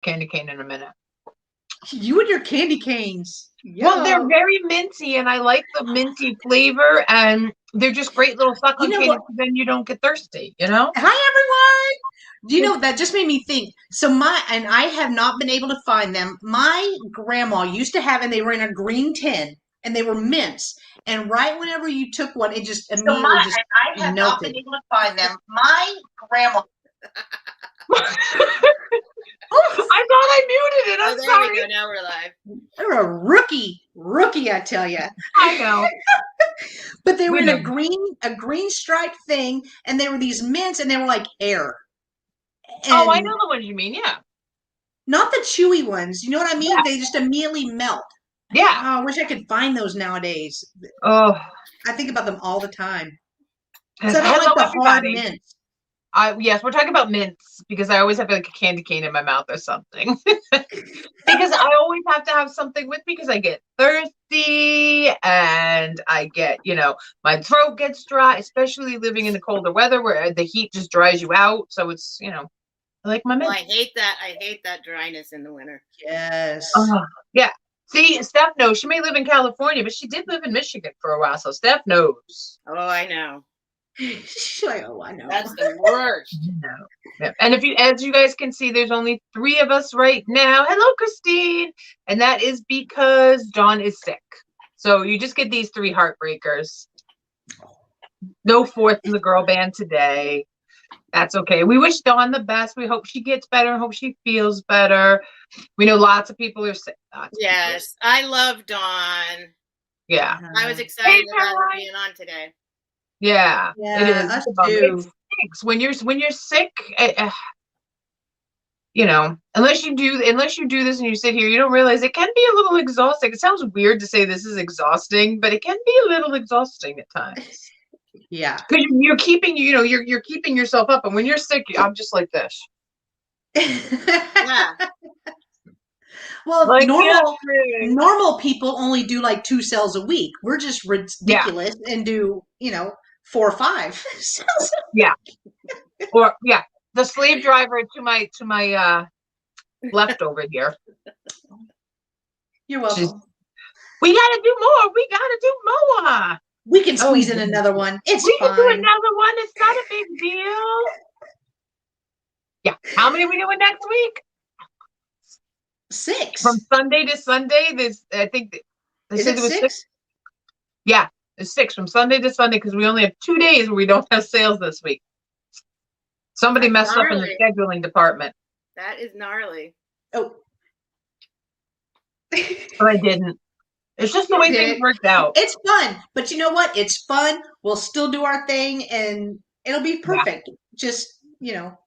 candy cane in a minute. You and your candy canes. Yo. Well, they're very minty, and I like the minty flavor, and they're just great little suckling candies. Then you don't get thirsty, you know? Hi, everyone. Do you know, that just made me think. So I have not been able to find them. My grandma used to have, and they were in a green tin, and they were mints. And right whenever you took one, it just immediately I have not been able to find them. My grandma. Oh, I thought I muted it. I'm there sorry. We go. Now we're live. They're a rookie, I tell you. I know. But they were in a green striped thing, and they were these mints, and they were like air. And I know the ones you mean. Yeah. Not the chewy ones. You know what I mean? Yeah. They just immediately melt. Yeah. Oh, I wish I could find those nowadays. Oh, I think about them all the time. So I don't like the hard mints. Yes, we're talking about mints because I always have like a candy cane in my mouth or something. Because I always have to have something with me because I get thirsty and I get, my throat gets dry, especially living in the colder weather where the heat just dries you out. So it's, I like my mints. Well, I hate that. I hate that dryness in the winter. Yes. Yeah. See, Steph knows. She may live in California, but she did live in Michigan for a while. So Steph knows. Oh, I know. She's like, oh, I know. That's the worst. Yeah. And as you guys can see, there's only 3 of us right now. Hello, Christine. And that is because Dawn is sick. So you just get these 3 heartbreakers. No 4th in the girl band today. That's okay. We wish Dawn the best. We hope she gets better. Hope she feels better. We know lots of people are sick. Yes, I love Dawn. Yeah. I was excited about her being on today. Yeah, it is. Us too. It stinks when you're sick. Unless you do this and you sit here, you don't realize it can be a little exhausting. It sounds weird to say this is exhausting, but it can be a little exhausting at times. Yeah, because you're keeping you're keeping yourself up, and when you're sick, I'm just like this. Yeah. Well, like, normal people only do like 2 cells a week. We're just ridiculous and do 4 or 5 cells. Yeah. Or the slave driver to my left over here. You're welcome. We gotta do more. We gotta do more. We can squeeze in another one. It's fine. We can do another one. It's not a big deal. Yeah. How many are we doing next week? 6. From Sunday to Sunday. I think they said it was 6. Yeah, it's 6 from Sunday to Sunday because we only have 2 days where we don't have sales this week. Somebody messed up in the scheduling department. That is gnarly. Oh. But I didn't. It's just the way things worked out. It's fun. But you know what? It's fun. We'll still do our thing and it'll be perfect. Yeah. Just, Listen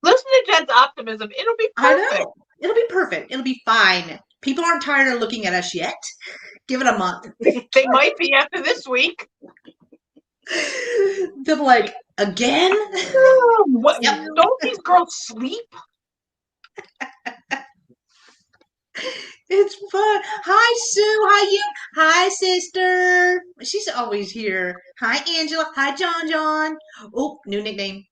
to Jen's optimism. It'll be perfect. I know. It'll be perfect. It'll be fine. People aren't tired of looking at us yet. Give it a month. They might be after this week. They'll be like, again? What? Yep. Don't these girls sleep? It's fun. Hi, Sue. Hi, you. Hi, sister. She's always here. Hi, Angela. Hi, John. Oh, new nickname.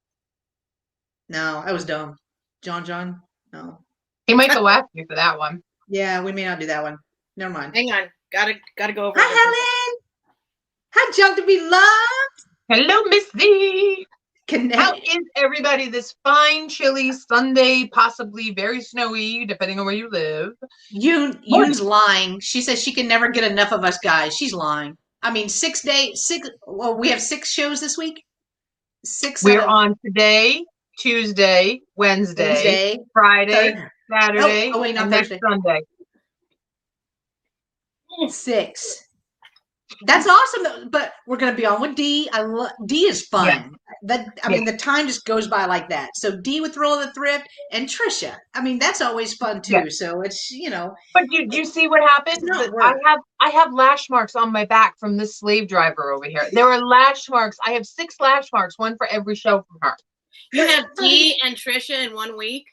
No, I was dumb. John. No. He might go after you for that one. Yeah, we may not do that one. Never mind. Hang on. Gotta go over. Hi, Helen. Hi, Junk to be loved. Hello, Missy. How is everybody this fine, chilly Sunday, possibly very snowy, depending on where you live? Yoon's lying. She says she can never get enough of us guys. She's lying. I mean, 6 days. Well, we have 6 shows this week. 6. We're on today, Tuesday, Wednesday, Friday, Saturday, not next Thursday. Sunday. 6. That's awesome, but we're going to be on with D. D is fun. Yeah. I mean, the time just goes by like that. So D with Thrill of the Thrift and Trisha. I mean, that's always fun too. Yeah. So it's But you see what happens? I have lash marks on my back from this slave driver over here. There are lash marks. I have 6 lash marks, 1 for every show from her. You have D and Trisha in 1 week.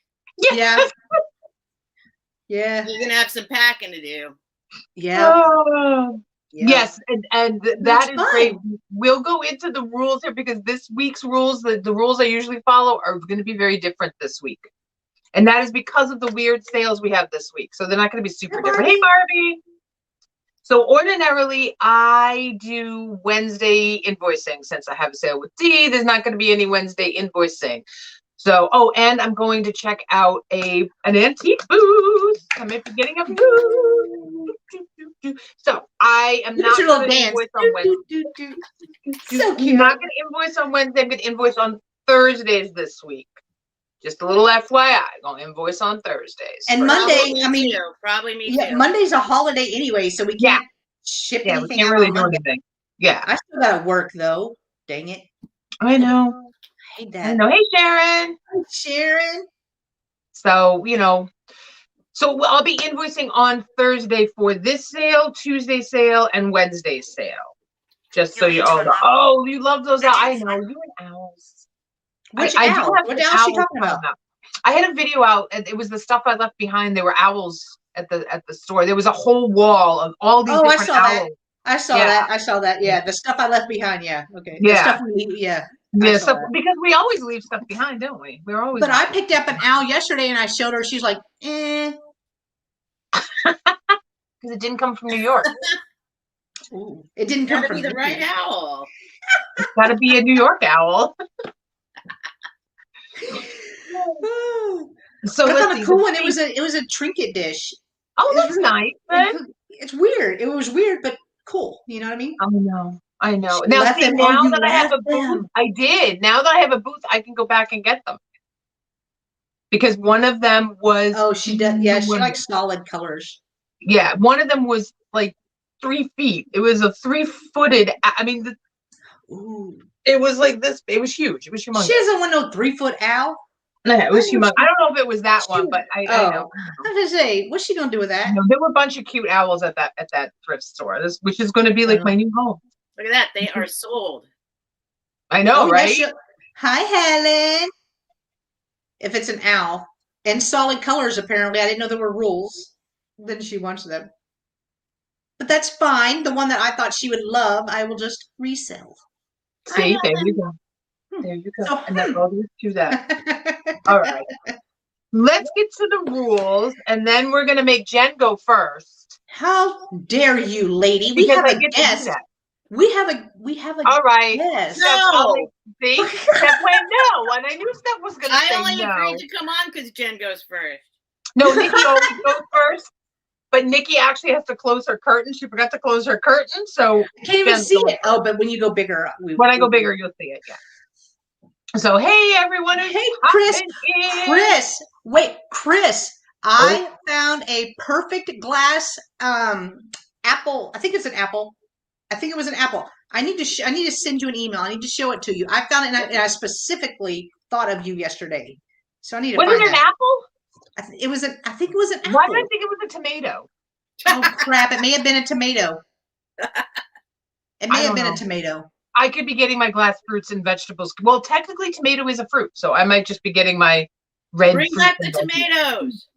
Yeah. Yeah. You're gonna have some packing to do. Yeah. Oh. Yeah. Yes, and that is great. We'll go into the rules here because this week's rules, the rules I usually follow, are going to be very different this week. And that is because of the weird sales we have this week. So they're not going to be super different. Hey, Barbie. So ordinarily, I do Wednesday invoicing. Since I have a sale with D, there's not going to be any Wednesday invoicing. So, and I'm going to check out an antique booth. I'm getting a booth. So I am not going to invoice on Wednesday. So cute. I'm not going to invoice on Wednesday. I'm going to invoice on Thursdays this week. Just a little FYI, going to invoice on Thursdays. And Monday, probably me too. Monday's a holiday anyway, so we can't ship anything. We can't really do anything. Yeah. I still got to work though. Dang it. I know. I hate that. I know. Hey, Sharon. Hi, Sharon. So, so I'll be invoicing on Thursday for this sale, Tuesday sale, and Wednesday sale. Just so you all know. Oh, you love those owls. I know. You and owls. Which I owl? do have what owl are you talking about? I had a video out, and it was the stuff I left behind. There were owls at the store. There was a whole wall of all these different owls. I saw that. Yeah, the stuff I left behind. Yeah. Okay. Yeah. The stuff stuff, because we always leave stuff behind, don't we? We're always. But I picked up an owl yesterday, and I showed her. She's like, because it didn't come from New York. Ooh, it didn't come from the right owl. It's got to be a New York owl. So I found a cool one. It was a trinket dish. Oh, that's nice. It's weird. It was weird, but cool. You know what I mean? I know. Now, see, now that I have a booth, I did. Now that I have a booth, I can go back and get them. Because one of them was. Oh, she does. Yeah, she likes solid colors. Yeah, one of them was like 3 feet. It was a 3-footed. I mean, ooh. It was like this. It was huge. It was humongous. She doesn't want no 3-foot owl. No, it was humongous. I don't know if it was that one, but I know. I was gonna say, what's she gonna do with that? There were a bunch of cute owls at that thrift store. Which is going to be like my new home. Look at that. They are sold. I know, right? Hi, Helen. If it's an owl and solid colors, apparently, I didn't know there were rules. Then she wants them. But that's fine. The one that I thought she would love, I will just resell. See, there you go. There you go. And that's all there is to that. All right. Let's get to the rules, and then we're going to make Jen go first. How dare you, lady? We have a guest. We have a all right. Yes. No. See? Steph went no, and I knew Steph was going to say no. I only agreed to come on because Jen goes first. No, Nikki always goes first. But Nikki actually has to close her curtain. She forgot to close her curtain, so I can't even see it. Oh, but when you go bigger, when I go bigger, you'll see it. Yeah. So hey, everyone! Hey, Chris. Wait, Chris. I found a perfect glass apple. I think it's an apple. I think it was an apple. I need to send you an email. I need to show it to you. I found it, and I specifically thought of you yesterday. So I need to. Was it an apple? I think it was an apple. Why did I think it was a tomato? Oh crap! It may have been a tomato. It may have been a tomato. I could be getting my glass fruits and vegetables. Well, technically, tomato is a fruit, so I might just be getting my red. Bring back the tomatoes.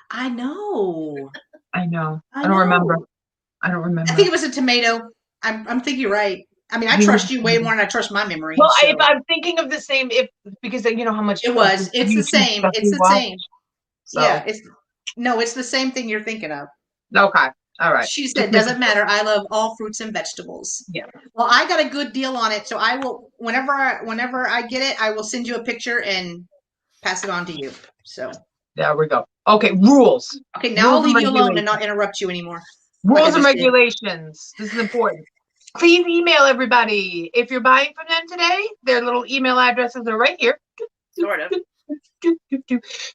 I know. I don't remember. I think it was a tomato. I'm thinking you're right. I mean, I trust you way more than I trust my memory. Well, so. I'm thinking of the same because you know how much it was. It's the same. It's the same. So. Yeah. It's the same thing you're thinking of. Okay. All right. She said, "Doesn't matter. I love all fruits and vegetables." Yeah. Well, I got a good deal on it, so I will. Whenever I get it, I will send you a picture and pass it on to you. So. There we go. Okay. Rules. Okay. Now I'll leave you alone and not interrupt you anymore. Rules and regulations. This is important. Please email everybody. If you're buying from them today, their little email addresses are right here. Sort of.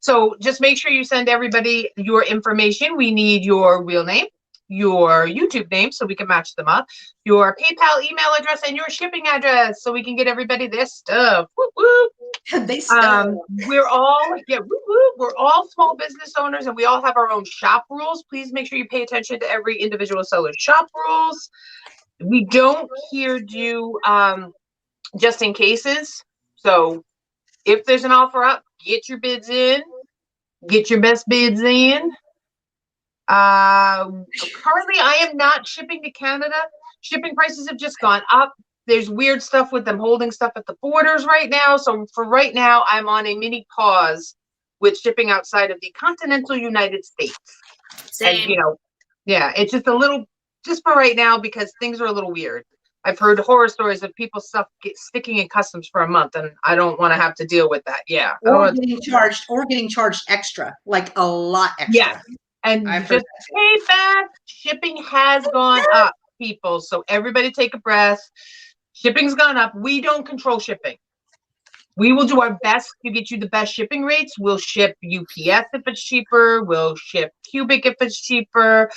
So just make sure you send everybody your information. We need your real name, your YouTube name so we can match them up, your PayPal email address, and your shipping address so we can get everybody their stuff. Woo, woo. We're all small business owners and we all have our own shop rules. Please make sure you pay attention to every individual seller's shop rules. We don't here do just in cases. So if there's an offer up, get your bids in, get your best bids in. Currently, I am not shipping to Canada. Shipping prices have just gone up. There's weird stuff with them holding stuff at the borders right now. So for right now, I'm on a mini pause with shipping outside of the continental United States. Same. And, you know, yeah, it's just a little, just for right now, because things are a little weird. I've heard horror stories of people sticking in customs for a month, and I don't want to have to deal with that. Yeah. Or getting charged extra, like a lot extra. Yeah. And I've heard just pay back. Shipping has gone up, people. So everybody take a breath. Shipping's gone up. We don't control shipping. We will do our best to get you the best shipping rates. We'll ship UPS if it's cheaper. We'll ship Cubic if it's cheaper.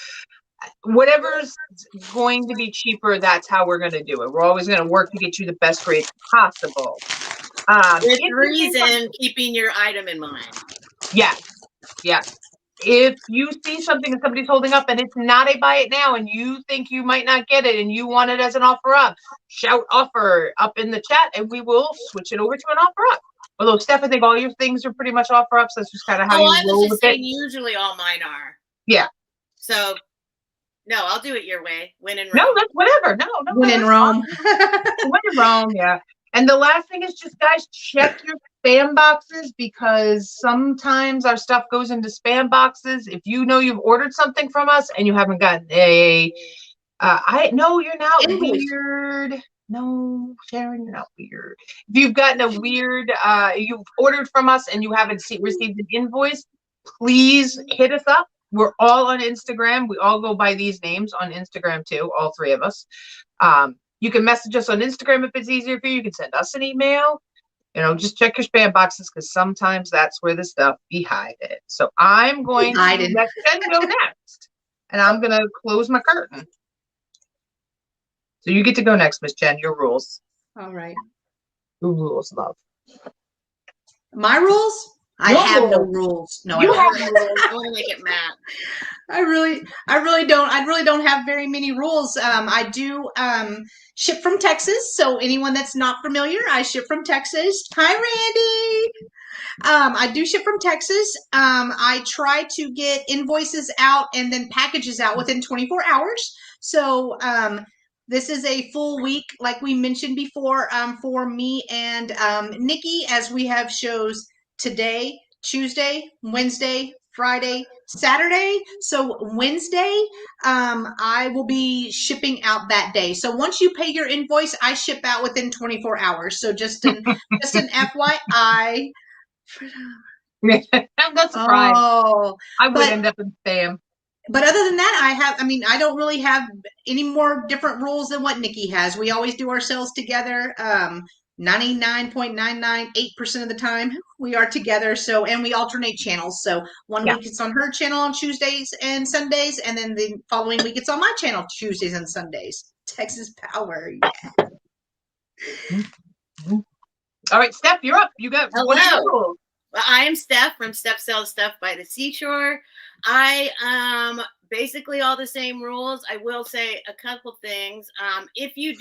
Whatever's going to be cheaper, that's how we're going to do it. We're always going to work to get you the best rates possible. With reason, keeping your item in mind. Yes. Yes. If you see something that somebody's holding up and it's not a buy it now and you think you might not get it and you want it as an offer up, shout offer up in the chat and we will switch it over to an offer up. Although, Steph, I think all your things are pretty much offer ups. That's just kind of how you roll with it. I was just saying usually all mine are. Yeah. So, no, I'll do it your way. When in Rome. No, that's whatever. No. When in Rome. When in Rome, yeah. And the last thing is just, guys, check your spam boxes because sometimes our stuff goes into spam boxes. If you know you've ordered something from us and you haven't gotten no, you're not weird. No, Sharon, you're not weird. If you've gotten a weird, you've ordered from us and you haven't received an invoice, please hit us up. We're all on Instagram. We all go by these names on Instagram too, all three of us. You can message us on Instagram if it's easier for you. You can send us an email. You know, just check your spam boxes because sometimes that's where the stuff be hiding. So I'm going to let Jen go next. And I'm going to close my curtain. So you get to go next, Miss Jen. Your rules. All right. Your rules, love. My rules? I have no rules. No, you I have don't. No rules. I want to make it mad. I really don't have very many rules. I do ship from Texas. So anyone that's not familiar, I ship from Texas. Hi, Randy. I do ship from Texas. I try to get invoices out and then packages out within 24 hours. So this is a full week, like we mentioned before, for me and Nikki, as we have shows today, Tuesday, Wednesday, Friday, Saturday. So Wednesday, I will be shipping out that day. So once you pay your invoice, I ship out within 24 hours. So just an FYI. I'm not surprised. Oh, I would end up in spam. But other than that, I don't really have any more different rules than what Nikki has. We always do our sales together. 99.998% of the time we are together. So, and we alternate channels. So one week it's on her channel on Tuesdays and Sundays. And then the following week it's on my channel Tuesdays and Sundays. Texas power. Yeah. All right, Steph, you're up. You got Hello. What are your rules? Well, I am Steph from Steph Sells Stuff by the Seashore. I basically all the same rules. I will say a couple things. If you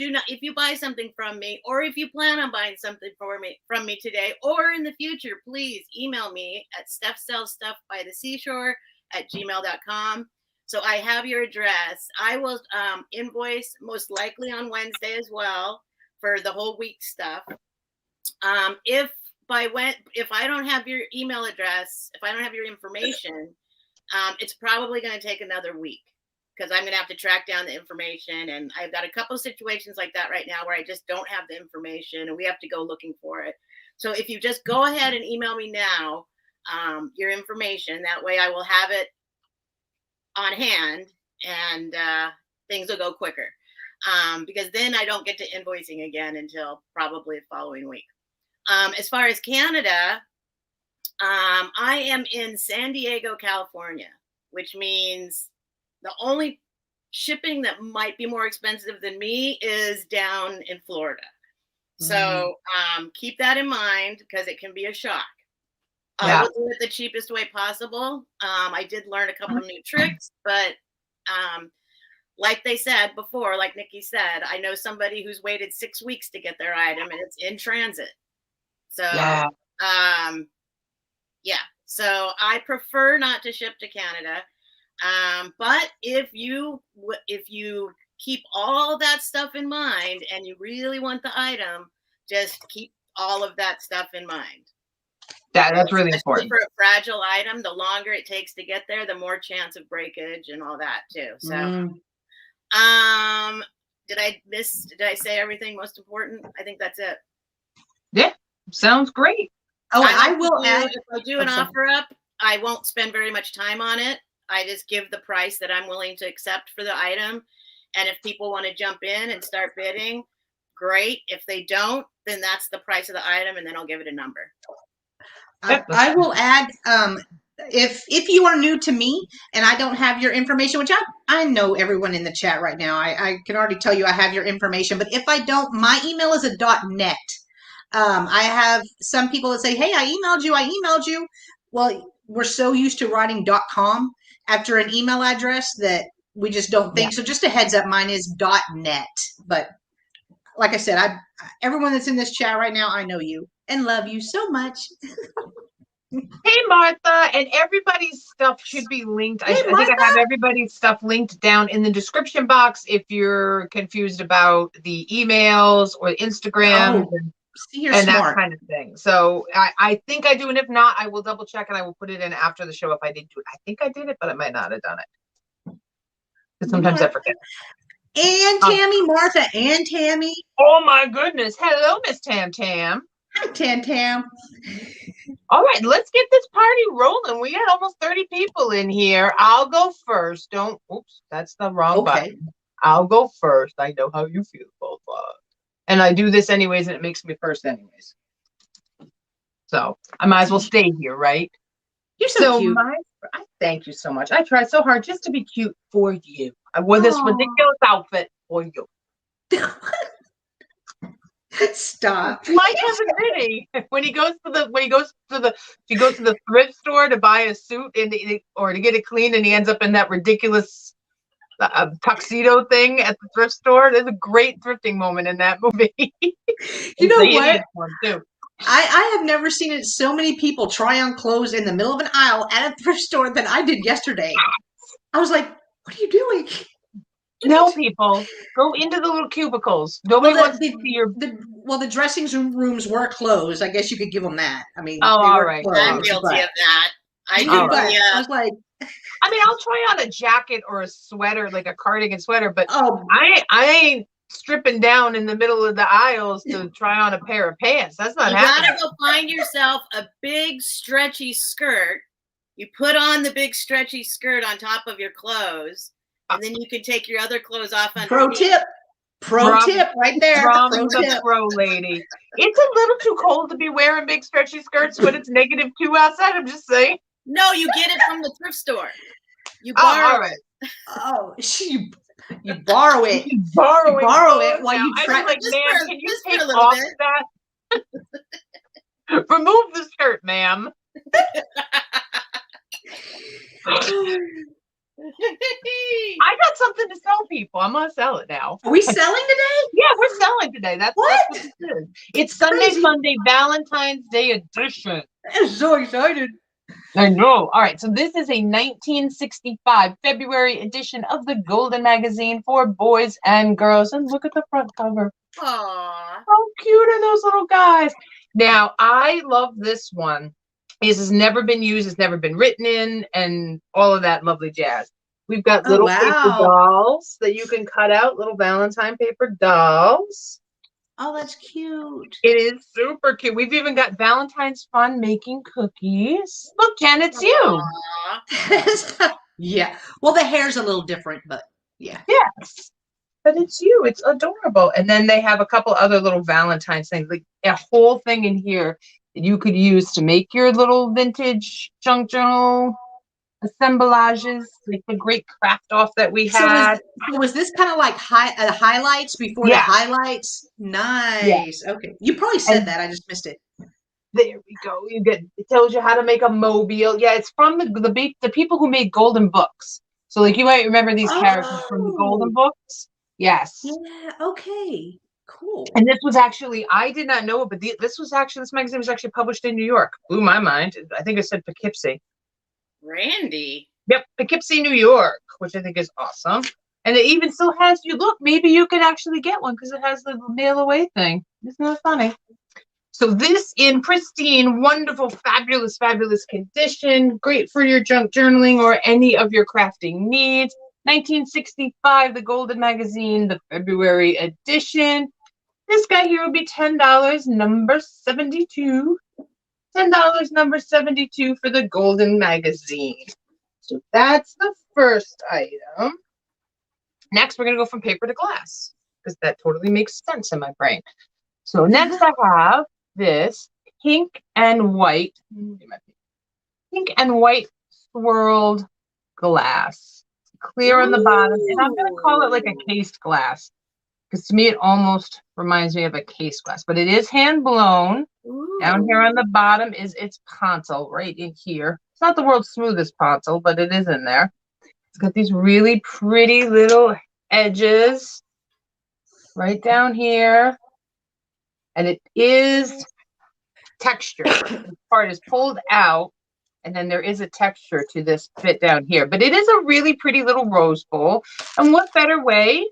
buy something from me, or if you plan on buying something from me today or in the future, please email me at stephsellsstuffbytheseashore@gmail.com. So I have your address. I will invoice most likely on Wednesday as well for the whole week stuff. If I don't have your email address, if I don't have your information, it's probably going to take another week because I'm going to have to track down the information. And I've got a couple of situations like that right now where I just don't have the information and we have to go looking for it. So if you just go ahead and email me now, your information, that way I will have it on hand and things will go quicker. Because then I don't get to invoicing again until probably the following week. As far as Canada, I am in San Diego, California, which means the only shipping that might be more expensive than me is down in Florida. So keep that in mind because it can be a shock. I will do it the cheapest way possible. I did learn a couple of new tricks, but like they said before, like Nikki said, I know somebody who's waited 6 weeks to get their item and it's in transit. So, so I prefer not to ship to Canada. But if you keep all that stuff in mind and you really want the item, just keep all of that stuff in mind. That's really Especially important. for a fragile item. The longer it takes to get there, the more chance of breakage and all that too. So, did I say everything most important? I think that's it. Yeah, sounds great. Oh, I will add. If I do an offer up, I won't spend very much time on it. I just give the price that I'm willing to accept for the item. And if people want to jump in and start bidding, great. If they don't, then that's the price of the item, and then I'll give it a number. I will add, if you are new to me and I don't have your information, which I know everyone in the chat right now, I can already tell you I have your information, but if I don't, my email is a .net. I have some people that say, hey, I emailed you. Well, we're so used to writing .com after an email address that we just don't think. So just a heads up, mine is .net. But like I said, everyone that's in this chat right now, I know you and love you so much. Hey, Martha, and everybody's stuff should be linked. Hey, I think I have everybody's stuff linked down in the description box if you're confused about the emails or Instagram and that kind of thing. So I think I do, and if not, I will double check and I will put it in after the show if I did do it. I think I did it, but I might not have done it. Because sometimes I forget. And Tammy, Martha, and Tammy. Oh my goodness. Hello, Miss Tam Tam. Hi, Tam Tam. All right, let's get this party rolling. We got almost 30 people in here. I'll go first. Oops, that's the wrong button. I'll go first. I know how you feel, both. And I do this anyways, and it makes me first anyways. So I might as well stay here, right? You're so cute. Thank you so much. I tried so hard just to be cute for you. I wore this ridiculous outfit for you. Stop. Mike has a video when he goes to the thrift store to buy a suit or to get it cleaned, and he ends up in that ridiculous tuxedo thing at the thrift store. There's a great thrifting moment in that movie. You know what? I have never seen it. So many people try on clothes in the middle of an aisle at a thrift store than I did yesterday. I was like, "What are you doing?" No, people go into the little cubicles. Nobody wants to see your. The dressing rooms were closed. I guess you could give them that. I mean, all right. I'm guilty of that. I was like, I mean, I'll try on a jacket or a sweater, like a cardigan sweater, but I ain't stripping down in the middle of the aisles to try on a pair of pants. That's not happening. You gotta go find yourself a big stretchy skirt. You put on the big stretchy skirt on top of your clothes. And then you can take your other clothes off. Pro tip right there. From the pro lady. It's a little too cold to be wearing big stretchy skirts when it's -2 outside. I'm just saying. No, you get it from the thrift store. You borrow it. Oh, you borrow it. You borrow it while you try. Like, man, can you take off that? Remove the skirt, ma'am. I got something to sell people. I'm gonna sell it now. Are we selling today? Yeah, we're selling today. That's what this is. It's Sunday Funday Valentine's Day edition. I'm so excited. I know. All right, so this is a 1965 February edition of the Golden Magazine for boys and girls. And look at the front cover. Aww. How cute are those little guys? Now, I love this one. This has never been used, it's never been written in, and all of that lovely jazz. We've got little paper dolls that you can cut out, little Valentine paper dolls. Oh, that's cute. It is super cute. We've even got Valentine's fun making cookies. Look, Jen, it's you. Yeah. Well, the hair's a little different, but yeah. Yes. But it's you. It's adorable. And then they have a couple other little Valentine's things, like a whole thing in here that you could use to make your little vintage junk journal assemblages, like the great craft off that we had. So was this kind of like highlights before the highlights? Nice. Yeah. Okay. You probably said that. I just missed it. There we go. It tells you how to make a mobile. Yeah, it's from the people who made Golden Books. So like you might remember these characters from the Golden Books. Yes. Yeah. Okay. Cool. And this was actually, I did not know it, but this magazine was actually published in New York. Blew my mind. I think it said Poughkeepsie. Randy. Yep, Poughkeepsie, New York, which I think is awesome. And it even still has, maybe you can actually get one because it has the mail away thing. Isn't that funny? So this in pristine, wonderful, fabulous, fabulous condition. Great for your junk journaling or any of your crafting needs. 1965, the Golden Magazine, the February edition. This guy here will be $10, number 72. $10, number 72 for the Golden Magazine. So that's the first item. Next, we're going to go from paper to glass because that totally makes sense in my brain. So next I have this pink and white swirled glass. Clear on the bottom. And I'm going to call it like a cased glass because to me it almost reminds me of a cased glass. But it is hand blown. Down here on the bottom is its pontil right in here. It's not the world's smoothest pontil, but it is in there. It's got these really pretty little edges right down here. And it is texture. This part is pulled out, and then there is a texture to this bit down here. But it is a really pretty little rose bowl. And what better way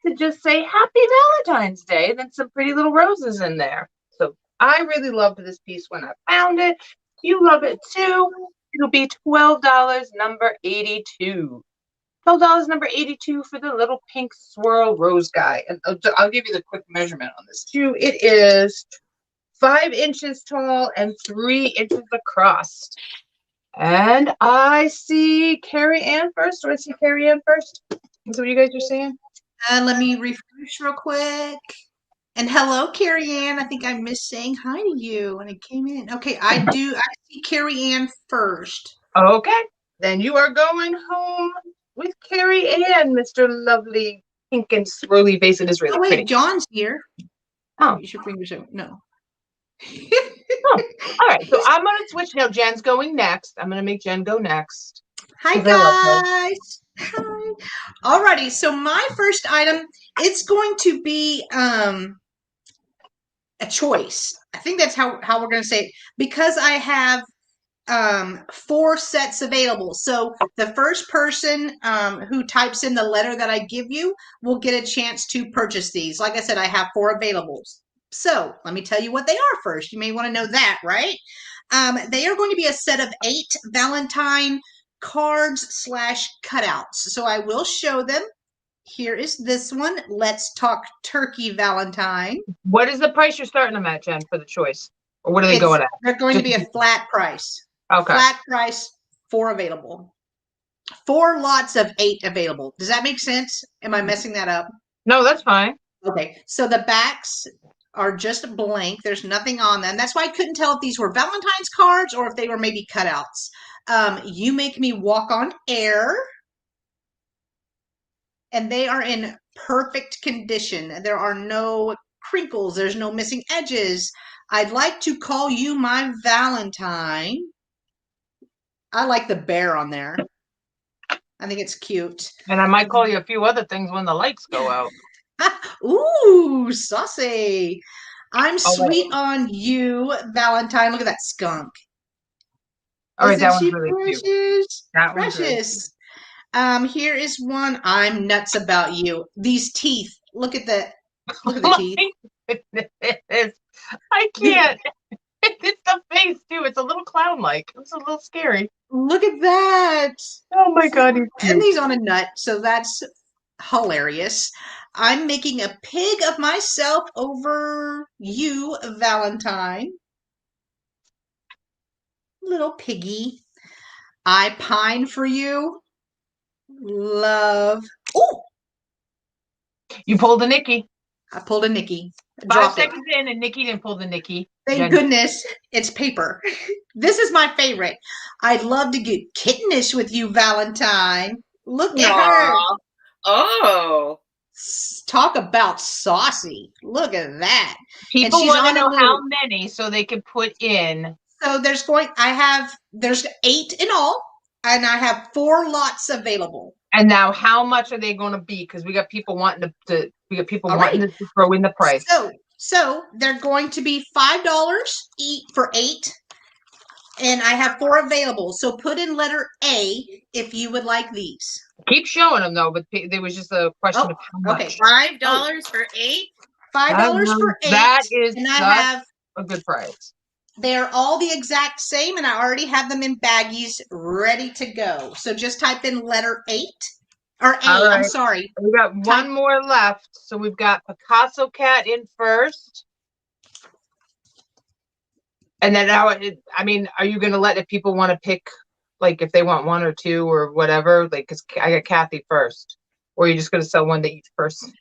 to just say Happy Valentine's Day than some pretty little roses in there. So I really loved this piece when I found it. You love it too. It'll be $12, number 82. $12, number 82 for the little pink swirl rose guy. And I'll give you the quick measurement on this too. It is 5 inches tall and 3 inches across. And I see Carrie Ann first. Do I see Carrie Ann first? Is that what you guys are saying? Let me refresh real quick. And hello, Carrie Ann. I think I missed saying hi to you when I came in. Okay, I see Carrie Ann first. Okay, then you are going home with Carrie Ann, Mr. Lovely Pink and Swirly Vase. It is really wait, pretty. John's here. Oh, You should bring your show. No. Oh, all right, so I'm going to switch now. Jen's going next. I'm going to make Jen go next. Hi, guys. Hi. Alrighty, so my first item, it's going to be a choice. I think that's how we're going to say it, because I have 4 sets available. So the first person who types in the letter that I give you will get a chance to purchase these. Like I said, I have 4 available. So let me tell you what they are first. You may want to know that, right? They are going to be a set of 8 Valentine cards / cutouts. So I will show them. Here is this one. Let's Talk Turkey Valentine. What is the price you're starting them at, Jen, for the choice? Or what are they going at? They're going to be a flat price. Okay. Flat price, 4 available. 4 lots of 8 available. Does that make sense? Am I messing that up? No, that's fine. Okay. So the backs are just blank. There's nothing on them. That's why I couldn't tell if these were Valentine's cards or if they were maybe cutouts. You Make Me Walk on Air. And they are in perfect condition. There are no crinkles. There's no missing edges. I'd like to call you my Valentine. I like the bear on there. I think it's cute. And I might call you a few other things when the lights go out. Ooh, saucy. I'm sweet on you, Valentine. Look at that skunk. All right, Isn't that one's she really precious? cute. That one's Precious. Here is one. I'm nuts about you. These teeth. Look at the teeth. I can't. It's the face too. It's a little clown-like. It's a little scary. Look at that. Oh my God, he's cute. And he's on a nut, so that's hilarious. I'm making a pig of myself over you, Valentine. Little piggy. I pine for you. Love. Oh! You pulled a Nikki. I pulled a Nikki. 5 seconds in and Nikki didn't pull the Nikki. Thank goodness it's paper. This is my favorite. I'd love to get kittenish with you, Valentine. Look at her. Oh. Talk about saucy. Look at that. People want to know how many so they can put in. So there's 8 in all, and I have 4 lots available. And now how much are they going to be? Because we got people wanting to throw in the price. So they're going to be $5 each for 8. And I have 4 available. So put in letter A if you would like these. Keep showing them though, but there was just a question of how much. $5 for 8? $5 for 8. That is and I have a good price. They're all the exact same, and I already have them in baggies ready to go. So just type in letter 8 or A. All right. I'm sorry. We got one more left. So we've got Picasso Cat in first. And then now, I mean, are you going to let if people want to pick, like if they want one or two or whatever? Like, because I got Kathy first. Or are you just going to sell one to each person?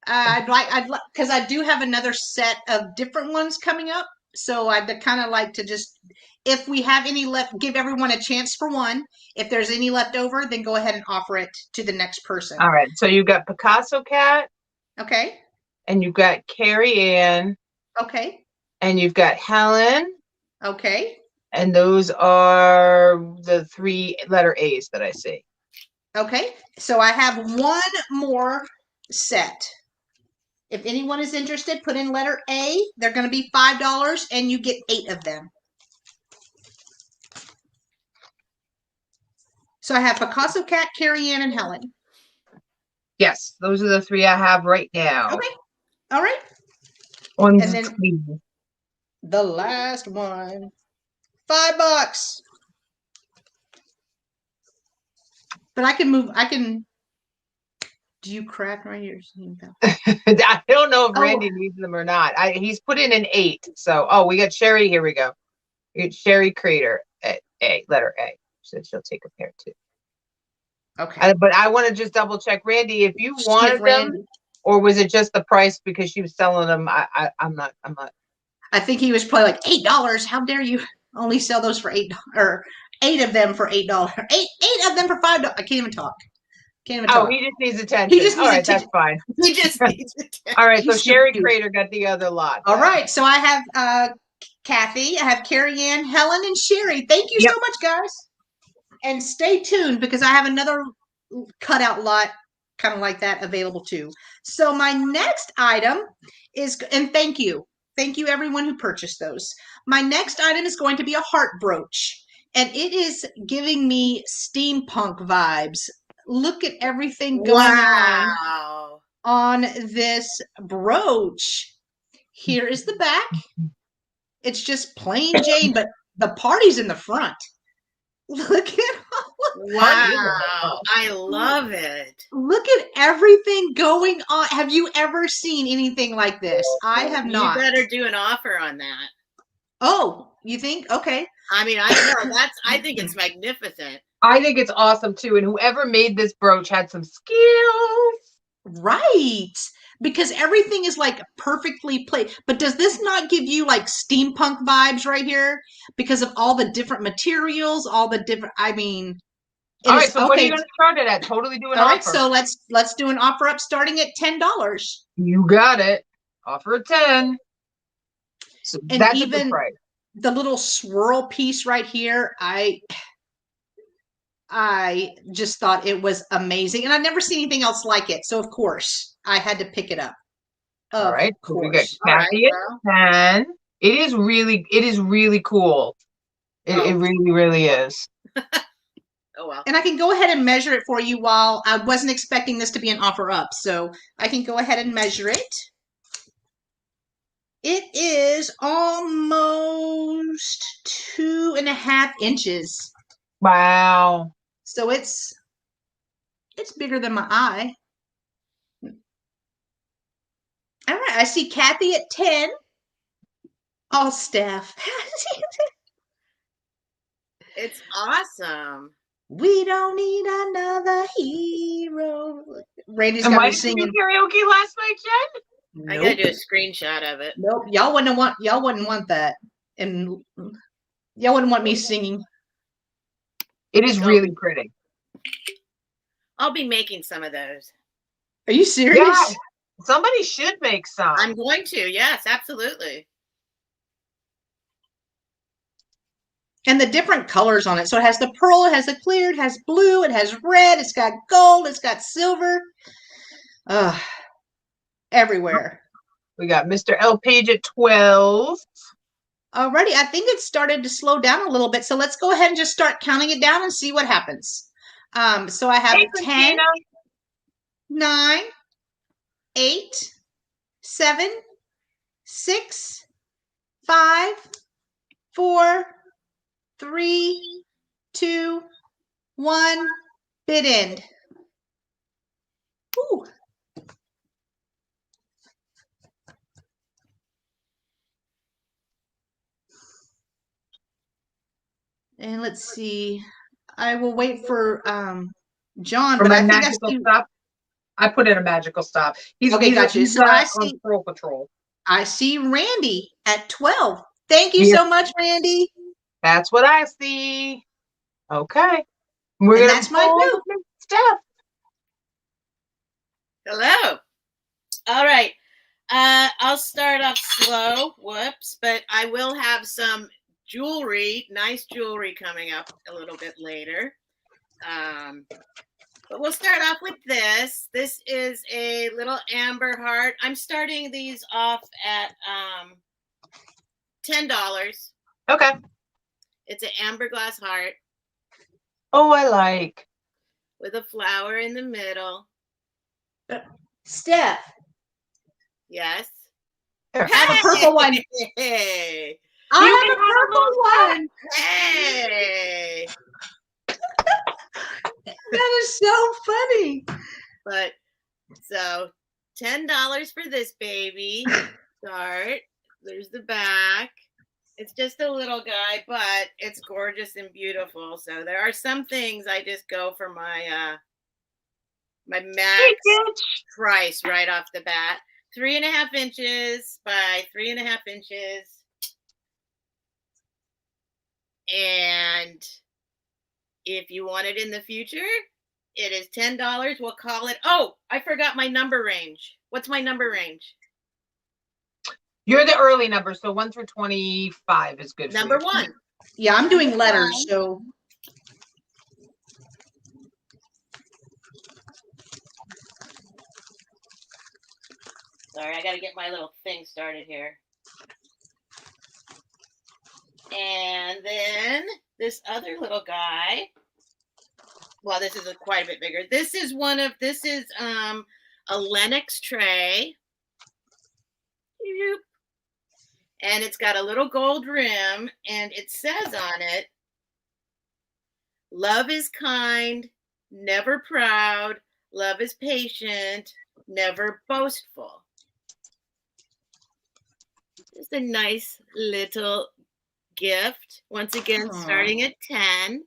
I'd like, because I do have another set of different ones coming up. So I'd kind of like to just, if we have any left, give everyone a chance for one. If there's any left over, then go ahead and offer it to the next person. All right. So you've got Picasso Cat. Okay. And you've got Carrie Ann. Okay. And you've got Helen. Okay. And those are the 3 letter A's that I see. Okay. So I have one more set. If anyone is interested, put in letter A. They're going to be $5 and you get 8 of them. So I have Picasso Cat, Carrie Ann, and Helen. Yes, those are the 3 I have right now. Okay. All right. And then the last one, $5. But I can move. Do you crack right here? I don't know if Randy needs them or not. He's put in an 8. So, we got Sherry. Here we go. We got Sherry Crater at A, letter A. So she'll take a pair too. Okay. But I want to just double check, Randy, if you wanted them, or was it just the price because she was selling them? I'm not. I think he was probably like $8. How dare you only sell those for $8 or 8 of them for $8? 8 of them for $5. I can't even talk. Can't even talk. He just needs attention. He just needs attention. That's fine. He just needs attention. All right, so Sherry Crater got the other lot. All right, so I have Kathy, I have Carrie Ann, Helen, and Sherry. Thank you so much, guys. And stay tuned because I have another cutout lot kind of like that available too. So my next item is, and thank you everyone who purchased those. My next item is going to be a heart brooch, and it is giving me steampunk vibes. Look at everything going on this brooch. Here is the back. It's just plain Jane, but the party's in the front. Look at I love it. Look at everything going on. Have you ever seen anything like this? I have not. You better do an offer on that. Oh, you think? Okay. I mean, I think it's magnificent. I think it's awesome too. And whoever made this brooch had some skills. Right. Because everything is like perfectly played. But does this not give you like steampunk vibes right here? Because of all the different materials, all the different, I mean. All right, so what are you going to start it at? Totally do an offer. All right, so let's do an offer up starting at $10. You got it. Offer at 10. So and that's even a good price. The little swirl piece right here, I just thought it was amazing. And I've never seen anything else like it. So of course I had to pick it up. All right. So we got Kathy at 10. It is really cool. It really, really is. Oh, well. And I can go ahead and measure it for you while I wasn't expecting this to be an offer up. So I can go ahead and measure it. It is almost 2.5 inches. Wow. So it's bigger than my eye. All right. I see Kathy at 10. Oh, Steph. It's awesome. We don't need another hero. Randy's and got why me singing did you karaoke last night, Jen? Nope. I gotta do a screenshot of it. Nope. Y'all wouldn't want that. And y'all wouldn't want me singing. It is really pretty. I'll be making some of those. Are you serious? Yeah. Somebody should make some. I'm going to. Yes, absolutely. And the different colors on it. So it has the pearl, it has the clear, it has blue, it has red, it's got gold, it's got silver. Everywhere. We got Mr. L. Page at 12. Alrighty, I think it started to slow down a little bit. So let's go ahead and just start counting it down and see what happens. So I have 10, 9, 8, 7, 6, 5, 4, 3, 2, 1. Bid end. Ooh. And let's see. I will wait for John, For but my I think I magical see. stop, I put in a magical stop. Okay, gotcha. He's So I on see. Patrol Patrol. I see Randy at 12. Thank you Yes. so much, Randy. That's what I see. Okay. We're And gonna that's my pull group. with Steph. Hello. All right. I'll start off slow. Whoops. But I will have some jewelry, nice jewelry coming up a little bit later. But we'll start off with this. This is a little amber heart. I'm starting these off at $10. Okay. It's an amber glass heart Oh, I like. with a flower in the middle. Steph, Yes. Here. I have a purple one. Hey. I You have can a purple one. Hey. That is so funny. But so $10 for this baby. Start. There's the back. It's just a little guy, but it's gorgeous and beautiful. So there are some things I just go for my my max price right off the bat. 3.5 inches by 3.5 inches. And if you want it in the future, it is $10. We'll call it. Oh, I forgot my number range. What's my number range? You're the early number, so 1 through 25 is good. Number for you. 1. Yeah, I'm doing letters, so. Sorry, I got to get my little thing started here. And then this other little guy. Well, this is quite a bit bigger. This is a Lennox Tray. And it's got a little gold rim, and it says on it, love is kind, never proud, love is patient, never boastful. Just a nice little gift. Once again, starting at 10.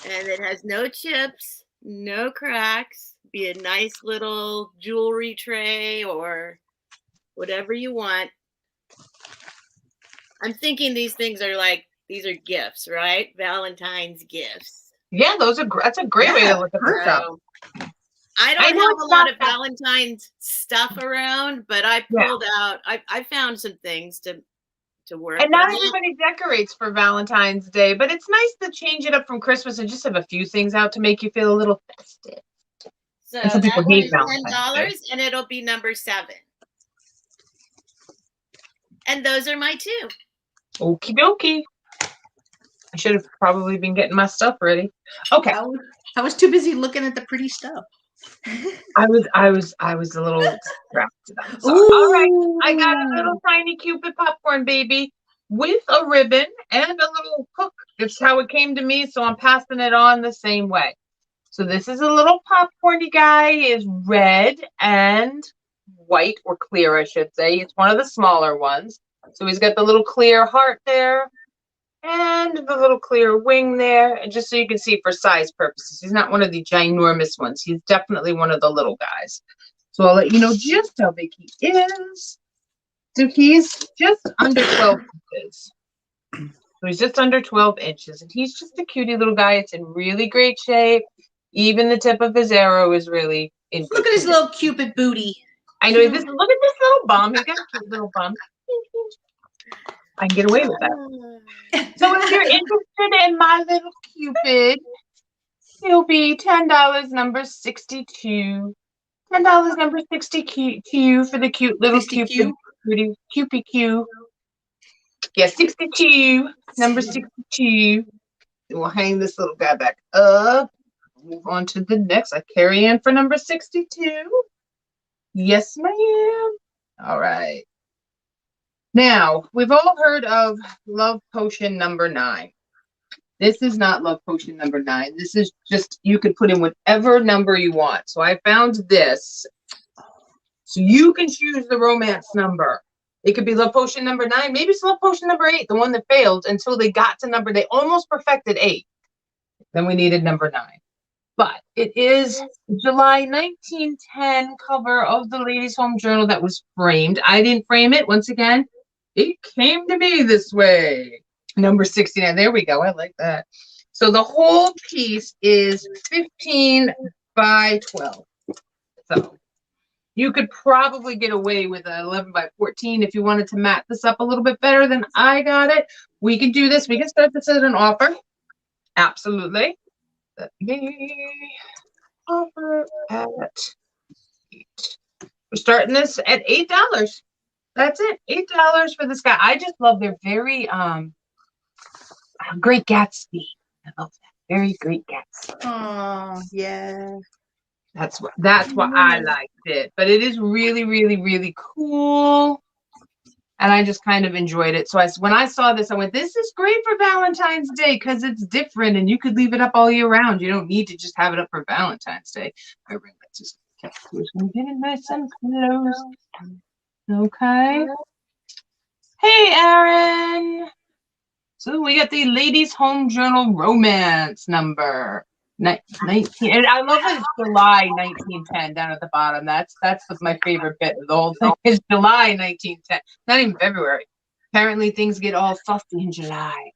And it has no chips, no cracks. Be a nice little jewelry tray or whatever you want. I'm thinking these are gifts, right? Valentine's gifts. Yeah, that's a great way to look at this stuff. I don't have a lot of Valentine's stuff around, but I pulled out. I found some things to work. And not everybody decorates for Valentine's Day, but it's nice to change it up from Christmas and just have a few things out to make you feel a little festive. So and some people that one hate is Valentine's $10, and it'll be number 7. And those are my 2. Okie dokie. I should have probably been getting my stuff ready. Okay. I was too busy looking at the pretty stuff. I was a little distracted. All right. I got a little tiny Cupid popcorn baby with a ribbon and a little hook. That's how it came to me, so I'm passing it on the same way. So this is a little popcorny guy. He is red and white, or clear, I should say. It's one of the smaller ones. So he's got the little clear heart there and the little clear wing there. And just so you can see for size purposes, he's not one of the ginormous ones. He's definitely one of the little guys. So I'll let you know just how big he is. So he's just under 12 inches. So he's just under 12 inches. And he's just a cutie little guy. It's in really great shape. Even the tip of his arrow is really in good Look at his condition. little Cupid booty. I know. Look at this little bum. He's got a cute little bum. I can get away with that. So if you're interested in my little Cupid, it'll be $10, number 62. $10, number 62 for the cute little Cupid. Cupid Q. Yeah, 62. Number 62. We'll hang this little guy back up. Move on to the next. I carry in for number 62. Yes, ma'am. All right. Now, we've all heard of Love Potion number 9. This is not Love Potion number 9. This is just, you can put in whatever number you want. So I found this. So you can choose the romance number. It could be Love Potion number 9. Maybe it's Love Potion number 8, the one that failed until they got to number, they almost perfected 8. Then we needed number 9. But it is July 1910 cover of the Ladies' Home Journal that was framed. I didn't frame it. Once again, it came to me this way. Number 69. There we go. I like that. So the whole piece is 15 by 12. So you could probably get away with an 11 by 14 if you wanted to mat this up a little bit better than I got it. We can do this. We can start this as an offer. Absolutely. Let me offer at 8. We're starting this at $8. That's it. $8 for this guy. I just love their very Great Gatsby. I love that. Very Great Gatsby. Oh, yeah. That's why I liked it. But it is really, really, really cool. And I just kind of enjoyed it. So when I saw this, I went, this is great for Valentine's Day because it's different and you could leave it up all year round. You don't need to just have it up for Valentine's Day. All right, let's just get it nice and close. Okay. Hey, Aaron. So we got the Ladies' Home Journal romance number 19. And I love that it's July 1910 down at the bottom. That's my favorite bit of the whole thing. It's July 1910, not even February. Apparently things get all fussy in July.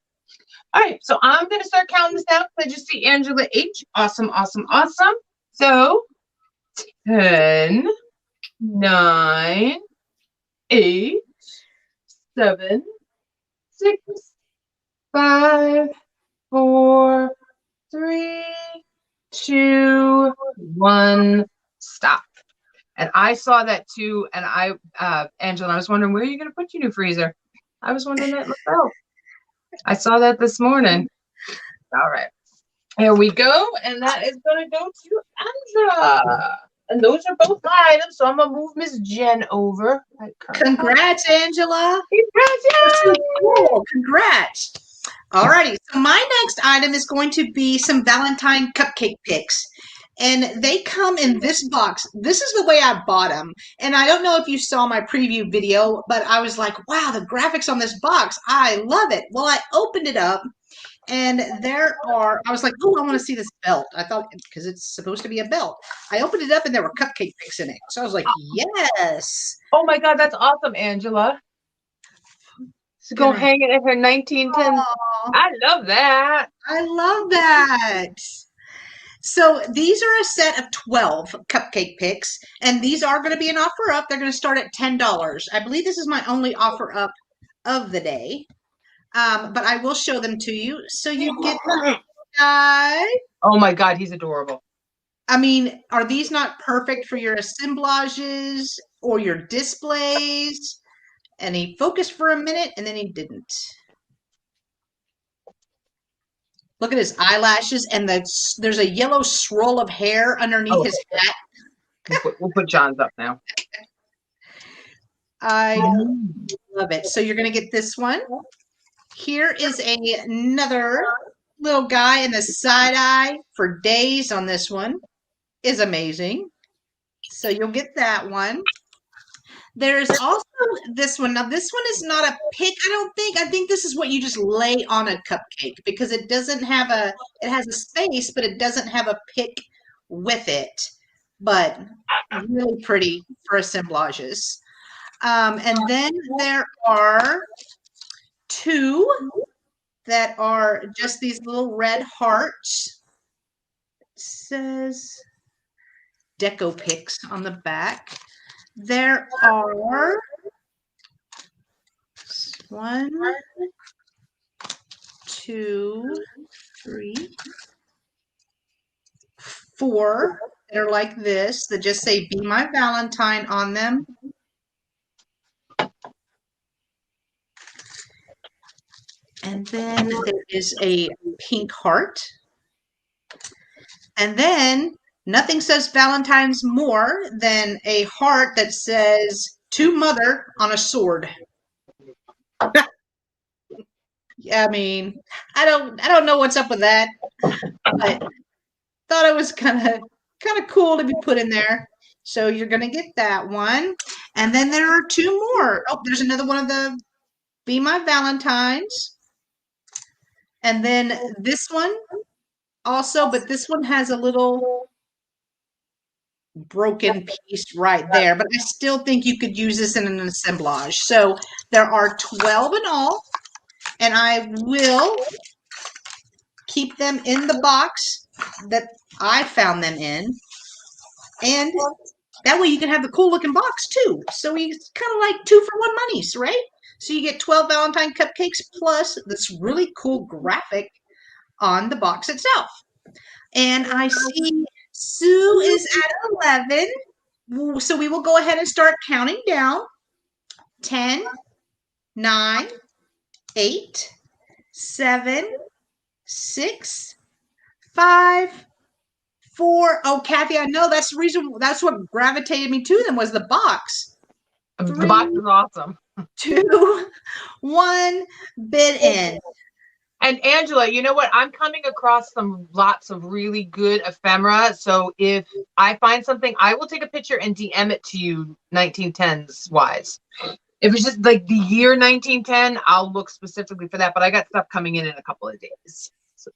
All right, so I'm going to start counting this down because I just see Angela H. Awesome, awesome, awesome. So 10, 9, 8, 7, 6, 5, 4, 3, 2, 1, stop. And I saw that too. And Angela, I was wondering, where are you going to put your new freezer? I was wondering that myself. I saw that this morning. All right. Here we go. And that is going to go to Angela. And those are both items. So I'm going to move Miss Jen over. Congrats, Angela. Congrats, That's so cool. Congrats. Alrighty, so my next item is going to be some Valentine Cupcake Picks. And they come in this box. This is the way I bought them. And I don't know if you saw my preview video, but I was like, wow, the graphics on this box, I love it. Well, I opened it up and I was like, oh, I want to see this belt. I thought, because it's supposed to be a belt. I opened it up and there were cupcake picks in it. So I was like, yes. Oh my God, that's awesome, Angela. So go hang it in her 1910. Aww. I love that. I love that. So these are a set of 12 cupcake picks, and these are going to be an offer up. They're going to start at $10. I believe this is my only offer up of the day, but I will show them to you. So you get the guy. Oh my God, he's adorable. I mean, are these not perfect for your assemblages or your displays? And he focused for a minute, and then he didn't. Look at his eyelashes, and there's a yellow swirl of hair underneath his hat. We'll put John's up now. I love it. So you're going to get this one. Here is another little guy in the side eye for days on this one. Is amazing. So you'll get that one. There's also this one. Now, this one is not a pick, I don't think. I think this is what you just lay on a cupcake because it doesn't have it has a space, but it doesn't have a pick with it. But really pretty for assemblages. And then there are 2 that are just these little red hearts. It says Deco Picks on the back. There are 1, 2, 3, 4 that are like this that just say "Be My Valentine" on them. And then there is a pink heart. And then nothing says Valentine's more than a heart that says "To Mother" on a sword. Yeah, I mean, I don't know what's up with that, but thought it was kind of cool to be put in there. So you're gonna get that one, and then there are two more. Oh, there's another one of the Be My Valentines, and then this one also, but this one has a little broken piece right there. But I still think you could use this in an assemblage. So there are 12 in all, and I will keep them in the box that I found them in. And that way you can have the cool looking box too. So it's kind of like 2 for 1 monies, right? So you get 12 Valentine cupcakes plus this really cool graphic on the box itself. And I see Sue is at 11. So we will go ahead and start counting down. 10, 9, 8, 7, 6, 5, 4. Oh, Kathy, I know that's the reason. That's what gravitated me to them was the box. The box is awesome. 2, 1, bid in. And Angela, you know what? I'm coming across lots of really good ephemera. So if I find something, I will take a picture and DM it to you 1910s wise. If it's just like the year 1910, I'll look specifically for that. But I got stuff coming in a couple of days. So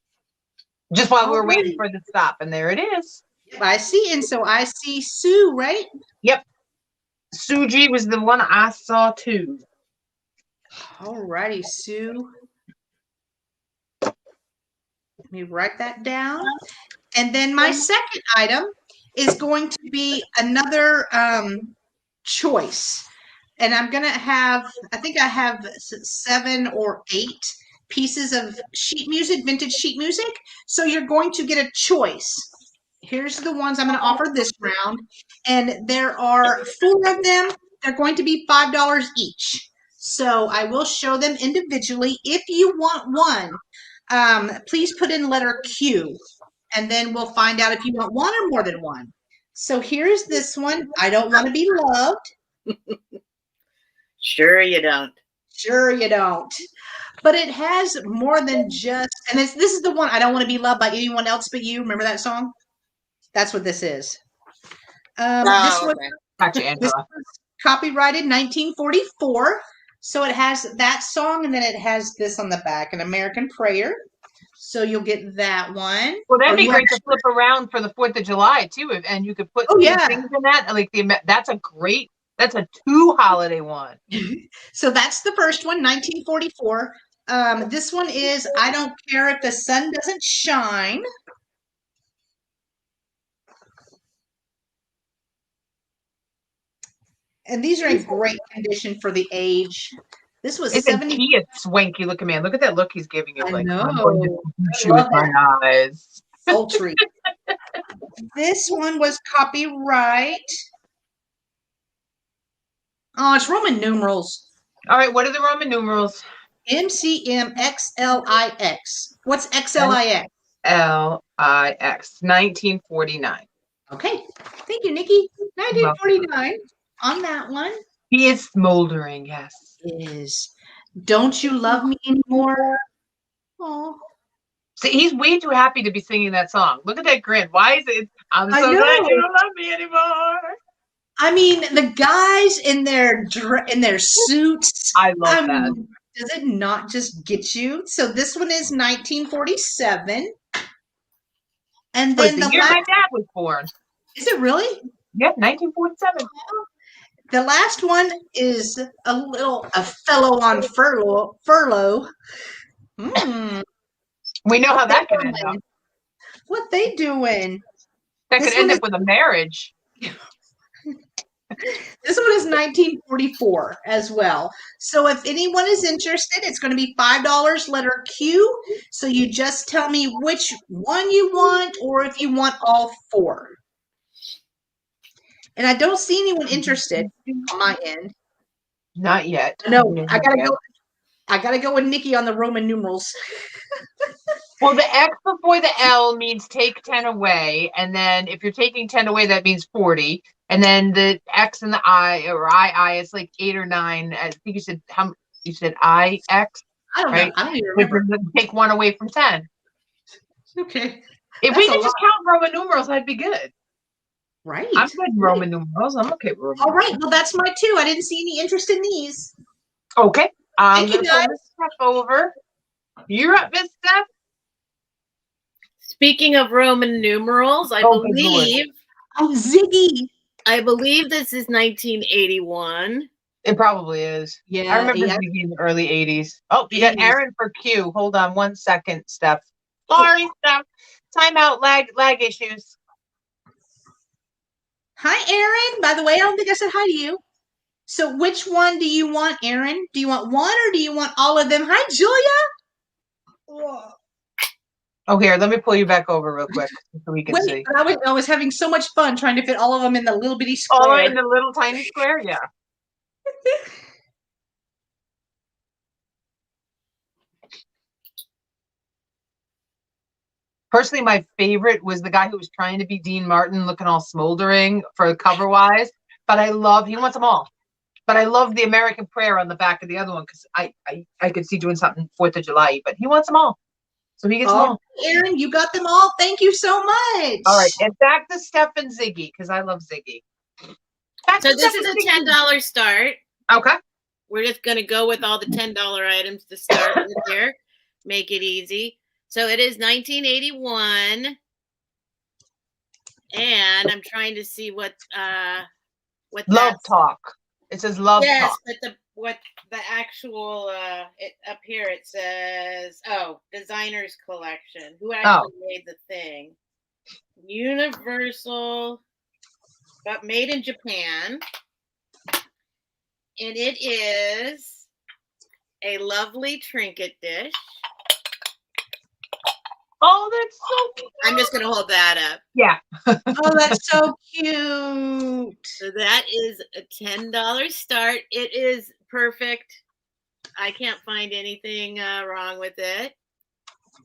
just while we're waiting for the stop. And there it is. I see. And so I see Sue, right? Yep. Suji was the one I saw too. All righty, Sue. Let me write that down. And then my second item is going to be another choice. And I'm going to have, I think I have 7 or 8 pieces of sheet music, vintage sheet music. So you're going to get a choice. Here's the ones I'm going to offer this round. And there are 4 of them. They're going to be $5 each. So I will show them individually. If you want one, please put in letter Q. And then we'll find out if you want one or more than one. So here's this one. I don't want to be loved. Sure you don't. Sure you don't. But it has more than just, and this is the one, I don't want to be loved by anyone else but you. Remember that song? That's what this is. This was copyrighted 1944. So it has that song, and then it has this on the back, An American Prayer. So you'll get that one. Well, that'd be great to flip around for the 4th of July too, and you could put things in that. Like that's a 2 holiday one. So that's the first one, 1944. This one is I Don't Care If the Sun Doesn't Shine. And these are in great condition for the age. This was 70. He a swanky looking man. Look at that look he's giving you. I like, know. I'm going to shoot with my eyes. Sultry. This one was copyright. Oh, it's Roman numerals. All right, what are the Roman numerals? MCMXLIX. What's XLIX? LIX, 1949. Okay. Thank you, Nikki. 1949 on that one. He is smoldering, yes. Is Don't You Love Me Anymore? Oh. See, he's way too happy to be singing that song. Look at that grin. Why is it? I'm so glad you don't love me anymore. I mean, the guys in their suits. I love that. Does it not just get you? So this one is 1947. And then the year my dad was born. Is it really? Yep, 1947. The last one is a fellow on furlough. We know how that could end up. What they doing? That could end up with a marriage. This one is 1944 as well. So if anyone is interested, it's going to be $5 letter Q. So you just tell me which one you want or if you want all 4. And I don't see anyone interested on my end. Not yet. No, I gotta go with Nikki on the Roman numerals. Well, the X before the L means take 10 away. And then if you're taking 10 away, that means 40. And then the X and the I, or II, is like 8 or 9. I think you said You said IX, I don't right? know. I don't even Which remember. is take 1 away from 10. Okay. If we could just count Roman numerals, I'd be good. Right. I'm good in Roman numerals. I'm okay with Roman All right. numerals. Well, that's my 2. I didn't see any interest in these. Okay. I'm Thank you, going to pull guys. Miss Steph over. You're up, Miss Steph. Speaking of Roman numerals, I Oh, good Lord. Ziggy. I believe this is 1981. It probably is. Yeah. I remember Ziggy in the early 80s. Oh, you got 80s. Aaron for Q. Hold on 1 second, Steph. Sorry, Steph. Timeout, lag issues. Hi, Aaron. By the way, I don't think I said hi to you. So which one do you want, Aaron? Do you want one or do you want all of them? Hi, Julia. Oh, here, let me pull you back over real quick so we can see. But I was having so much fun trying to fit all of them in the little bitty square. All right, in the little tiny square? Yeah. Personally, my favorite was the guy who was trying to be Dean Martin, looking all smoldering for cover wise. But he wants them all. But I love the American Prayer on the back of the other one because I could see doing something 4th of July, but he wants them all. So he gets them all. Aaron, you got them all. Thank you so much. All right, and back to Steph and Ziggy because I love Ziggy. So this is a $10 start. Okay. We're just going to go with all the $10 items to start with here. Make it easy. So it is 1981. And I'm trying to see what Love Talk. It says Love Talk. Yes, but what the actual up here it says designers collection. Who actually made the thing? Universal, but made in Japan. And it is a lovely trinket dish. Oh, that's so cute. I'm just going to hold that up. Yeah. Oh, that's so cute. So that is a $10 start. It is perfect. I can't find anything wrong with it.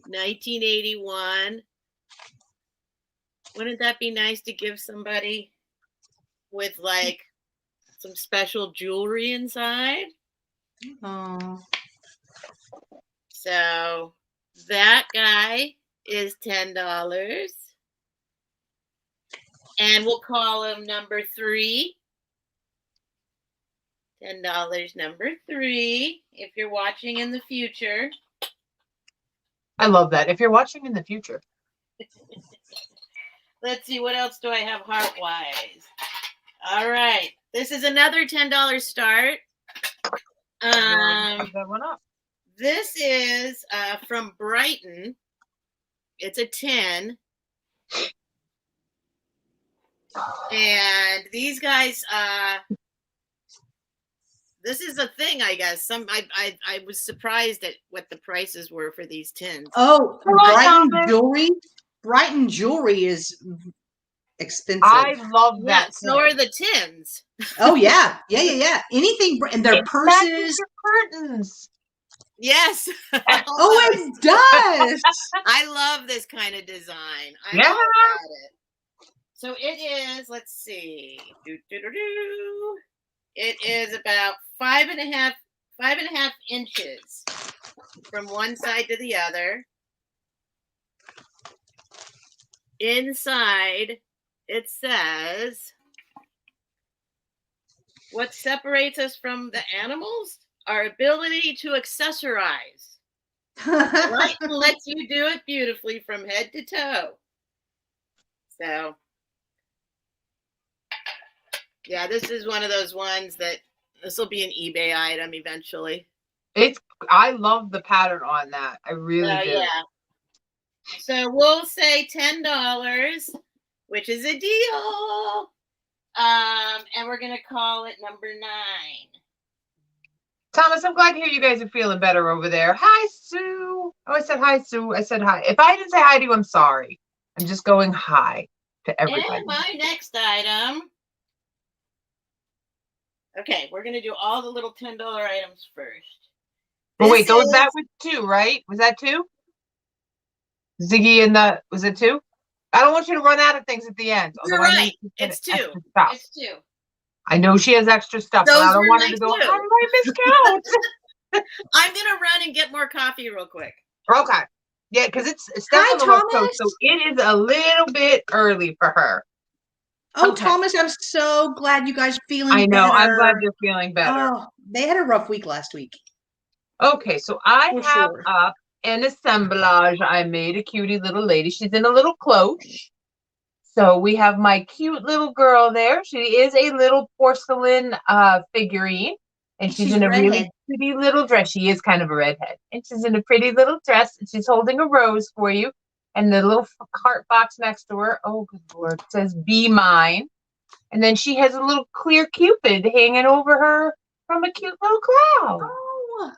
1981. Wouldn't that be nice to give somebody with like some special jewelry inside? Oh. So that guy is $10. And we'll call him number 3. $10 number 3. If you're watching in the future. I love that. If you're watching in the future. Let's see, what else do I have heart-wise? All right. This is another $10 start. That one up. This is from Brighton. It's a 10. And these guys, this is a thing, I guess. I was surprised at what the prices were for these tins. Oh, Brighton jewelry is expensive. I love that. Yeah, so are the tins. Oh yeah. Anything, and their purses. Curtains. Yes. Oh, it does. I love this kind of design. I Yeah. love it. So it is, let's see. It is about 5.5 inches from one side to the other. Inside, it says, what separates us from the animals? Our ability to accessorize. Right? And lets you do it beautifully from head to toe. So, yeah, this is one of those ones that this will be an eBay item eventually. I love the pattern on that. I really do. Yeah. So we'll say $10, which is a deal. And we're gonna call it number 9. Thomas, I'm glad to hear you guys are feeling better over there. Hi, Sue. Oh, I said hi, Sue. I said hi. If I didn't say hi to you, I'm sorry. I'm just going hi to everybody. And my next item. Okay, we're gonna do all the little $10 items first. Well, wait, that was 2, right? Was that 2? Ziggy and was it 2? I don't want you to run out of things at the end. You're right. It's 2. It's 2. I know she has extra stuff, but I don't want her to go, how did I miscount? I'm gonna run and get more coffee real quick. Okay. Yeah, because it's Steph Hi, on the West Coast, Thomas. so it is a little bit early for her. Oh, Okay. Thomas, I'm so glad you guys are feeling I know. better. I'm glad you're feeling better. Oh, they had a rough week last week. Okay, so I For have sure. up an assemblage. I made a cutie little lady. She's in a little cloche. So we have my cute little girl there. She is a little porcelain figurine. And she's in a redhead. really pretty little dress. She is kind of a redhead. And she's in a pretty little dress. And she's holding a rose for you. And the little heart box next to her, oh, good Lord, says, "Be mine." And then she has a little clear Cupid hanging over her from a cute little cloud. Oh.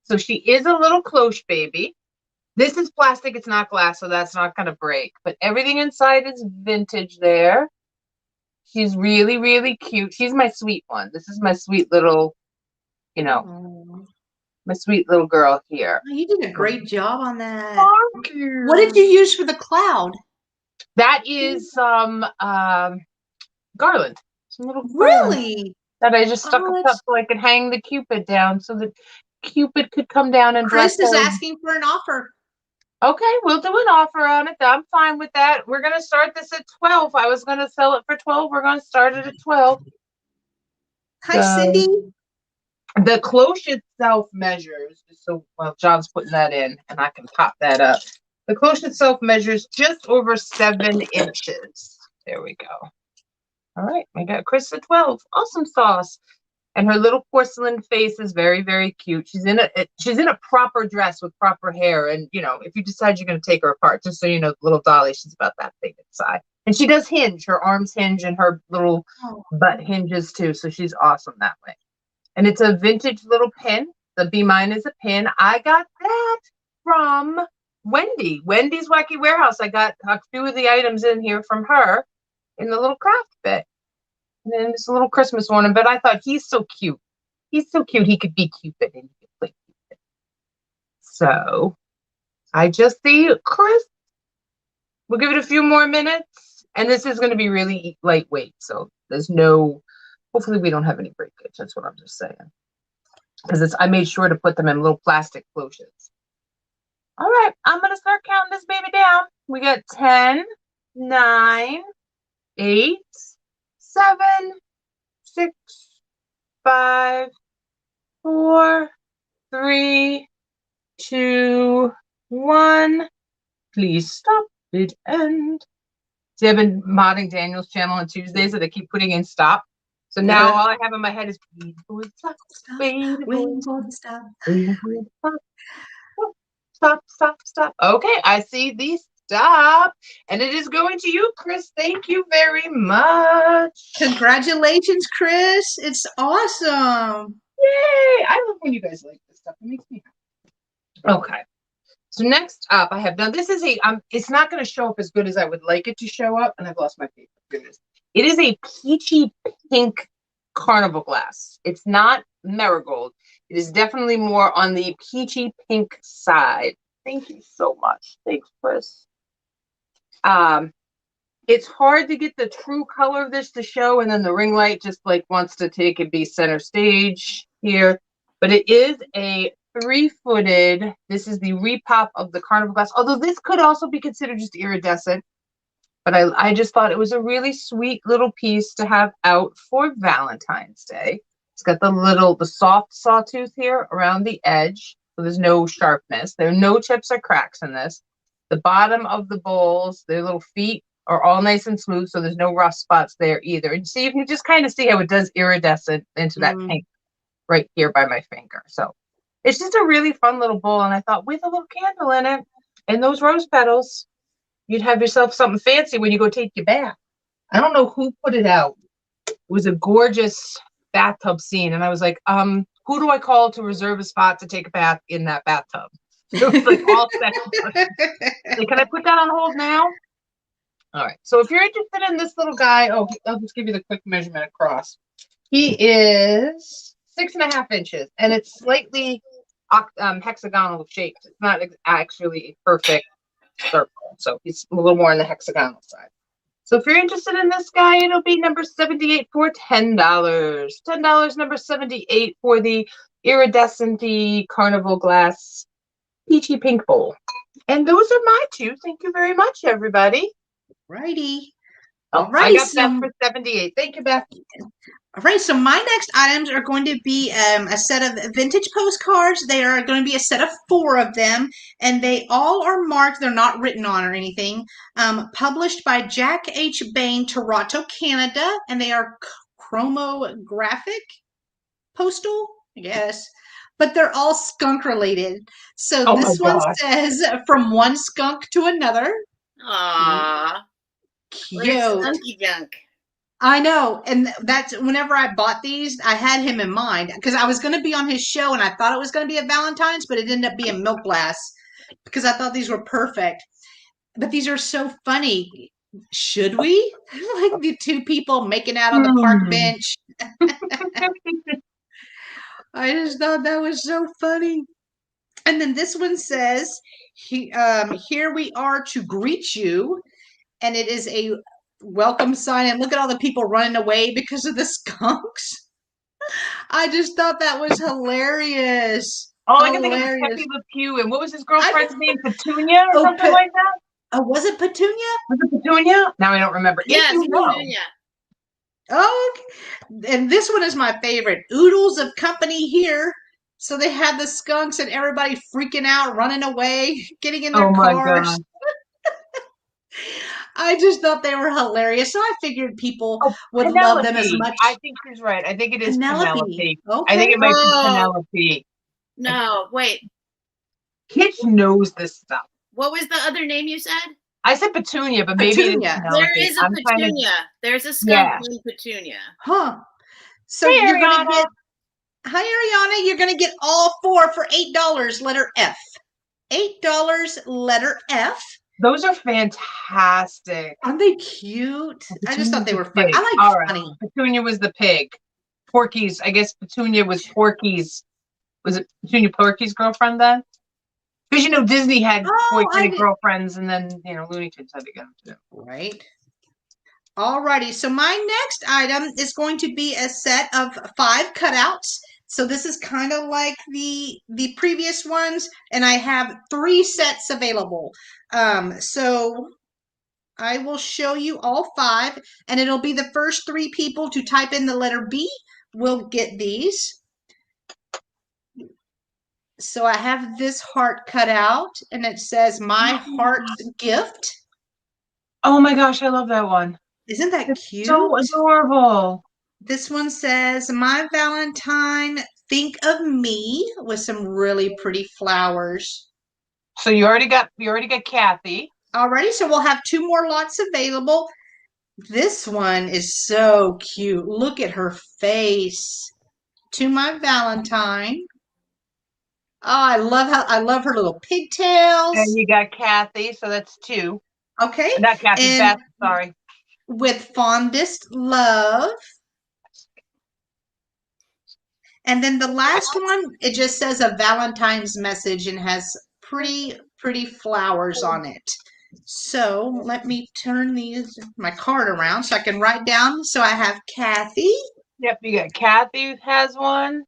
So she is a little cloche baby. This is plastic. It's not glass, so that's not going to break. But everything inside is vintage there. She's really, really cute. She's my sweet one. This is my sweet little, you know, my sweet little girl here. You did a great job on that. Thank you. What did you use for the cloud? That is some garland. Some little garland Really? that I just stuck Oh, up so I could hang the Cupid down so that Cupid could come down and Chris dress is her. asking for an offer. Okay, we'll do an offer on it. I'm fine with that. We're going to start this at 12. I was going to sell it for 12. We're going to start it at 12. Hi, Cindy. The cloche itself measures, so well, John's putting that in, and I can pop that up. The cloche itself measures just over 7 inches. There we go. All right, I got Chris at 12. Awesome sauce. And her little porcelain face is very, very cute. She's in a proper dress with proper hair. And, you know, if you decide you're going to take her apart, just so you know, little Dolly, she's about that big inside. And she does hinge. Her arms hinge and her little butt hinges too. So she's awesome that way. And it's a vintage little pin. The Be Mine is a pin. I got that from Wendy. Wendy's Wacky Warehouse. I got a few of the items in here from her in the little craft bit. And then this little Christmas one, but I thought he's so cute. He's so cute. He could be Cupid and he could play Cupid. So I just see Chris. We'll give it a few more minutes. And this is going to be really lightweight. So there's no, hopefully we don't have any breakage. That's what I'm just saying. Because I made sure to put them in little plastic cloches. All right, I'm going to start counting this baby down. We got 10, 9, 8, 7, 6, 5, 4, 3, 2, 1. Please stop it end. See, I've been modding Daniel's channel on Tuesdays and I keep putting in stop. So now all I have in my head is stop, stop, stop, stop, stop. Okay, I see the stop. And it is going to you, Chris. Thank you very much. Congratulations, Chris. It's awesome. Yay! I love when you guys like this stuff. It makes me happy. Okay. So next up, I have done, this is a, it's not going to show up as good as I would like it to show up. And I've lost my paper. Goodness. It is a peachy pink Carnival Glass. It's not marigold. It is definitely more on the peachy pink side. Thank you so much. Thanks, Chris. It's hard to get the true color of this to show, and then the ring light just like wants to take it be center stage here. But it is a 3-footed, this is the repop of the Carnival Glass, although this could also be considered just iridescent. But I just thought it was a really sweet little piece to have out for Valentine's Day. It's got the soft sawtooth here around the edge, so there's no sharpness. There are no chips or cracks in this. The bottom of the bowls, their little feet are all nice and smooth, so there's no rough spots there either. And see, you can just kind of see how it does iridescent into that pink right here by my finger. So it's just a really fun little bowl, and I thought with a little candle in it and those rose petals, you'd have yourself something fancy when you go take your bath. I don't know who put it out. It was a gorgeous bathtub scene, and I was like, who do I call to reserve a spot to take a bath in that bathtub? It was like all set. Like, can I put that on hold now? All right. So if you're interested in this little guy, I'll just give you the quick measurement across. He is 6.5 inches, and it's slightly hexagonal shaped. It's not actually a perfect circle, so he's a little more on the hexagonal side. So if you're interested in this guy, it'll be number 78 for $10. $10, number 78 for the iridescent Carnival Glass Peachy Pink Bowl. And those are my two. Thank you very much, everybody. Righty. Oh, All right. I got Beth for 78. Thank you, Beth. All right, so my next items are going to be a set of vintage postcards. They are going to be a set of 4 of them, and they all are marked. They're not written on or anything. Published by Jack H. Bain, Toronto, Canada, and they are chromographic postal, I guess. But they're all skunk related. So this one says, "From one skunk to another." Aww. Cute. Skunky junk. I know, and that's whenever I bought these, I had him in mind because I was going to be on his show, and I thought it was going to be a Valentine's, but it ended up being Milk Glass because I thought these were perfect. But these are so funny. Should we like the 2 people making out on the park bench? I just thought that was so funny. And then this one says, "Here we are to greet you," and it is a welcome sign, and look at all the people running away because of the skunks. I just thought that was hilarious. Oh, I can think of Pepe Le Pew, and what was his girlfriend's name? Petunia or something like that? Oh, was it Petunia? Was it Petunia? Now I don't remember. Yes, Petunia. Oh, okay. And this one is my favorite. "Oodles of company here." So they had the skunks and everybody freaking out, running away, getting in their cars. God. I just thought they were hilarious. So I figured people would love them as much. I think she's right. I think it is Penelope. Okay. I think it might be Penelope. No, wait. Kitch knows this stuff. What was the other name you said? I said Petunia, but maybe it is Penelope. There is a Petunia. There's a skunk named Petunia. Huh. So hey, you're going to get... Hi, Ariana. You're going to get all 4 for $8, letter F. $8, letter F. Those are fantastic. Aren't they cute? I just thought they were fun. I like funny. Petunia was the pig. Porky's, I guess Petunia was Porky's. Was it Petunia Porky's girlfriend then? Because, you know, Disney had boyfriend girlfriends, and then, you know, Looney Tunes had to get them too. Right. Alrighty. So my next item is going to be a set of 5 cutouts. So this is kind of like the previous ones, and I have 3 sets available. So I will show you all 5, and it'll be the first 3 people to type in the letter B will get these. So I have this heart cut out, and it says "My Heart's Gift." Oh my gosh, I love that one. Isn't that cute? So adorable. This one says "My Valentine, think of me," with some really pretty flowers. So you already got Kathy. Alrighty, so we'll have 2 more lots available. This one is so cute. Look at her face. "To my Valentine." Oh, I love her little pigtails. And you got Kathy, so that's 2. Okay. Not Kathy, Beth, sorry. "With fondest love." And then the last one, it just says a Valentine's message and has pretty flowers on it. So let me turn my card around so I can write down. So I have Kathy. Yep, you got Kathy has one.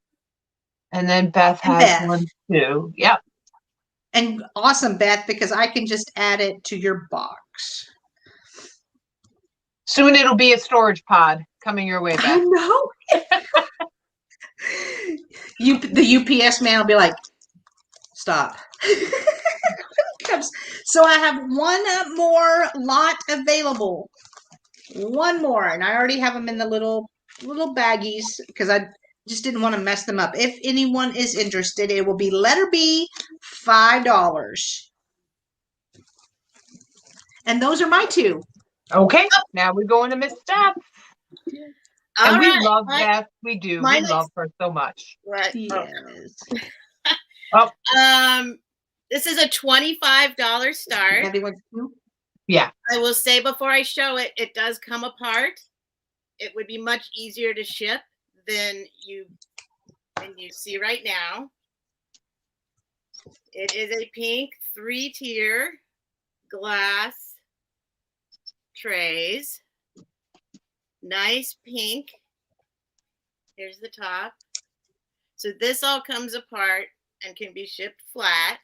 And then Beth has one too. Yep. And awesome, Beth, because I can just add it to your box. Soon it'll be a storage pod coming your way, Beth. I know. The UPS man will be like, "Stop." So I have 1 more lot available. 1 more, and I already have them in the little baggies because I just didn't want to mess them up. If anyone is interested, it will be letter B, $5. And those are my 2. Okay, now we're going to Miss Steph. And we love Beth. We do. We love her so much. Right. Yes. This is a $25 start. Yeah. I will say before I show it, it does come apart. It would be much easier to ship than you see right now. It is a pink 3-tier glass trays. Nice pink. Here's the top. So this all comes apart and can be shipped flat.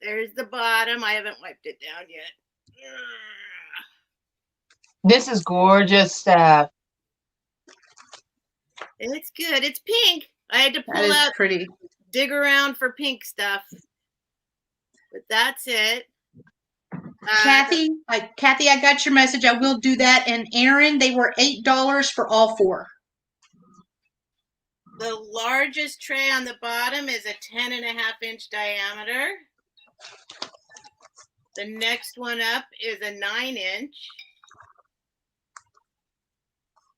There's the bottom. I haven't wiped it down yet. This is gorgeous, Steph. It's good. It's pink. I had to That pull is out, pretty. dig around for pink stuff. But that's it. Kathy, I got your message. I will do that. And Aaron, they were $8 for all 4. The largest tray on the bottom is a 10.5-inch diameter. The next one up is a 9-inch.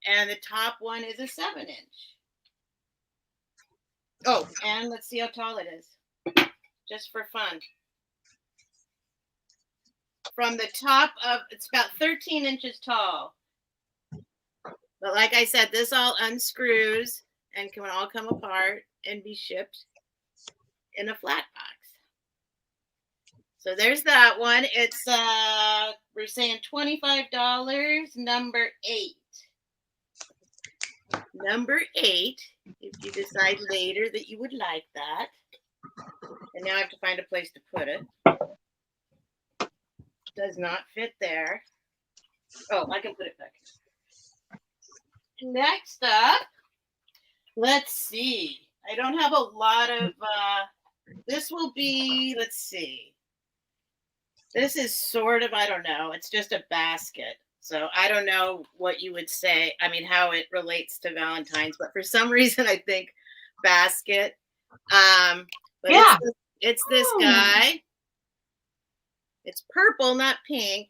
And the top one is a 7-inch. Oh, and let's see how tall it is. Just for fun. From the top of, it's about 13 inches tall. But like I said, this all unscrews and can all come apart and be shipped in a flat box. So there's that one. It's, we're saying $25, number 8. Number 8, if you decide later that you would like that. And now I have to find a place to put it. Does not fit there. Oh, I can put it back. Next up, let's see. I don't have a lot of, this will be, let's see. This is sort of, I don't know. It's just a basket. So I don't know what you would say. I mean, how it relates to Valentine's, but for some reason I think basket. But Yeah. It's this guy. It's purple, not pink.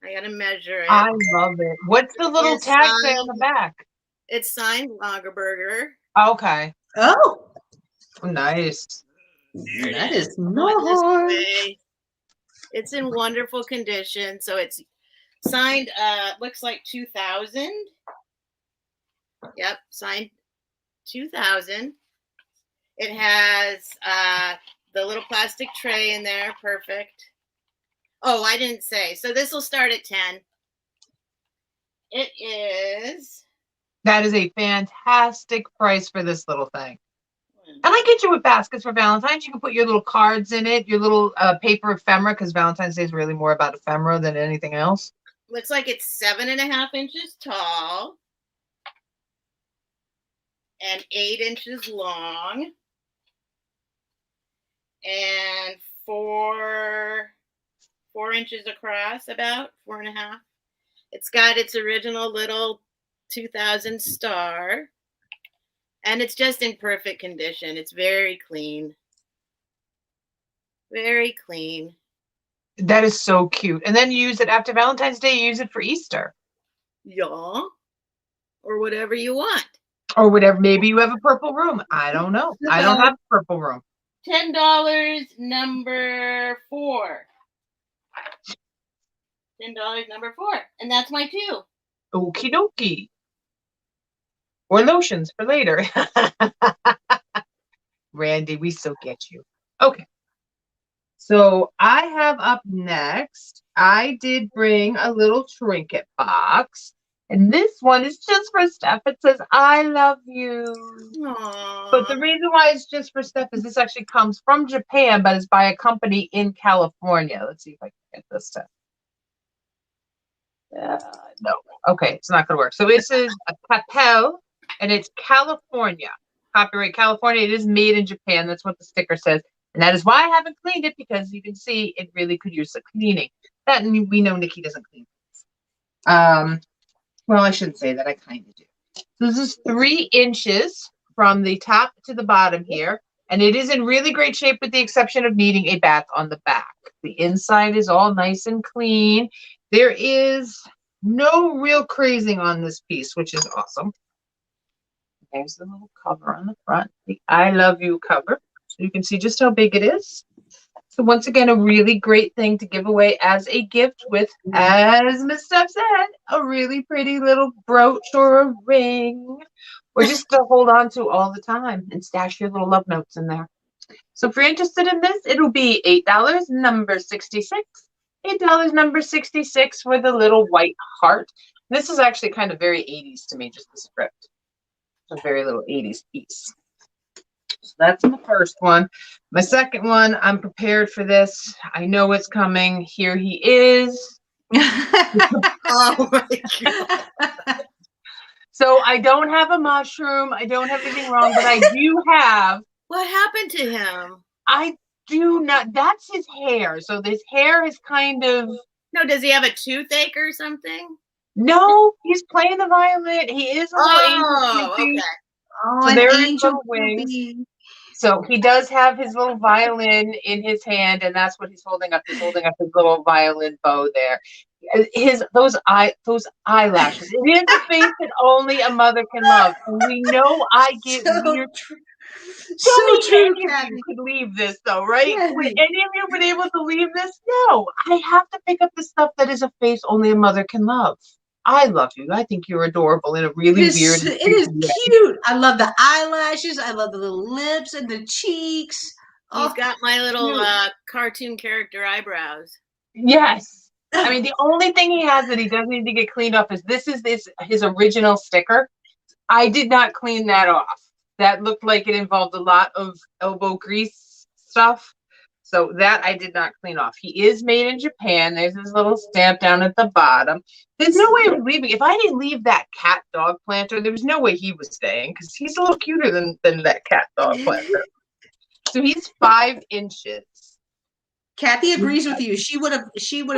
I gotta measure it. I love it. What's the little It's tag say on the back? It's signed Lagerberger. Okay. Oh, Nice. that is Going this nice. way. It's in wonderful condition. So it's signed, looks like 2000. Yep, signed 2000. It has the little plastic tray in there. Perfect. Oh, I didn't say. So this will start at 10. It is. That is a fantastic price for this little thing. And I get you with baskets for Valentine's. You can put your little cards in it, your little paper ephemera, because Valentine's Day is really more about ephemera than anything else. Looks like it's 7.5 inches tall and 8 inches long and 4 inches across, about 4.5. It's got its original little 2000 star, and it's just in perfect condition. It's very clean. Very clean. That is so cute. And then you use it after Valentine's Day, you use it for Easter. Yeah. Or whatever you want. Or whatever. Maybe you have a purple room. I don't know. I don't have a purple room. $10, number 4. $10, number 4. And that's my 2. Okie dokie. Or lotions for later. Randy, we still get you. Okay. So I have up next, I did bring a little trinket box. And this one is just for Steph. It says, I love you. Aww. But the reason why it's just for Steph is this actually comes from Japan, but it's by a company in California. Let's see if I can get this to. No. Okay, it's not going to work. So this is a papel, and it's California. Copyright California. It is made in Japan. That's what the sticker says. And that is why I haven't cleaned it, because you can see it really could use a cleaning. That, and we know Nikki doesn't clean things. Well, I shouldn't say that. I kind of do. So this is 3 inches from the top to the bottom here. And it is in really great shape with the exception of needing a back on the back. The inside is all nice and clean. There is no real crazing on this piece, which is awesome. There's the little cover on the front, the I love you cover. So you can see just how big it is. So once again, a really great thing to give away as a gift with, as Miss Steph said, a really pretty little brooch or a ring, or just to hold on to all the time and stash your little love notes in there. So if you're interested in this, it'll be $8, number 66. $8, number 66 for the little white heart. This is actually kind of very 80s to me, just the script. It's a very little 80s piece. So that's my first one. My second one, I'm prepared for this. I know it's coming. Here he is. Oh my God. So I don't have a mushroom. I don't have anything wrong, but I do have. What happened to him? I do not. That's his hair. So this hair is kind of. No, does he have a toothache or something? No, he's playing the violin. He is a little angel. Okay. Oh, So an there is angel little wings. baby. So he does have his little violin in his hand, and that's what he's holding up. He's holding up his little violin bow there. Those eyelashes. It is a face that only a mother can love. And we know I get weird. Tell me true, any of Kathy. you could leave this though, right? Yeah. Would any of you been able to leave this? No. I have to pick up the stuff that is a face only a mother can love. I love you. I think you're adorable in a really weird. It is cute. I love the eyelashes. I love the little lips and the cheeks. He's got my little cute. cartoon character eyebrows. Yes. I mean, the only thing he has that he does need to get cleaned up is his original sticker. I did not clean that off. That looked like it involved a lot of elbow grease stuff. So that I did not clean off. He is made in Japan. There's his little stamp down at the bottom. There's no way of leaving. If I didn't leave that cat dog planter, there was no way he was staying because he's a little cuter than that cat dog planter. So he's 5 inches. Kathy agrees with you. She would have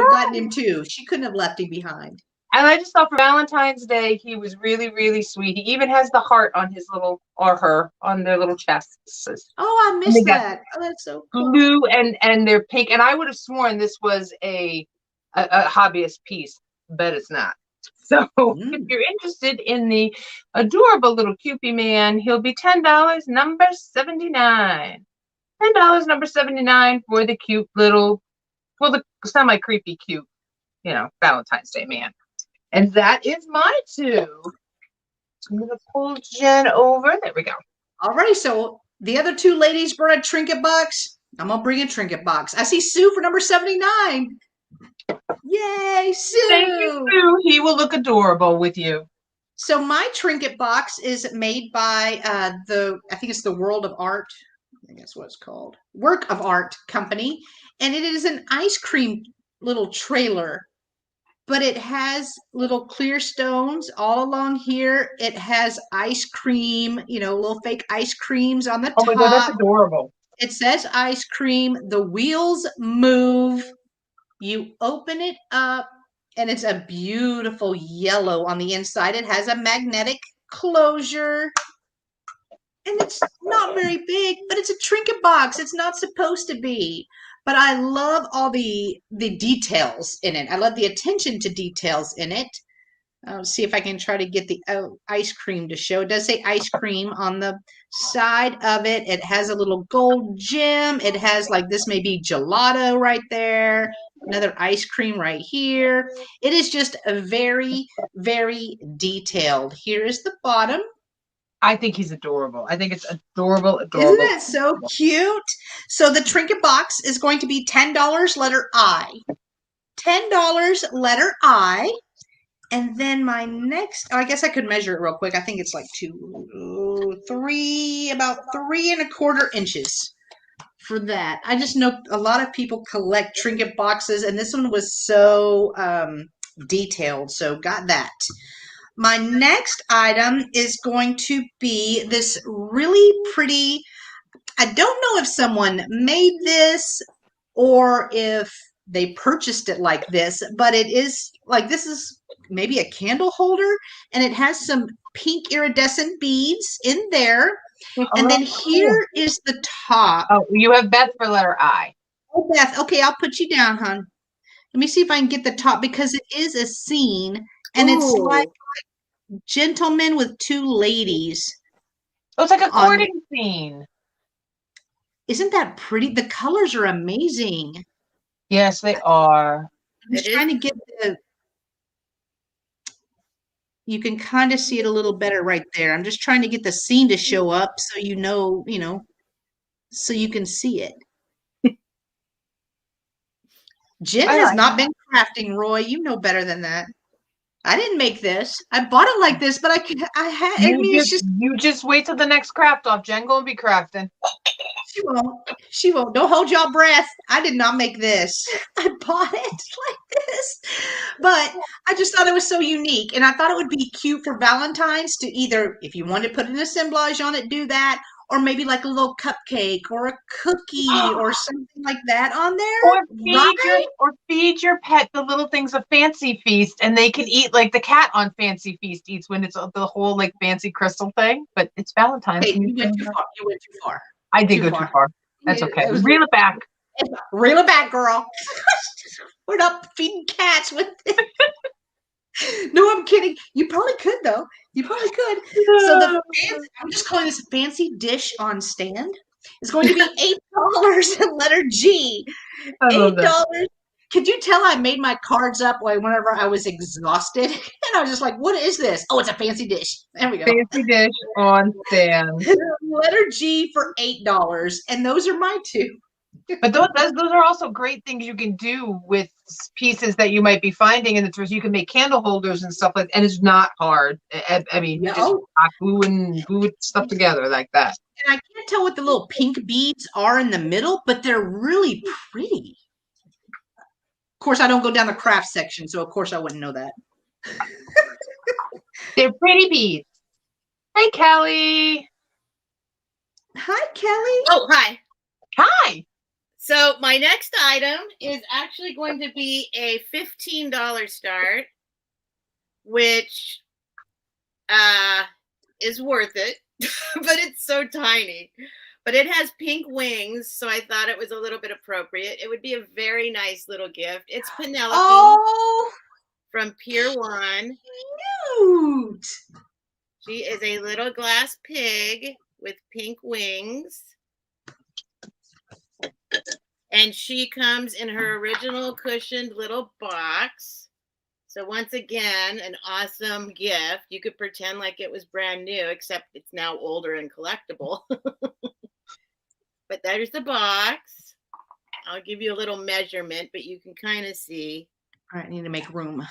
gotten him too. She couldn't have left him behind. And I just thought for Valentine's Day, he was really, really sweet. He even has the heart on his little, or her, on their little chests. Oh, I missed that. Oh, that's so cool. Blue and they're pink. And I would have sworn this was a hobbyist piece, but it's not. So if you're interested in the adorable little Cupie man, he'll be $10, number 79. $10, number 79 for the cute little, well, the semi-creepy cute, Valentine's Day man. And that is my 2. I'm going to pull Jen over. There we go. All right. So the other 2 ladies brought a trinket box. I'm going to bring a trinket box. I see Sue for number 79. Yay, Sue. Thank you, Sue. He will look adorable with you. So my trinket box is made by I think it's the World of Art. I think that's what it's called. Work of Art Company. And it is an ice cream little trailer. But it has little clear stones all along here. It has ice cream, little fake ice creams on the top. Oh my God, that's adorable. It says ice cream. The wheels move. You open it up, and it's a beautiful yellow on the inside. It has a magnetic closure. And it's not very big, but it's a trinket box. It's not supposed to be. But I love all the details in it. I love the attention to details in it. I'll see if I can try to get the ice cream to show. It does say ice cream on the side of it. It has a little gold gem. It has this may be gelato right there. Another ice cream right here. It is just a very, very detailed. Here is the bottom. I think he's adorable. I think it's adorable. Isn't that so cute? So the trinket box is going to be $10, letter I. $10, letter I. And then my next, I guess I could measure it real quick. I think it's about 3.25 inches for that. I just know a lot of people collect trinket boxes, and this one was so detailed. So got that. My next item is going to be this really pretty, I don't know if someone made this or if they purchased it like this, but it is this is maybe a candle holder, and it has some pink iridescent beads in there. And then here is the top. Oh, you have Beth for letter I. Oh, Beth. Okay, I'll put you down, hon. Let me see if I can get the top, because it is a scene, and it's like gentlemen with 2 ladies. Oh, it's like a courting scene. Isn't that pretty? The colors are amazing. Yes, they are. I'm just trying to get you can kind of see it a little better right there. I'm just trying to get the scene to show up so so you can see it. Jen has not been crafting, Roy. You know better than that. I didn't make this. I bought it like this, but I had. I mean, it's just You just wait till the next craft off. Jen gonna be crafting. she won't. She won't. Don't hold your breath. I did not make this. I bought it like this, but I just thought it was so unique, and I thought it would be cute for Valentine's to either, if you want to put an assemblage on it, do that, or maybe like a little cupcake or a cookie or something like that on there. Or feed your pet the little things of Fancy Feast, and they can eat like the cat on Fancy Feast eats when it's the whole like fancy crystal thing. But it's Valentine's. Okay, you went too far. You went too far. I did go too far. That's okay. Reel it back. Reel it back, girl. We're not feeding cats with it. No, I'm kidding. You probably could, though. You probably could. So I'm just calling this a fancy dish on stand. It's going to be $8 in letter G. I love $8. that. Could you tell I made my cards up whenever I was exhausted? And I was just like, what is this? Oh, it's a fancy dish. There we go. Fancy dish on stand. Letter G for $8. And those are my two. But those are also great things you can do with pieces that you might be finding in the thrift. You can make candle holders and stuff like that, and it's not hard. I mean, you just glue stuff together like that. And I can't tell what the little pink beads are in the middle, but they're really pretty. Of course, I don't go down the craft section, so of course I wouldn't know that. They're pretty beads. Hey, Kelly. Hi, Kelly. Oh, hi. Hi. So my next item is actually going to be a $15 start, which is worth it, but it's so tiny. But it has pink wings, so I thought it was a little bit appropriate. It would be a very nice little gift. It's Penelope from Pier 1. Cute. She is a little glass pig with pink wings. And she comes in her original cushioned little box. So once again, an awesome gift. You could pretend like it was brand new, except it's now older and collectible. But there's the box. I'll give you a little measurement, but you can kind of see. All right, I need to make room.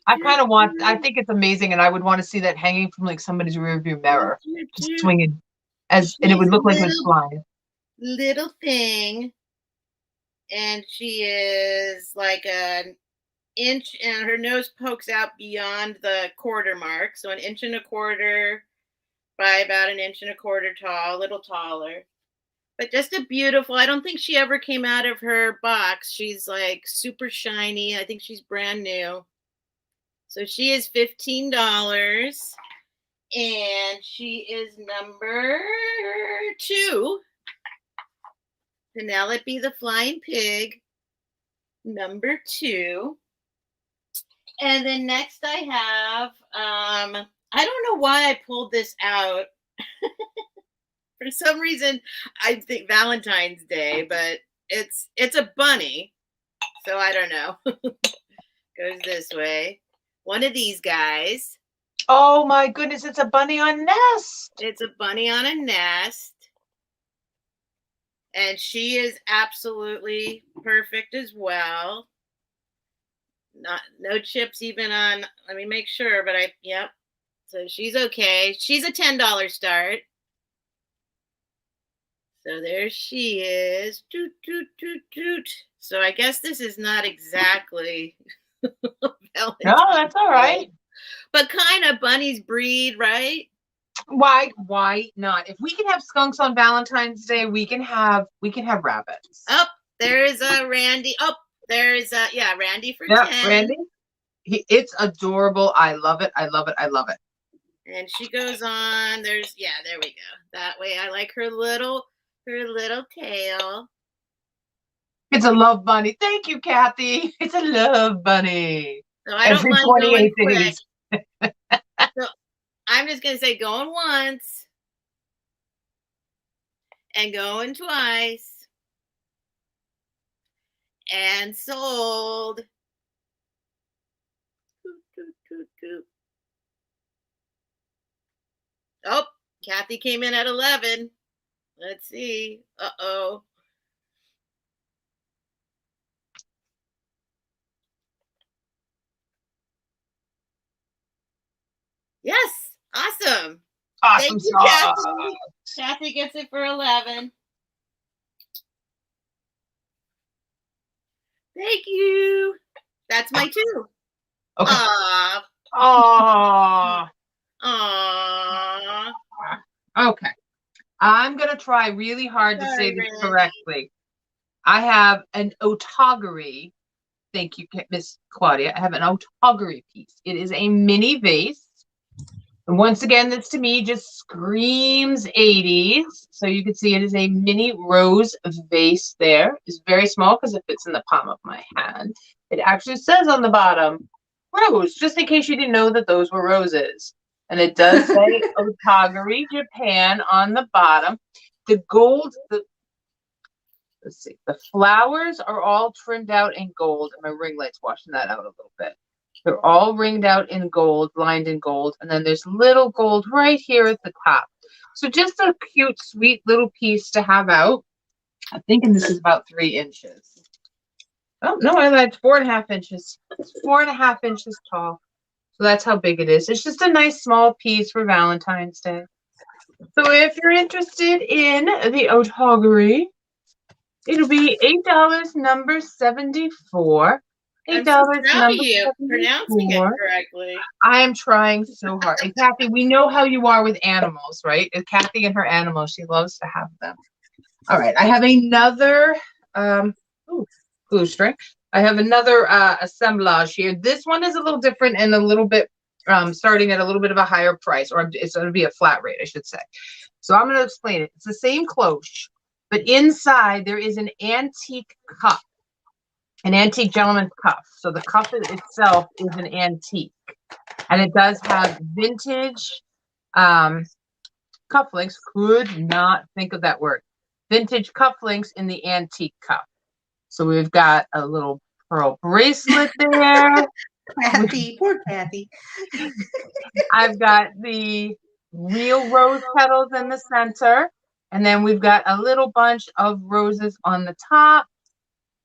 I think it's amazing, and I would want to see that hanging from like somebody's rearview mirror, just swinging, and it would look like it was flying. Little thing. And she is like an inch, and her nose pokes out beyond the quarter mark. So 1.25 inches by about 1.25 inches tall, a little taller. But just a beautiful, I don't think she ever came out of her box. She's like super shiny. I think she's brand new. So she is $15. And she is number 2. Penelope the Flying Pig, number 2. And then next I have, I don't know why I pulled this out. For some reason, I think Valentine's Day, but it's a bunny. So I don't know. Goes this way. One of these guys. Oh my goodness, it's a bunny on nest. It's a bunny on a nest. And she is absolutely perfect as well. No chips even on, let me make sure, but yep. So she's okay. She's a $10 start. So there she is. Toot, toot, toot, toot. So I guess this is not exactly Valentine's. No, that's all right. But kind of bunnies breed, right? Why not? If we can have skunks on Valentine's Day, we can have rabbits. Oh, there's a Randy. Oh, there's a Randy for 10. Randy. It's adorable. I love it. I love it. I love it. And she goes on. There we go. That way, I like her little tail. It's a love bunny. Thank you, Kathy. It's a love bunny. So I don't mind going 28 days. So I'm just going to say going once and going twice and sold. Oh, Kathy came in at 11. Let's see. Uh-oh. Yes. Awesome. Awesome Thank you, sauce. Kathy. Kathy gets it for 11. Thank you. That's my 2. Okay. Aww. Aww. Aww. Okay. I'm going to try really hard to say this correctly. I have an otogary. Thank you, Miss Claudia. I have an otogary piece. It is a mini vase. And once again, this to me just screams 80s. So you can see it is a mini rose vase there. It's very small because it fits in the palm of my hand. It actually says on the bottom, rose, just in case you didn't know that those were roses. And it does say Otogari, Japan on the bottom. The gold, let's see, the flowers are all trimmed out in gold. And my ring light's washing that out a little bit. They're all ringed out in gold, lined in gold. And then there's little gold right here at the top. So just a cute, sweet little piece to have out. I'm thinking this is about 3 inches. Oh, no, I lied, 4.5 inches. It's 4.5 inches tall. So that's how big it is. It's just a nice small piece for Valentine's Day. So if you're interested in the otogary, it'll be $8, number 74. $8. I'm so proud of you 74. pronouncing it correctly. I am trying so hard. And Kathy, we know how you are with animals, right? And Kathy and her animals, she loves to have them. All right, I have another glue string. I have another assemblage here. This one is a little different and a little bit starting at a little bit of a higher price, or it's going to be a flat rate, I should say. So I'm going to explain it. It's the same cloche, but inside there is an antique cup, an antique gentleman's cuff. So the cuff itself is an antique, and it does have vintage cufflinks. Could not think of that word. Vintage cufflinks in the antique cuff. So we've got a little pearl bracelet there. Kathy, poor Kathy. I've got the real rose petals in the center. And then we've got a little bunch of roses on the top.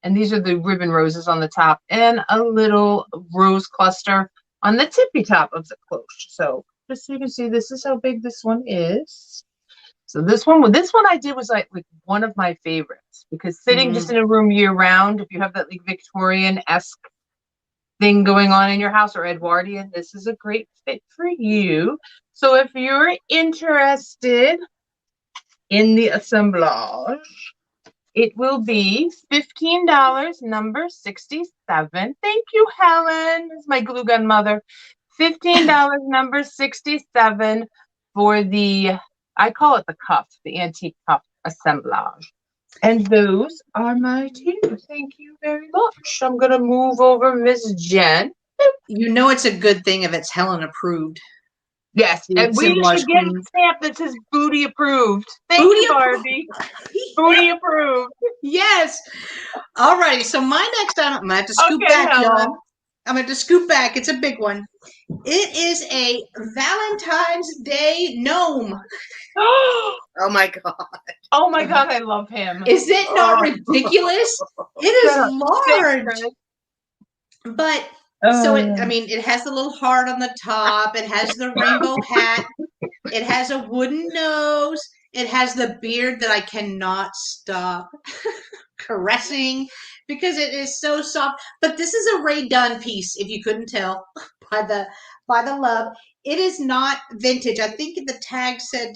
And these are the ribbon roses on the top. And a little rose cluster on the tippy top of the cloche. So just so you can see, this is how big this one is. So this one I did was like one of my favorites, because sitting just in a room year round, if you have that like Victorian-esque thing going on in your house, or Edwardian, this is a great fit for you. So if you're interested in the assemblage, it will be $15, number 67. Thank you, Helen. This is my glue gun mother. $15, number 67 for the, I call it the cuff, the antique cuff assemblage. And those are my 2. Thank you very much. I'm going to move over Miss Jen. You know it's a good thing if it's Helen approved. Yes, and we should get a stamp that says booty approved. Thank you, Barbie. Booty approved. Yes. All righty. So my next item, I'm going to have to scoop back, y'all. I'm going to scoop back. It's a big one. It is a Valentine's Day gnome. Oh my God. Oh my God, I love him. Is it not ridiculous? It is large. But so it has the little heart on the top. It has the rainbow hat. It has a wooden nose. It has the beard that I cannot stop caressing because it is so soft. But this is a Ray Dunn piece, if you couldn't tell by the love. It is not vintage. I think the tag said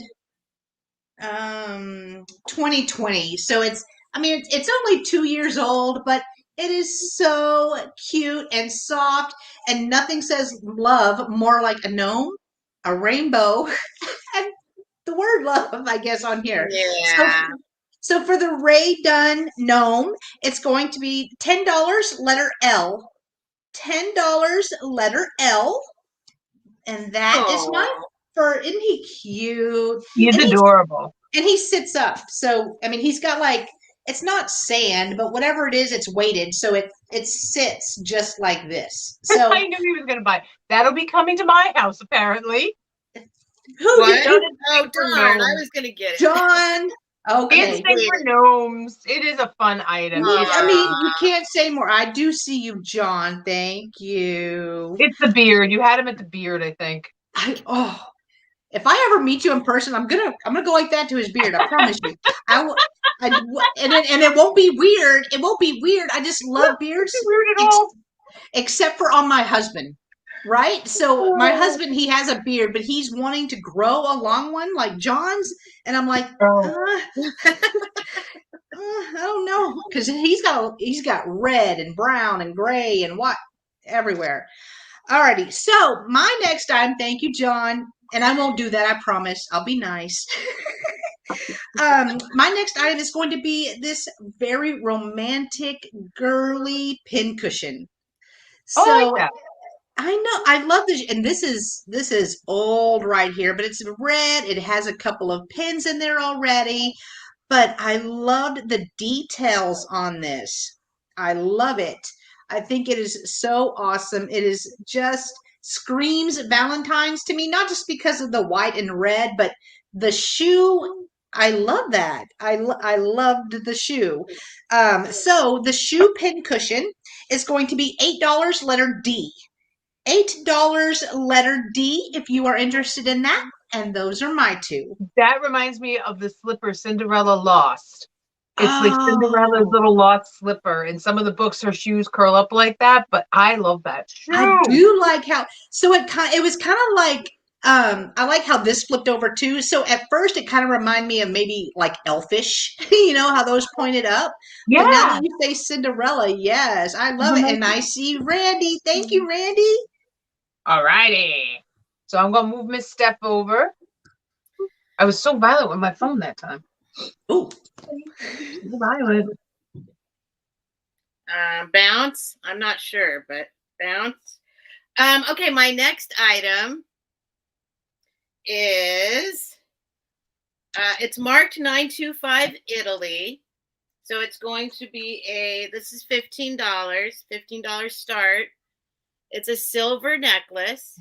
2020. So it's only 2 years old, but it is so cute and soft, and nothing says love more like a gnome, a rainbow, and the word love, I guess, on here. Yeah. So for the Ray Dunn gnome, it's going to be $10, letter L. $10, letter L. And that is my fur. Isn't he cute? He's adorable. And he sits up. So, he's got it's not sand, but whatever it is, it's weighted. So it sits just like this. So I knew he was going to buy. That'll be coming to my house, apparently. What? Oh, darn. I was going to get it. John. Okay. Instinct for gnomes. It is a fun item. You can't say more. I do see you, John. Thank you. It's the beard. You had him at the beard, I think. If I ever meet you in person, I'm gonna go like that to his beard. I promise you. And it won't be weird. It won't be weird. I just love beards, Weird at all. except for on my husband. Right? So my husband, he has a beard, but he's wanting to grow a long one like John's, and I'm like, I don't know, because he's got red and brown and gray and white everywhere. Alrighty, so my next item, thank you, John, and I won't do that, I promise. I'll be nice. My next item is going to be this very romantic, girly pin cushion. So I like that. I know, I love this, and this is old right here, but it's red. It has a couple of pins in there already. But I loved the details on this. I love it. I think it is so awesome. It is just screams Valentine's to me, not just because of the white and red, but the shoe. I love that. I loved the shoe. So the shoe pin cushion is going to be $8, letter D. $8, letter D, if you are interested in that. And those are my two. That reminds me of the slipper Cinderella lost. It's like Cinderella's little lost slipper. In some of the books, her shoes curl up like that, but I love that shoe. I do like how, so it was kind of like, I like how this flipped over too. So at first it kind of reminded me of maybe like Elfish, how those pointed up. Yeah. But now that you say Cinderella, yes, I love it. And I see Randy. Thank you, Randy. All righty. So I'm going to move Miss Steph over. I was so violent with my phone that time. Ooh. So violent. Bounce. I'm not sure, but bounce. Okay, my next item is it's marked 925 Italy. So it's going to be this is $15, $15 start. It's a silver necklace.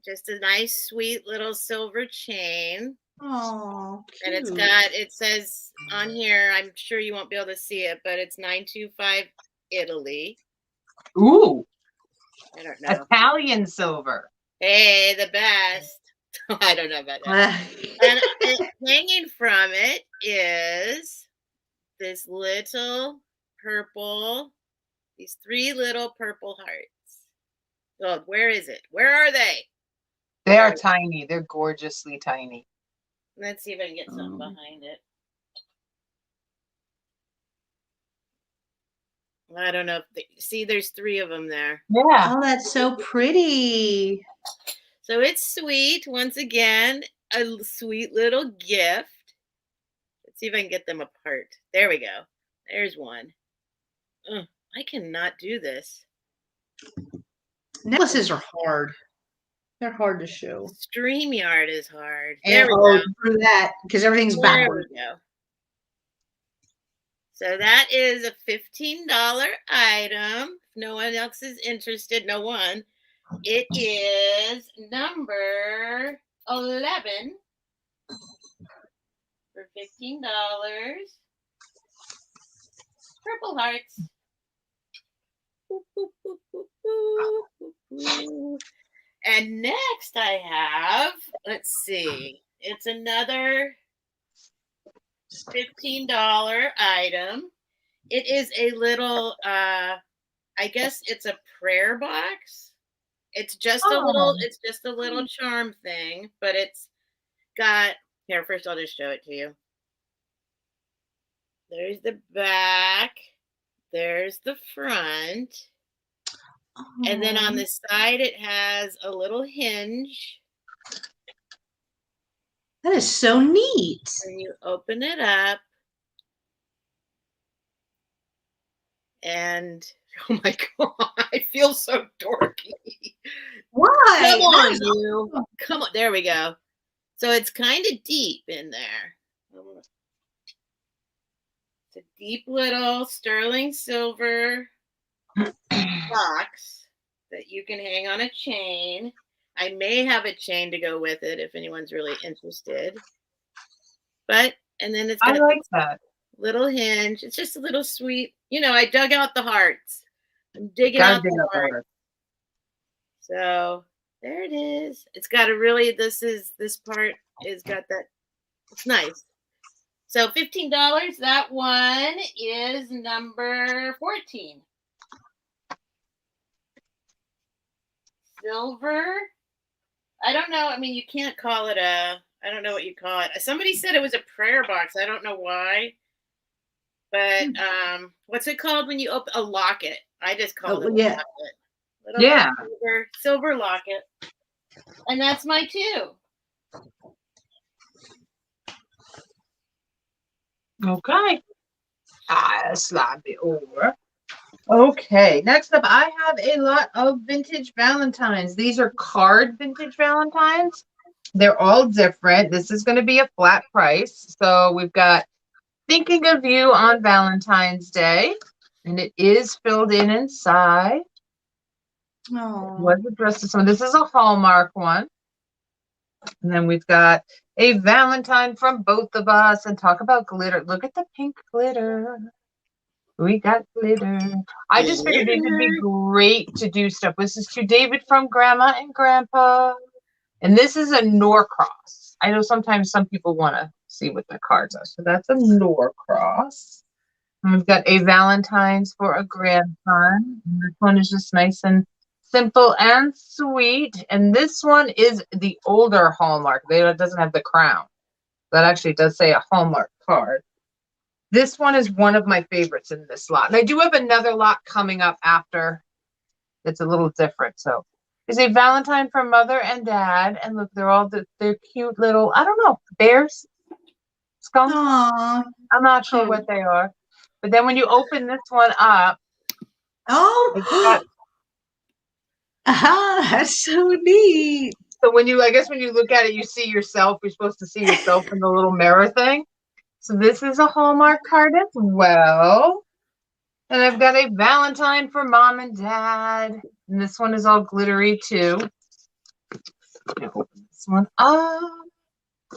Just a nice, sweet little silver chain. Oh, and it says on here, I'm sure you won't be able to see it, but it's 925 Italy. Ooh. I don't know. Italian silver. Hey, the best. I don't know about that. And hanging from it is this little purple, these 3 little purple hearts. Oh, where is it? Where are they? They are tiny. They're gorgeously tiny. Let's see if I can get something behind it. I don't know. See, there's 3 of them there. Yeah. Oh, that's so pretty. So it's sweet. Once again, a sweet little gift. Let's see if I can get them apart. There we go. There's one. Ugh, I cannot do this. Necklaces are hard. They're hard to show. StreamYard is hard. There we go. Through that, because everything's backward. There we go. So that is a $15 item. If no one else is interested, no one. It is number 11 for $15. Purple hearts. Boop, boop, boop, boop, boop, boop. And next I have, let's see, it's another $15 item. It is a little, I guess it's a prayer box. It's just a little charm thing, but it's got, here, first I'll just show it to you. There's the back. There's the front. And then on the side, it has a little hinge. That is so neat. And you open it up. And, oh my God, I feel so dorky. Why? Come on, you. Come on. There we go. So it's kind of deep in there. It's a deep little sterling silver box that you can hang on a chain. I may have a chain to go with it if anyone's really interested. But, and then it's got I like that little hinge. It's just a little sweet. You know, I dug out the hearts. I'm digging out the hearts. So There it is. It's got a really, this part is got that. It's nice. So $15. That one is number 14. Silver. I don't know. I mean, you can't call it I don't know what you call it. Somebody said it was a prayer box. I don't know why. But what's it called when you open a locket? I just called it a locket. Little silver locket. And that's my 2. Okay. Slide me over. Okay. Next up, I have a lot of vintage Valentines. These are card vintage Valentines. They're all different. This is going to be a flat price. So we've got Thinking of You on Valentine's Day. And it is filled in inside. Was addressed to someone. This is a Hallmark one. And then we've got a Valentine from both of us. And talk about glitter. Look at the pink glitter. We got glitter. I just figured it would be great to do stuff. This is to David from Grandma and Grandpa. And this is a Norcross. I know sometimes some people want to see what the cards are. So that's a Norcross. And we've got a Valentine's for a grandson. And this one is just nice and simple and sweet. And this one is the older Hallmark. It doesn't have the crown. That actually does say a Hallmark card. This one is one of my favorites in this lot. And I do have another lot coming up after. It's a little different. So it's a Valentine for Mother and Dad. And look, they're cute little, I don't know, bears? Skunks? Aww. I'm not sure what they are. But then when you open this one up. That's so neat. So when you look at it, you see yourself. You're supposed to see yourself in the little mirror thing. So this is a Hallmark card as well. And I've got a Valentine for Mom and Dad. And this one is all glittery too. I'm going to open this one up.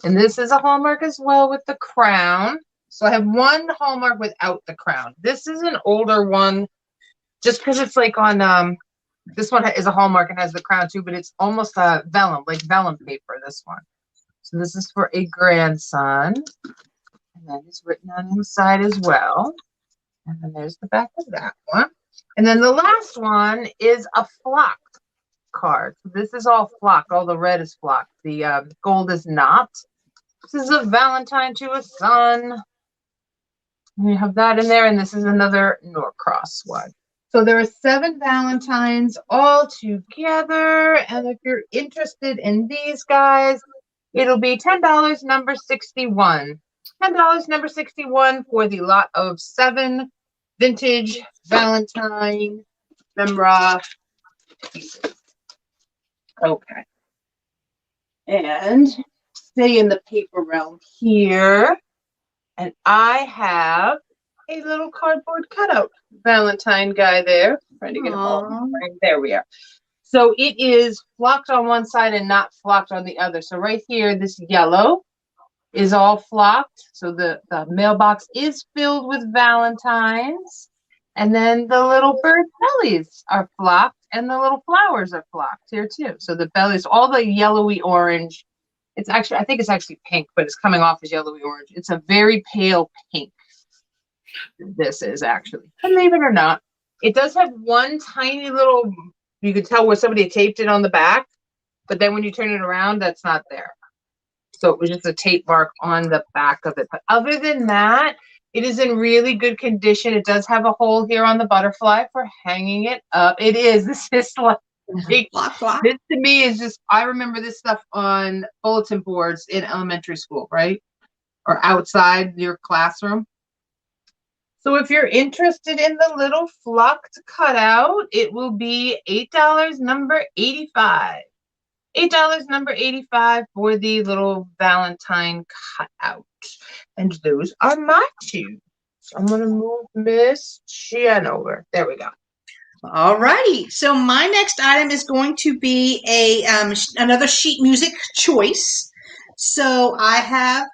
And this is a Hallmark as well with the crown. So I have one Hallmark without the crown. This is an older one just because it's like on, this one is a Hallmark and has the crown too, but it's almost a vellum, like vellum paper, this one. So this is for a grandson. And then it's written on the side as well. And then there's the back of that one. And then the last one is a flocked card. So this is all flocked. All the red is flocked. The gold is not. This is a Valentine to a son. And you have that in there. And this is another Norcross one. So there are 7 Valentines all together. And if you're interested in these guys, it'll be $10, number 61. $10, number 61 for the lot of 7 vintage Valentine memorabilia pieces. Okay. And stay in the paper realm here. And I have a little cardboard cutout Valentine guy there. Trying to get him. There we are. So it is flocked on one side and not flocked on the other. So right here, this yellow is all flocked. So the mailbox is filled with Valentines. And then the little bird bellies are flocked and the little flowers are flocked here too. So the bellies, all the yellowy orange. It's actually, I think it's actually pink, but it's coming off as yellowy orange. It's a very pale pink. This is actually, believe it or not, it does have one tiny little, you can tell where somebody taped it on the back, but then when you turn it around, that's not there. So it was just a tape mark on the back of it. But other than that, it is in really good condition. It does have a hole here on the butterfly for hanging it up. It is. This is like, this to me is just, I remember this stuff on bulletin boards in elementary school, right? Or outside your classroom. So if you're interested in the little flocked cutout, it will be $8, number 85. $8, number 85 for the little Valentine cutout. And those are my 2. So I'm going to move Miss Jen over. There we go. All righty. So my next item is going to be another sheet music choice. So I have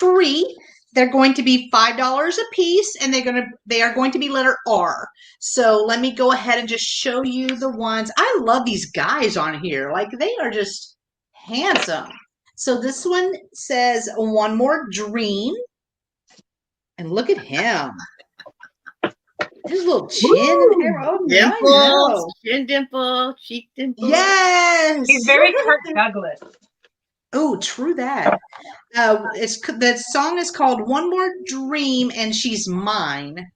3. they're going to be $5 a piece, and they are going to be letter R. So let me go ahead and just show you the ones. I love these guys on here. Like, they are just handsome. So this one says One More Dream. And look at him. His little chin and hair. Oh, dimples, chin dimple, cheek dimple. Yes. He's very Kirk Douglas. Oh, true that. The song is called One More Dream, and She's Mine.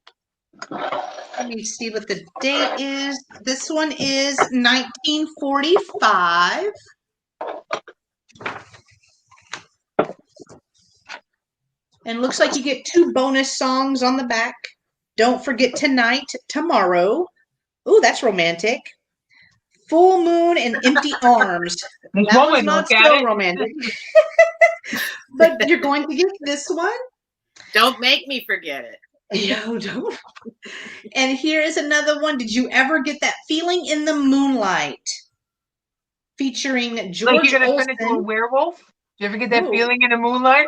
Let me see what the date is. This one is 1945. And looks like you get 2 bonus songs on the back. Don't Forget Tonight, Tomorrow. Ooh, that's romantic. Full Moon and Empty Arms. There's That one way one's to not look at so it. romantic. But you're going to get this one. Don't make me forget it. No, don't. And here is another one. Did you ever get that feeling in the moonlight? Featuring George Like you're gonna Olson. turn into a werewolf? Do you ever get that Ooh. feeling in the moonlight?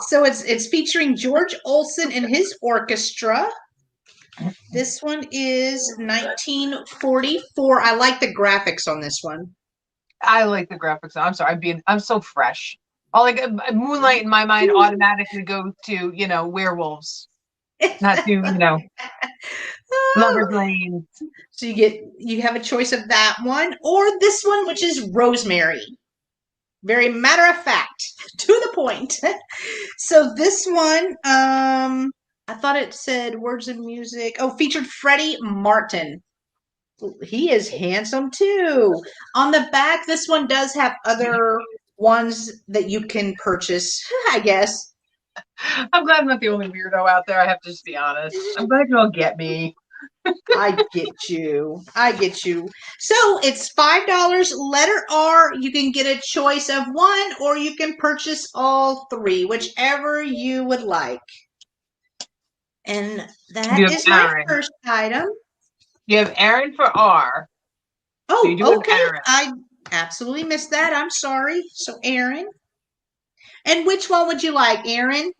So it's featuring George Olson and his orchestra. This one is 1944. I like the graphics on this one. I like the graphics. I'm sorry, I'm so fresh. All like moonlight in my mind automatically goes to, werewolves. Not to, Lover's Lane. So you have a choice of that one or this one, which is Rosemary. Very matter of fact, to the point. So this one, I thought it said words and music. Oh, featured Freddie Martin. He is handsome too. On the back, this one does have other ones that you can purchase, I guess. I'm glad I'm not the only weirdo out there. I have to just be honest. I'm glad you all get me. I get you. So it's $5, letter R. You can get a choice of one, or you can purchase all 3, whichever you would like. And that is my first item. You have Aaron for R. Oh, So you do okay. Aaron. I absolutely missed that. I'm sorry. So Aaron. And which one would you like, Aaron?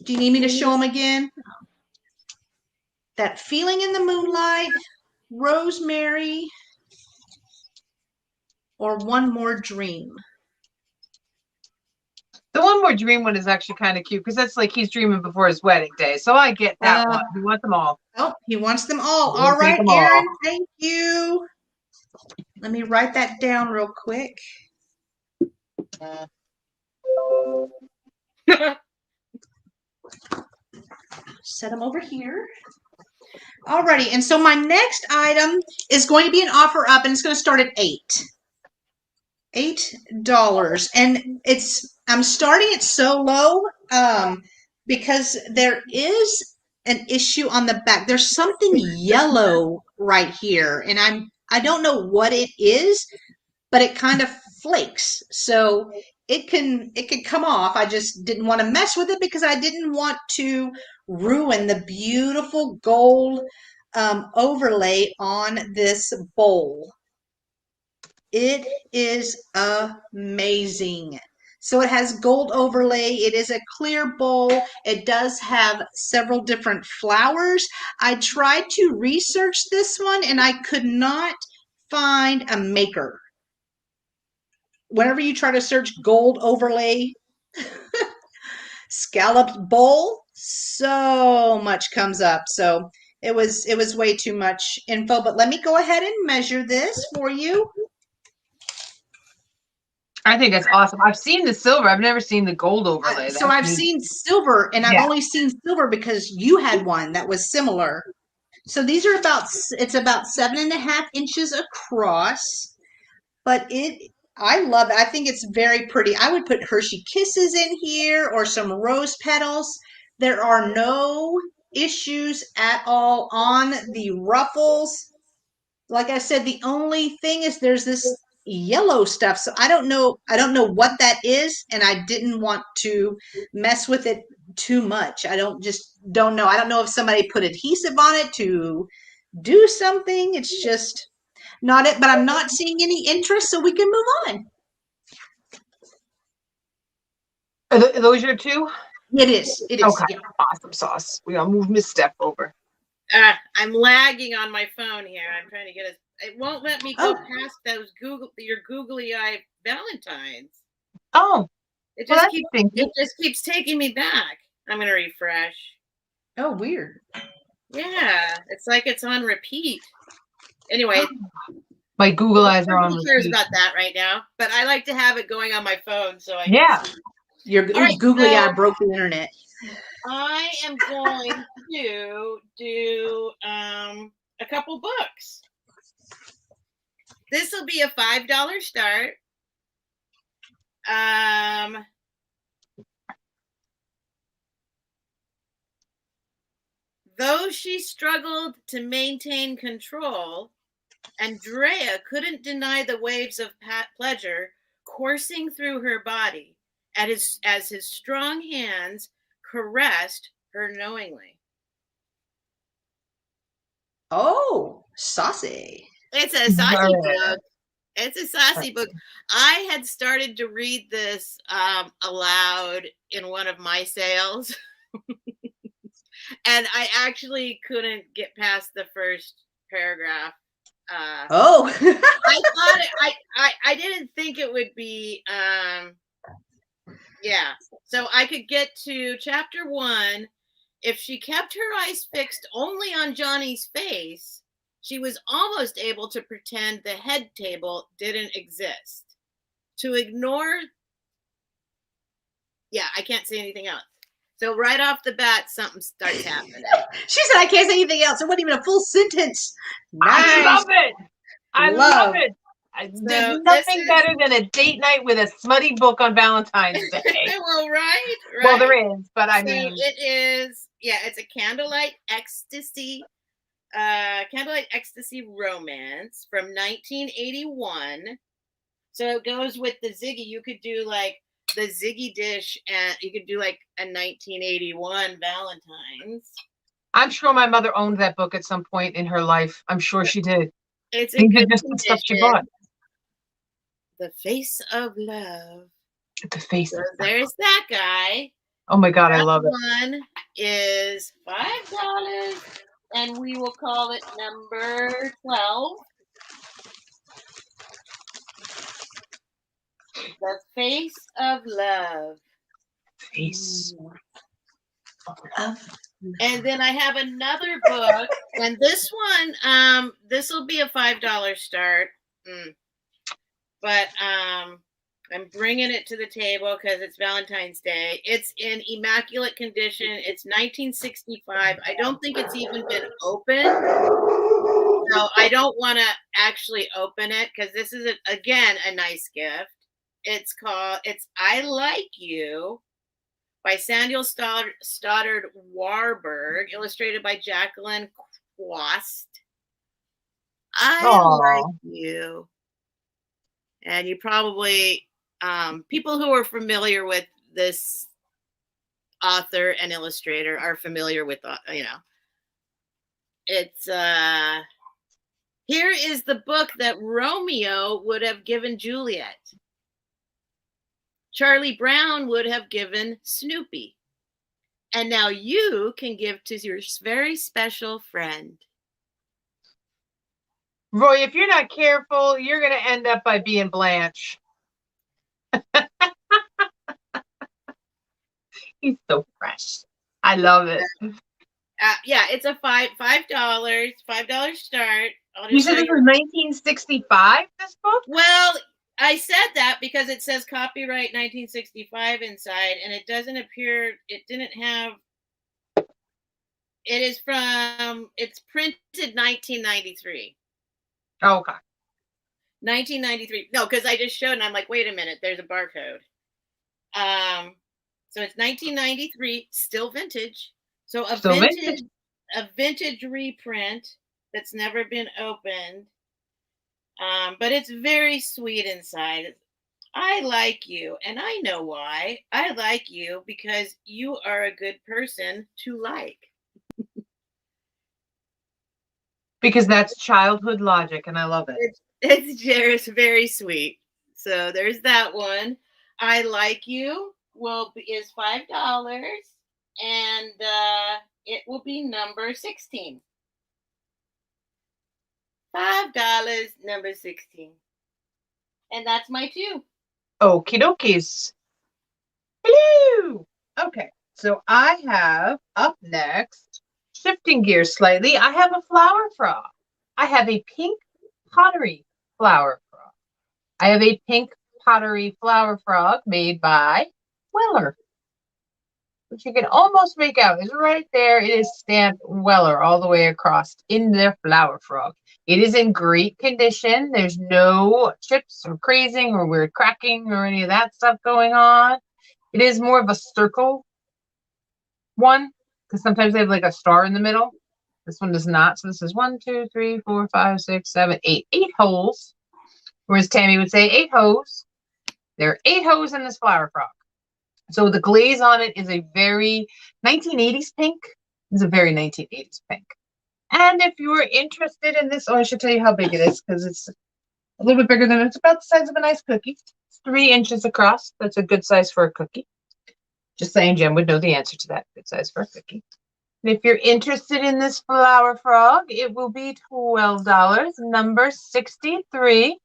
Do you need me to show them again? That feeling in the moonlight, Rosemary, or One More Dream? The One More Dream one is actually kind of cute because that's like he's dreaming before his wedding day. So I get that one. We want them all. Oh, he wants them all. We'll All right, take them Aaron, all. thank you. Let me write that down real quick. Set them over here. Alrighty, and so my next item is going to be an offer up, and it's going to start at $8, and I'm starting it so low because there is an issue on the back. There's something yellow right here, and I don't know what it is, but it kind of flakes. So it can come off. I just didn't want to mess with it because I didn't want to ruin the beautiful gold overlay on this bowl. It is amazing. So it has gold overlay. It is a clear bowl. It does have several different flowers. I tried to research this one and I could not find a maker. Whenever you try to search gold overlay scalloped bowl, so much comes up. So it was way too much info, but let me go ahead and measure this for you. I think that's awesome. I've seen the silver. I've never seen the gold overlay. So I've seen silver, and I've only seen silver because you had one that was similar. So these are about 7.5 inches across, but I love it. I think it's very pretty. I would put Hershey Kisses in here or some rose petals. There are no issues at all on the ruffles. Like I said, the only thing is there's this yellow stuff. So I don't know what that is, and I didn't want to mess with it too much. I don't know. I don't know if somebody put adhesive on it to do something. It's just not it, but I'm not seeing any interest, so we can move on. Are those your two? It is. It is. Okay. Yeah. Awesome sauce. We gotta move Miss Steph over. I'm lagging on my phone here. I'm trying to get it. It won't let me go past those your googly eye Valentines. Oh. It Well, just keeps taking me back. I'm gonna refresh. Oh, weird. Yeah, it's like it's on repeat. Anyway, my Google eyes are on. Who cares about that right now? But I like to have it going on my phone, so I Your googly eye broke the internet. I am going to do a couple books. This will be a $5 start. Though she struggled to maintain control, Andrea couldn't deny the waves of pleasure coursing through her body as his strong hands caressed her knowingly. Oh, saucy. It's a saucy book. It's a saucy book. I had started to read this aloud in one of my sales. And I actually couldn't get past the first paragraph. I thought I didn't think it would be so I could get to chapter 1. If she kept her eyes fixed only on Johnny's face, she was almost able to pretend the head table didn't exist. To ignore I can't say anything else. So right off the bat, something starts happening. She said, I can't say anything else. It wasn't even a full sentence. Nice. I love it. I love it. There's nothing better than a date night with a smutty book on Valentine's Day. Well, right. Well, there is, but I mean. It is, it's a candlelight ecstasy romance from 1981. So it goes with the Ziggy. You could do like the Ziggy dish, and you could do like a 1981 Valentine's. I'm sure my mother owned that book at some point in her life. I'm sure she did. It's a good just the stuff she bought. The Face of Love. The Face. So there's that guy. Oh my God, I love it. One is $5, and we will call it number 12. The Face of Love. Face of Love. And then I have another book, and this one, this will be a $5 start. But I'm bringing it to the table because it's Valentine's Day. It's in immaculate condition. It's 1965. I don't think it's even been opened. So I don't want to actually open it because this is, again, a nice gift. It's I Like You by Samuel Stoddard Warburg, illustrated by Jacqueline Quast. I Like You. And you probably, people who are familiar with this author and illustrator are familiar with, it's, here is the book that Romeo would have given Juliet. Charlie Brown would have given Snoopy. And now you can give to your very special friend. Roy, if you're not careful, you're going to end up by being Blanche. He's so fresh. I love it. It's a $5 start. You said this was 1965, this book? Well, I said that because it says copyright 1965 inside, and it doesn't appear, it didn't have, it's printed 1993. Oh, okay. 1993. No, because I just showed, and I'm like, wait a minute, there's a barcode. So it's 1993, still vintage. So a vintage reprint that's never been opened. But it's very sweet inside. I like you, and I know why. I like you because you are a good person to like. Because that's childhood logic, and I love it. It's just very sweet. So there's that one. I Like You is $5, and it will be number 16. $5, number 16. And that's my 2. Okie dokies. Hello. Okay, so I have up next, shifting gears slightly, I have a flower frog. I have a pink pottery flower frog. I have a pink pottery flower frog made by Weller, which you can almost make out. It's right there. It is stamped Weller all the way across in the flower frog. It is in great condition. There's no chips or crazing or weird cracking or any of that stuff going on. It is more of a circle one, because sometimes they have like a star in the middle. This one does not. So this is 1, 2, 3, 4, 5, 6, 7, 8. 8 holes. Whereas Tammy would say 8 holes. There are 8 holes in this flower frog. So the glaze on it is a very 1980s pink. It's a very 1980s pink. And if you are interested in this, I should tell you how big it is, because it's a little bit bigger than it's about the size of a nice cookie. It's 3 inches across. That's a good size for a cookie. Just saying, Jen would know the answer to that. Good size for a cookie. And if you're interested in this flower frog, it will be $12, number 63.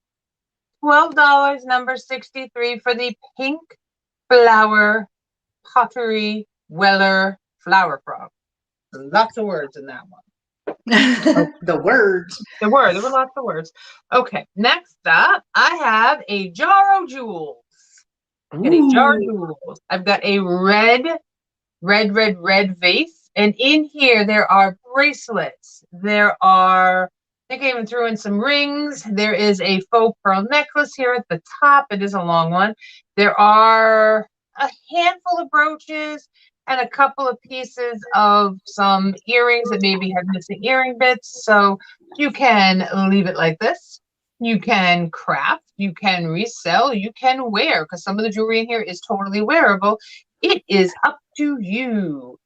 $12, number 63 for the pink flower pottery Weller flower frog. Lots of words in that one. The words. There were lots of words. Okay, next up, I have a jar of jewels. Got a jar of jewels. I've got a red vase. And in here, there are bracelets. There are, I think I even threw in some rings. There is a faux pearl necklace here at the top. It is a long one. There are a handful of brooches and a couple of pieces of some earrings that maybe have missing earring bits. So you can leave it like this. You can craft, you can resell, you can wear, because some of the jewelry in here is totally wearable. It is up to you.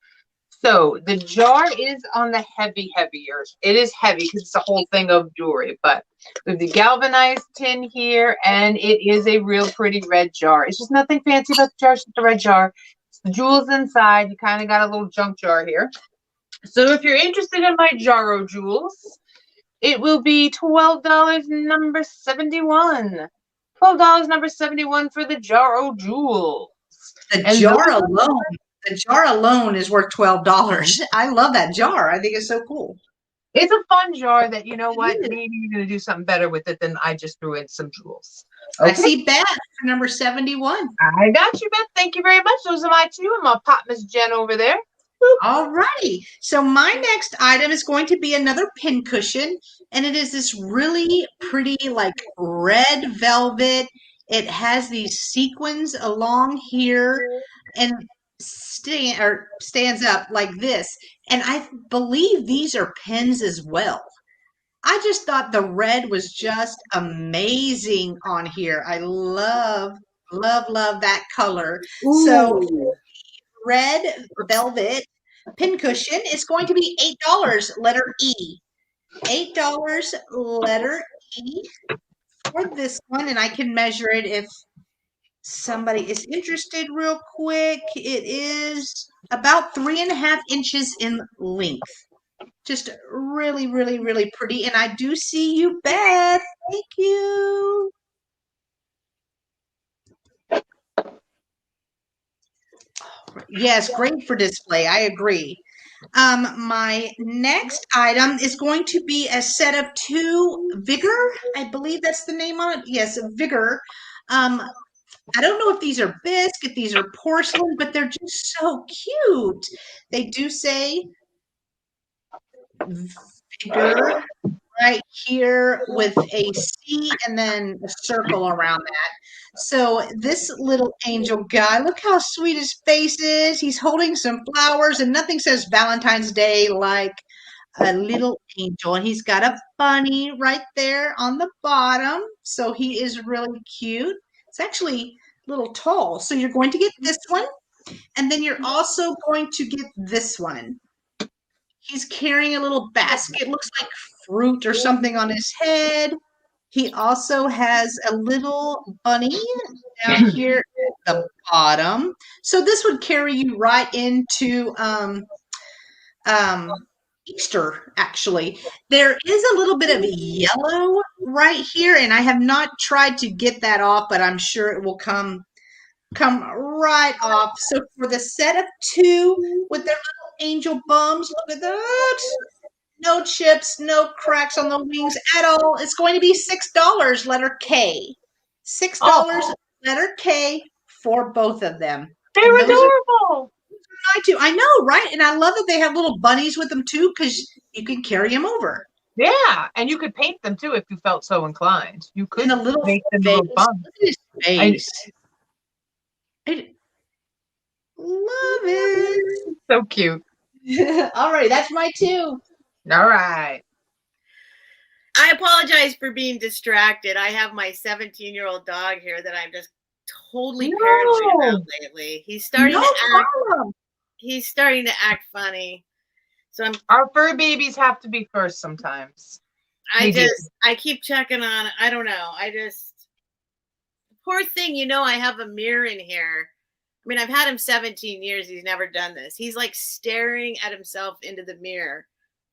So the jar is on the heavier. It is heavy because it's a whole thing of jewelry, but with the galvanized tin here, and it is a real pretty red jar. It's just nothing fancy about the jar, it's just a red jar. It's the jewels inside. You kind of got a little junk jar here. So if you're interested in my Jarro jewels, it will be $12, number 71. $12, number 71 for the Jarro jewels. The jar alone is worth $12. I love that jar. I think it's so cool. It's a fun jar that, you know what, maybe you're going to do something better with it than I just threw in some jewels. Okay. I see Beth for number 71. I got you, Beth. Thank you very much. Those are my 2. I'm going to pop Miss Jen over there. All righty. So my next item is going to be another pin cushion, and it is this really pretty, like, red velvet. It has these sequins along here and stands up like this. And I believe these are pins as well. I just thought the red was just amazing on here. I love that color. Ooh. So red velvet pin cushion is going to be $8, letter E. $8, letter E for this one. And I can measure it if somebody is interested real quick. It is about 3.5 inches in length. Just really, really, really pretty. And I do see you, Beth. Thank you. Yes, great for display. I agree. My next item is going to be a set of 2 Vigor. I believe that's the name on it. Yes, Vigor. I don't know if these are bisque, if these are porcelain, but they're just so cute. They do say Vigor right here with a C and then a circle around that. So this little angel guy, look how sweet his face is. He's holding some flowers, and nothing says Valentine's Day like a little angel. And he's got a bunny right there on the bottom. So he is really cute. It's actually a little tall. So you're going to get this one, and then you're also going to get this one. He's carrying a little basket, looks like fruit or something on his head. He also has a little bunny down here at the bottom. So this would carry you right into Easter, actually. There is a little bit of yellow right here, and I have not tried to get that off, but I'm sure it will come right off. So for the set of 2 with their little angel bums, look at that. No chips, no cracks on the wings at all. It's going to be $6, letter K. $6, letter K for both of them. They're adorable. I know, right? And I love that they have little bunnies with them too, because you can carry them over. Yeah, and you could paint them too if you felt so inclined. You could And a little make them face. little fun. Look at his face. I love it. So cute. All right, that's my 2. All right. I apologize for being distracted. I have my 17-year-old dog here that I'm just totally paranoid about lately. He's starting to act funny. So our fur babies have to be first sometimes. I keep checking on. I don't know. Poor thing, I have a mirror in here. I mean, I've had him 17 years. He's never done this. He's like staring at himself into the mirror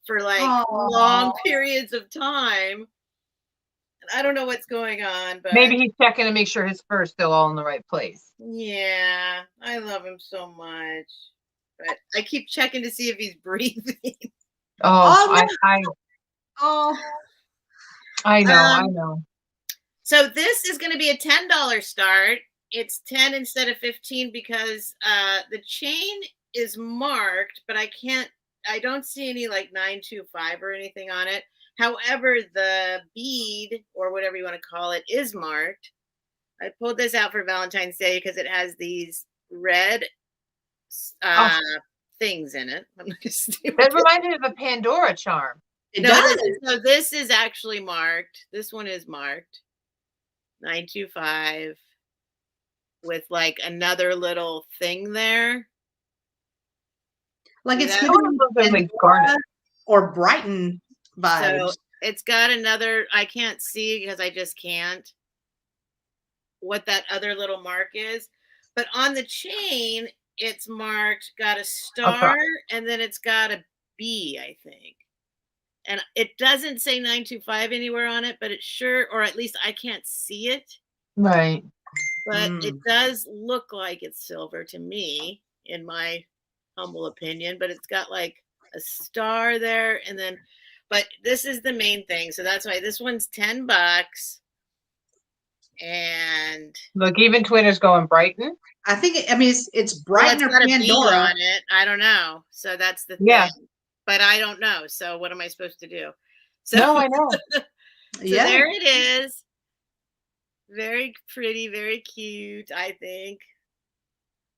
for like long periods of time. And I don't know what's going on, but maybe he's checking to make sure his fur's still all in the right place. Yeah, I love him so much. But I keep checking to see if he's breathing. I know, I know. So this is going to be a $10 start. It's 10 instead of 15 because the chain is marked, but I don't see any like 925 or anything on it. However, the bead or whatever you want to call it is marked. I pulled this out for Valentine's Day because it has these red things in it. That reminds me of a Pandora charm. It does. So this is actually marked. This one is marked 925 with like another little thing there. Like it's like garnet or Brighton vibes. So it's got another, I can't see because I just can't what that other little mark is. But on the chain, it's marked, got a star, and then it's got a B, I think. And it doesn't say 925 anywhere on it, but it sure, or at least I can't see it. Right. But it does look like it's silver to me, in my humble opinion. But it's got like a star there, and then, but this is the main thing. So that's why this one's $10. And look, even Twitter's going Brighton. I think it's Brighton or Pandora on it. I don't know. So that's the thing. Yeah. But I don't know. So what am I supposed to do? So no, I know. So yeah. There it is. Very pretty, very cute, I think.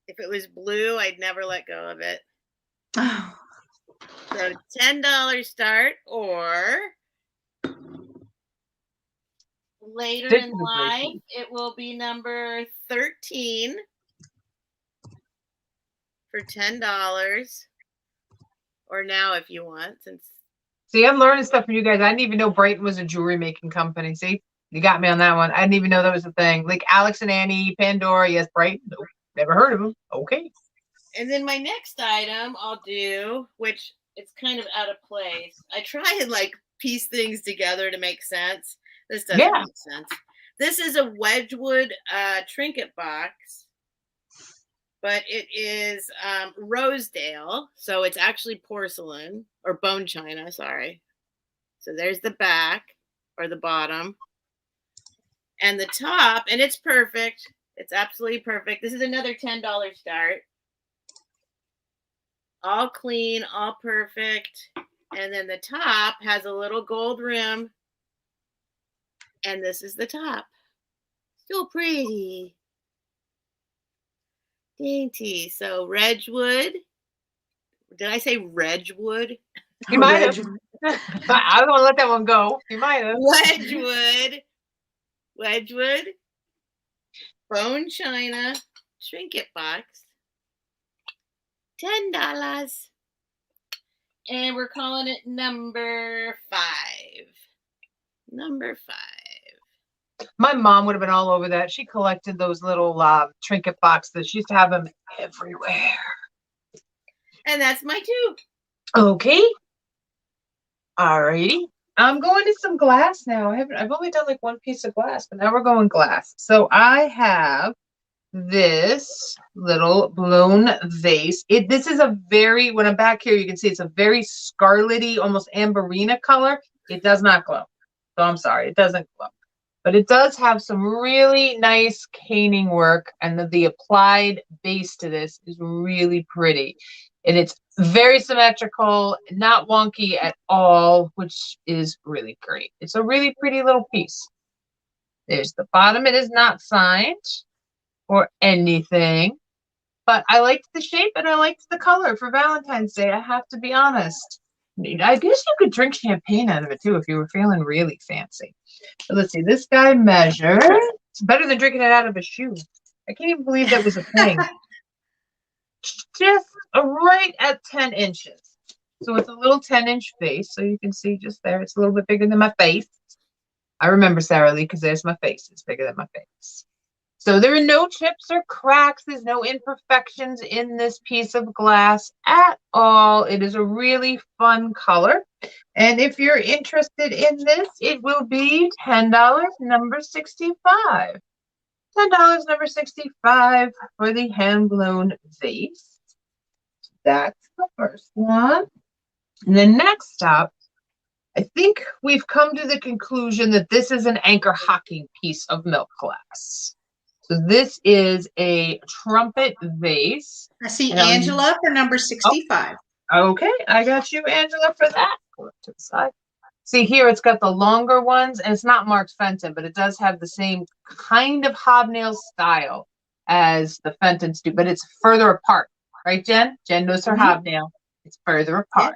If it was blue, I'd never let go of it. Oh. So $10 start, or later in life, it will be number 13 for $10. Or now if you want. See, I'm learning stuff from you guys. I didn't even know Brighton was a jewelry making company. See? You got me on that one. I didn't even know that was a thing. Like Alex and Annie, Pandora, yes, Brighton. Nope, never heard of them. Okay. And then my next item I'll do, which it's kind of out of place. I try and like piece things together to make sense. This doesn't make sense. This is a Wedgwood trinket box, but it is Rosedale. So it's actually porcelain or bone china. Sorry. So there's the back or the bottom. And the top, and it's perfect. It's absolutely perfect. This is another $10 start. All clean, all perfect. And then the top has a little gold rim. And this is the top. So pretty. Dainty. So Redwood. Did I say Redwood? You might have. I don't want to let that one go. You might have. Wedgwood, bone china, trinket box, $10. And we're calling it number 5. Number 5. My mom would have been all over that. She collected those little trinket boxes. She used to have them everywhere. And that's my 2. Okay. Alrighty. I'm going to some glass now. I've only done like one piece of glass, but now we're going glass. So I have this little blown vase. This is a very, when I'm back here, you can see it's a very scarlety, almost amberina color. It does not glow. So I'm sorry, it doesn't glow. But it does have some really nice caning work, and the applied base to this is really pretty. And it's very symmetrical, not wonky at all, which is really great. It's a really pretty little piece. There's the bottom. It is not signed or anything, but I liked the shape and I liked the color for Valentine's Day. I have to be honest. I guess you could drink champagne out of it too if you were feeling really fancy. So let's see. This guy measures. It's better than drinking it out of a shoe. I can't even believe that was a thing. Just right at 10 inches. So it's a little 10-inch face. So you can see just there. It's a little bit bigger than my face. I remember Sarah Lee because there's my face. It's bigger than my face. So there are no chips or cracks. There's no imperfections in this piece of glass at all. It is a really fun color. And if you're interested in this, it will be $10, number 65. $10, number 65 for the hand-blown vase. That's the first one. And then next up, I think we've come to the conclusion that this is an anchor hockey piece of milk glass. So this is a trumpet vase. I see Angela for number 65. Oh, okay, I got you, Angela, for that. Pull it to the side. See here, it's got the longer ones, and it's not marked Fenton, but it does have the same kind of hobnail style as the Fentons do, but it's further apart. Right, Jen? Jen knows her hobnail. It's further apart.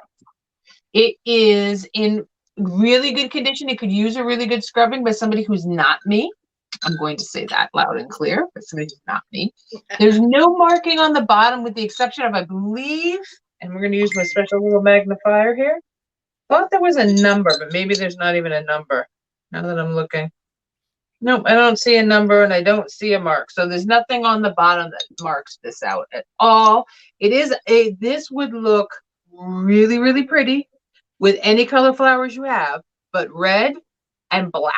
Yeah. It is in really good condition. It could use a really good scrubbing by somebody who's not me. I'm going to say that loud and clear, but somebody who's not me. There's no marking on the bottom with the exception of, I believe, and we're going to use my special little magnifier here. Thought there was a number, but maybe there's not even a number now that I'm looking. Nope, I don't see a number and I don't see a mark. So there's nothing on the bottom that marks this out at all. It is this would look really, really pretty with any color flowers you have, but red and black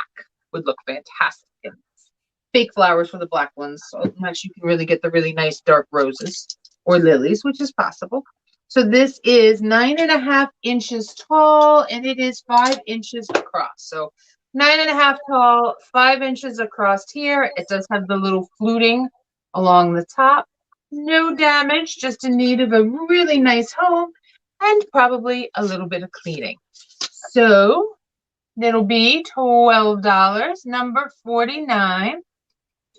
would look fantastic. Fake flowers for the black ones, so unless you can really get the really nice dark roses or lilies, which is possible. So this is 9.5 inches tall and it is 5 inches across. So 9.5 tall, 5 inches across here. It does have the little fluting along the top. No damage, just in need of a really nice home and probably a little bit of cleaning. So it'll be $12, number 49.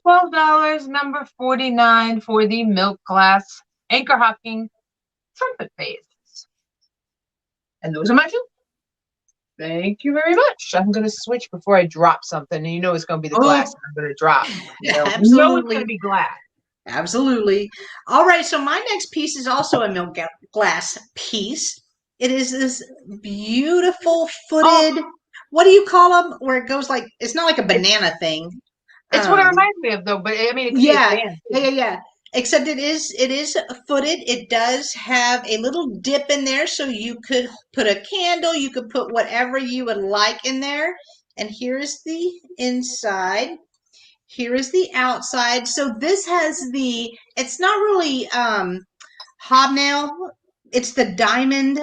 $12, number 49 for the milk glass anchor hocking trumpet vase. And those are my 2. Thank you very much. I'm going to switch before I drop something. And you know it's going to be the glass I'm going to drop. You know, absolutely. You know it's going to be glass. Absolutely. All right. So my next piece is also a milk glass piece. It is this beautiful footed, what do you call them? Where it goes like, it's not like a banana thing. It's what it reminds me of, though. But I mean, it could be a yeah. Except it is footed. It does have a little dip in there, so you could put a candle. You could put whatever you would like in there. And here's the inside. Here is the outside. So this has it's not really hobnail. It's the diamond.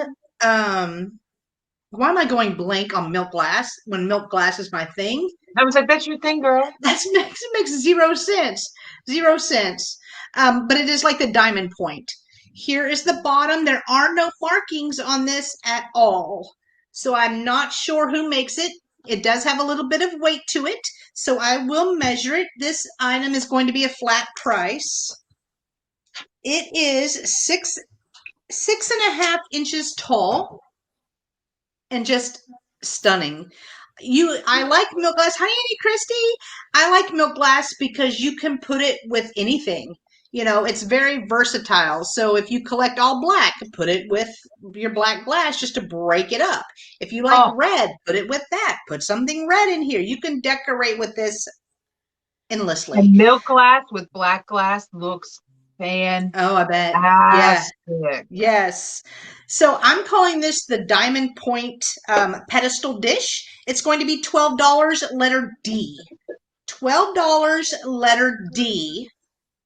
Why am I going blank on milk glass when milk glass is my thing? I was like, that's your thing, girl. That makes 0 sense. 0 cents. But it is like the diamond point. Here is the bottom. There are no markings on this at all. So I'm not sure who makes it. It does have a little bit of weight to it. So I will measure it. This item is going to be a flat price. It is 6.5 inches tall and just stunning. I like milk glass. Hi, Auntie Christy. I like milk glass because you can put it with anything. You know, it's very versatile. So if you collect all black, put it with your black glass just to break it up. If you like red, put it with that. Put something red in here. You can decorate with this endlessly. And milk glass with black glass looks fantastic. Oh, I bet. Yeah. Yes. So I'm calling this the Diamond Point pedestal dish. It's going to be $12, letter D. $12, letter D.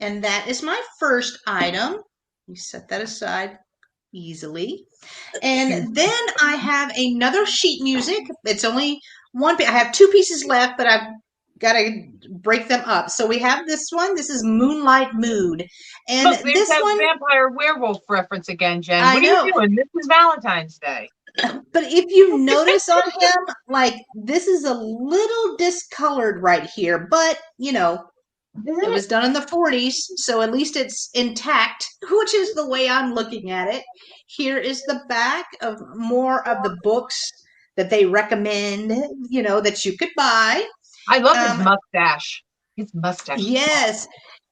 And that is my first item. You set that aside easily. And then I have another sheet music. It's only one. I have two pieces left, but I've got to break them up. So we have this one. This is Moonlight Mood. And Look, there's this that one, vampire werewolf reference again, Jen. I What know. are you doing? This is Valentine's Day. but if you notice on him, like this is a little discolored right here, but you know, it was done in the 40s, so at least it's intact, which is the way I'm looking at it. Here is the back of more of the books that they recommend, you know, that you could buy. I love his mustache. His mustache. Yes.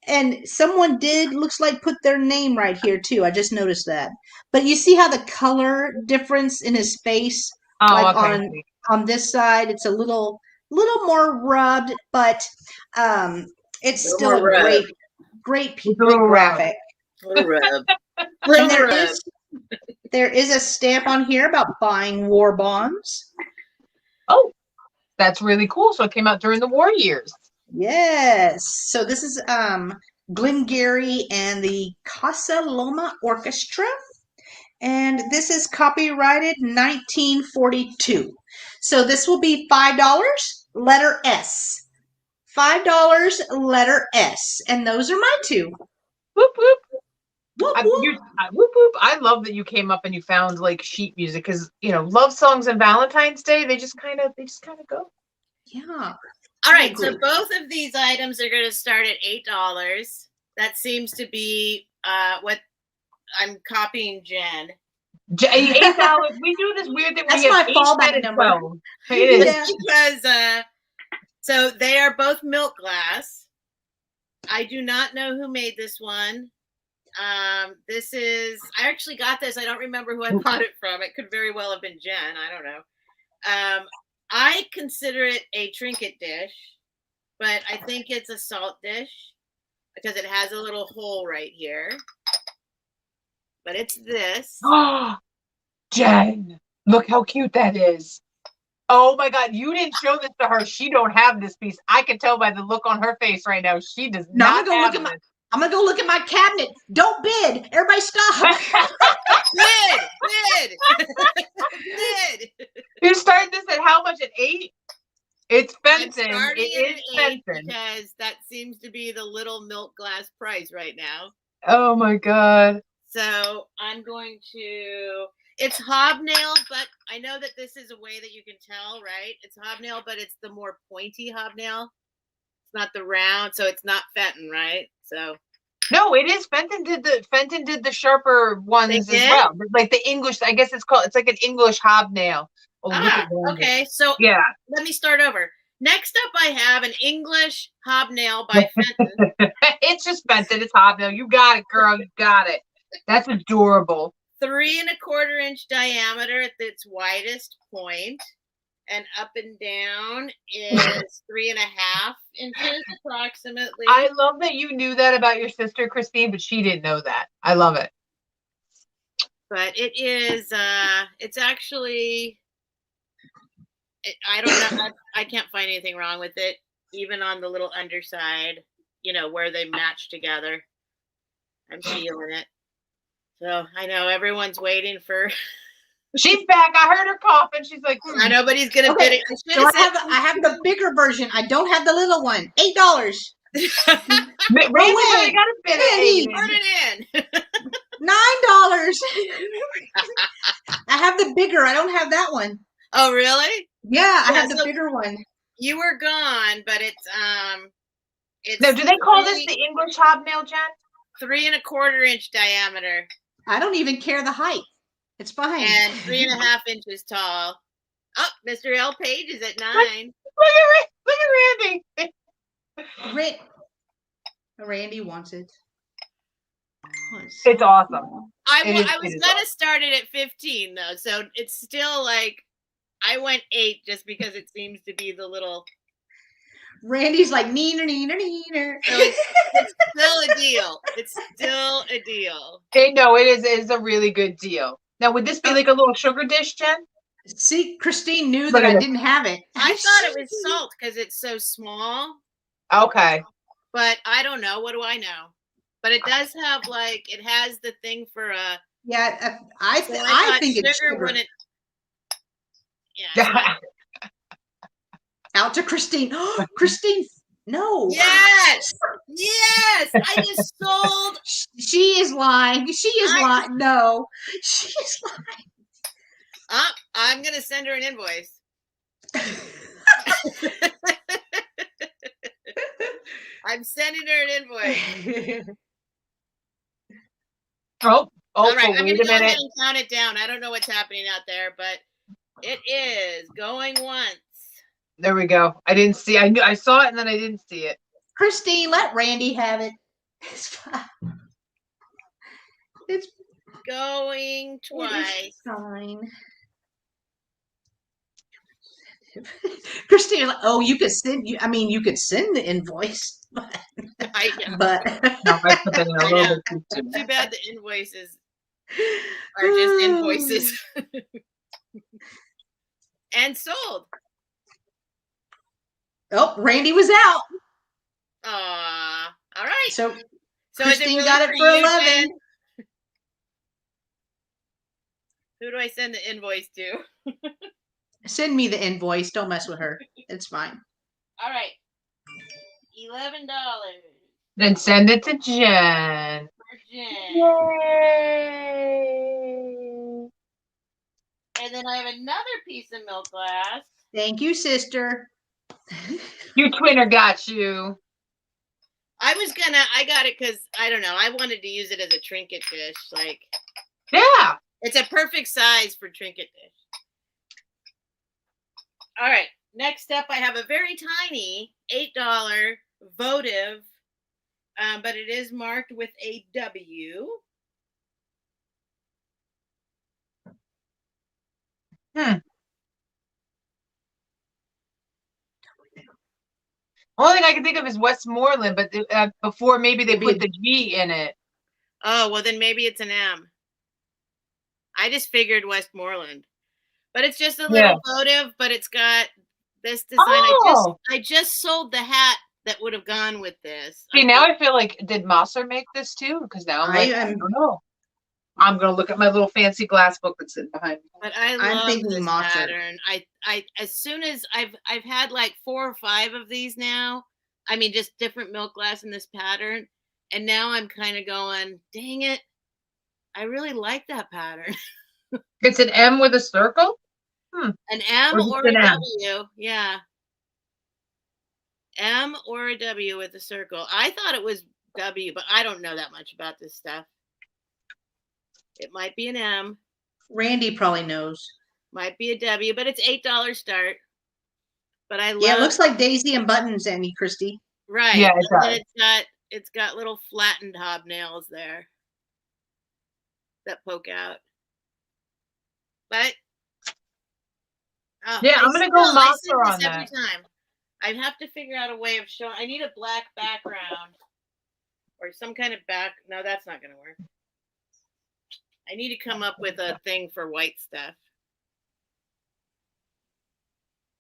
And someone did, looks like, put their name right here, too. I just noticed that. But you see how the color difference in his face, like on this side, it's a little more rubbed, but it's still a great graphic. And there is a stamp on here about buying war bonds. Oh, that's really cool. So it came out during the war years. Yes. So this is Glengarry and the Casa Loma Orchestra. And this is copyrighted 1942. So this will be $5, letter S. $5, letter S. And those are my two. Whoop, whoop. Whoop, Whoop, whoop. I love that you came up and you found like sheet music because, you know, love songs and Valentine's Day, they just kind of go. Yeah. All right, so both of these items are going to start at $8. That seems to be what I'm copying Jen. $8. We do this weird thing. That's my fallback number. It is. Yeah. Because so they are both milk glass. I do not know who made this one. This is, I actually got this. I don't remember who I bought it from. It could very well have been Jen. I don't know. I consider it a trinket dish, but I think it's a salt dish because it has a little hole right here. But it's this. Oh, Jen, look how cute that is. Oh my God, you didn't show this to her. She don't have this piece. I can tell by the look on her face right now. She does not have this. I'm gonna go look at my cabinet. Don't bid. Everybody stop. Bid. You started this at how much? At 8? It's Fenton. It is Fenton because that seems to be the little milk glass price right now. Oh my God. So I'm going to. It's Hobnail, but I know that this is a way that you can tell, right? It's Hobnail, but it's the more pointy Hobnail. It's not the round, so it's not Fenton, right? So no, it is. Fenton did the sharper ones as well. Like the English, I guess it's like an English hobnail. Okay. So yeah. Let me start over. Next up, I have an English hobnail by Fenton. It's just Fenton. It's hobnail. You got it, girl. You got it. That's adorable. 3 3¼ inch diameter at its widest point. And up and down is 3.5 inches approximately. I love that you knew that about your sister, Christine, but she didn't know that. I love it. But it is, it's actually, I don't know. I can't find anything wrong with it. Even on the little underside, you know, where they match together. I'm feeling it. So I know everyone's waiting for... She's back. I heard her coughing. She's like, I know, but he's gonna bid it. So I have the bigger version. I don't have the little one. $8. Randy, I gotta bid it. Put it in. $9. I have the bigger. I don't have that one. Oh, really? Yeah, I have the bigger one. You were gone, but it's no. Do they call this the English hobnail, Jen? 3¼ inch diameter. I don't even care the height. It's fine. And 3.5 inches tall. Oh, Mr. L. Page is at 9. Look at Randy. Randy wants it. It's awesome. I was gonna start it at 15 though, so it's still like I went 8 just because it seems to be the little. Randy's like neener, neener, neener. So it's still a deal. It's still a deal. Hey, no, it is a really good deal. Now, would this be like a little sugar dish, Jen? See, Christine knew Look that at I this. didn't have it. I thought it was salt because it's so small, Okay. but I don't know. What do I know? But it does have like it has the thing for a. Yeah, I think it's sugar sugar. wouldn't. Yeah. So Out to Christine. Christine, no. yes, yes. I just sold. She is lying. She is lying. No, she is lying. I'm gonna send her an invoice. I'm sending her an invoice. All right, I'm wait gonna a go ahead minute. and count it down. I don't know what's happening out there, but it is going once. There we go. I didn't see. I saw it and then I didn't see it. Christine, let Randy have it. It's fine. It's going twice. fine. Christine, like, oh, you could send you. I mean, you could send the invoice, but I know. but No, I put that in a little bit too soon. Too bad the invoices are just invoices. And sold. Oh, Randy was out. All right. So is it Christine really got it for you, 11. Jen? Who do I send the invoice to? Send me the invoice. Don't mess with her. It's fine. All right. $11 Then send it to Jen. for Jen. Yay! And then I have another piece of milk glass. Thank you, sister. Your twinner got you. I got it because, I don't know, I wanted to use it as a trinket dish. Like, Yeah. it's a perfect size for trinket dish. All right. Next up, I have a very tiny $8 votive, but it is marked with a W. Only thing I can think of is Westmoreland, but before maybe they put the G in it. Oh, well, then maybe it's an M. I just figured Westmoreland. But it's just a little votive, but it's got this design. Oh. I just sold the hat that would have gone with this. See, now I feel like, did Mosser make this too? Because now I'm like, I don't know. I'm gonna look at my little fancy glass book that's sitting behind me. But I love this pattern. I as soon as I've had like 4 or 5 of these now. I mean, just different milk glass in this pattern, and now I'm kind of going, dang it, I really like that pattern. It's an M with a circle. An M or a W, yeah. M or a W with a circle. I thought it was W, but I don't know that much about this stuff. It might be an M. Randy probably knows. Might be a W, but it's $8 start. But I love. Yeah, it looks like Daisy and Buttons, Annie Christie. Right. Yeah, and it's got little flattened hobnails there that poke out. But yeah, I'm gonna go Mosser on that. Every time. I have to figure out a way of showing. I need a black background or some kind of back. No, that's not gonna work. I need to come up with a thing for white stuff.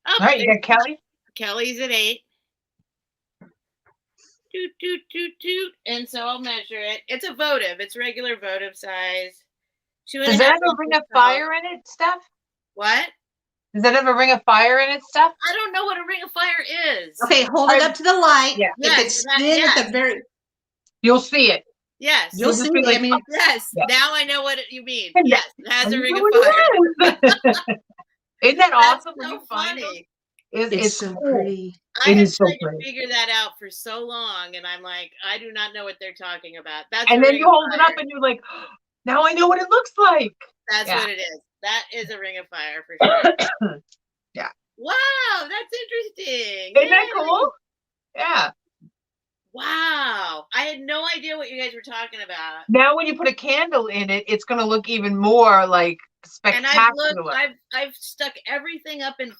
Oh, all right, you got Kelly. Kelly's at 8. Toot, toot, toot, toot. And so I'll measure it. It's a votive. It's regular votive size. Does that have a ring of fire in it, Steph? What? Does that have a ring of fire in it, Steph? I don't know what a ring of fire is. Okay, hold it up to the light. Yeah. If it's thin at the very, you'll see it. Yes. You'll see. Like, I mean, yes. Yeah. Now I know what you mean. Yeah. Yes, it has a ring of fire. Isn't that awesome? That's when so you find funny. It's so cool. pretty. I It have is so tried to pretty. figure that out for so long, and I'm like, I do not know what they're talking about. That's And a then ring you of hold it fire. up and you're like, now I know what it looks like. That's Yeah. what it is. That is a ring of fire for sure. Yeah. Wow, that's interesting. Isn't that Yay. cool? Yeah. Wow. I had no idea what you guys were talking about. Now when you put a candle in it, it's going to look even more like And spectacular. I've stuck everything up in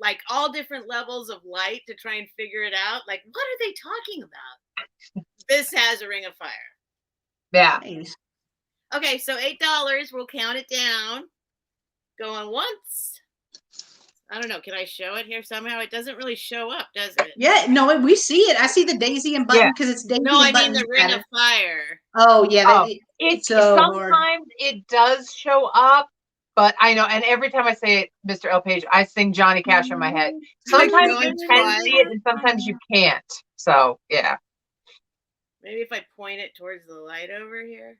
like all different levels of light to try and figure it out. Like, what are they talking about? This has a Ring of Fire. Yeah. Nice. Okay, so $8. We'll count it down. Going once. I don't know. Can I show it here somehow? It doesn't really show up, does it? Yeah, no, we see it. I see the daisy and button because it's daisy No, I and mean button. the Ring of Fire. Oh yeah, Oh, it's so sometimes hard. it does show up, but I know, and every time I say it, Mr. L. Page, I sing Johnny Cash in my head. Sometimes Going you can twice. see it, and sometimes you can't. So yeah. Maybe if I point it towards the light over here.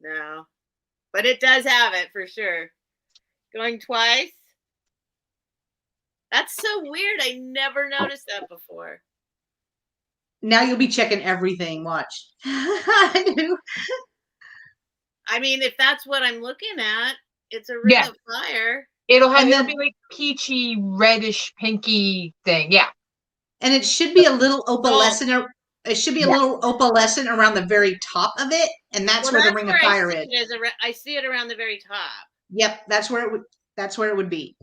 No, but it does have it for sure. Going twice. That's so weird. I never noticed that before. Now you'll be checking everything. Watch. I mean, if that's what I'm looking at, it's a Ring of Fire. It'll be like peachy, reddish, pinky thing. Yeah. And it should be a little opalescent. It should be a little opalescent around the very top of it, and that's where the Ring of Fire is. I see it around the very top. Yep, that's where it would. That's where it would be.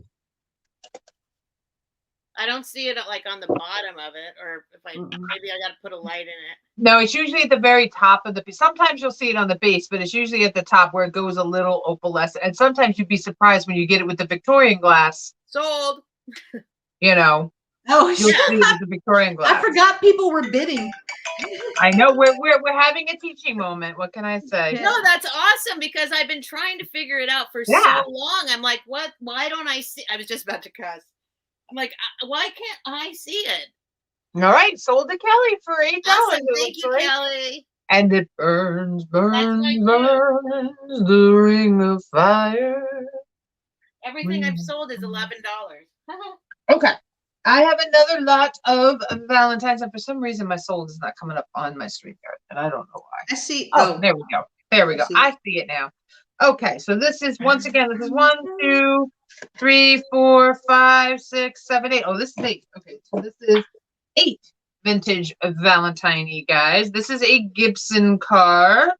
I don't see it like on the bottom of it, or if maybe I got to put a light in it. No, it's usually at the very top of the piece. Sometimes you'll see it on the base, but it's usually at the top where it goes a little opalescent. And sometimes you'd be surprised when you get it with the Victorian glass. Sold. You know. Oh, you'll see it with the Victorian glass. I forgot people were bidding. I know we're having a teaching moment. What can I say? No, that's awesome because I've been trying to figure it out for so long. I'm like, what? Why don't I see? I was just about to cuss. I'm like, why can't I see it? All right, sold to Kelly for $8. Awesome. Thank you, Kelly. And it burns, burns, burns, the Ring of Fire. Everything I've sold is $11. Okay. I have another lot of Valentines, and for some reason my sold is not coming up on my StreamYard, and I don't know why. I see. Oh, there we go. There we go. I see it now. Okay, so this is, once again, this is 1, 2, 3, 4, 5, 6, 7, 8. Oh, this is 8. Okay, so this is 8 vintage Valentine, you guys. This is a Gibson car.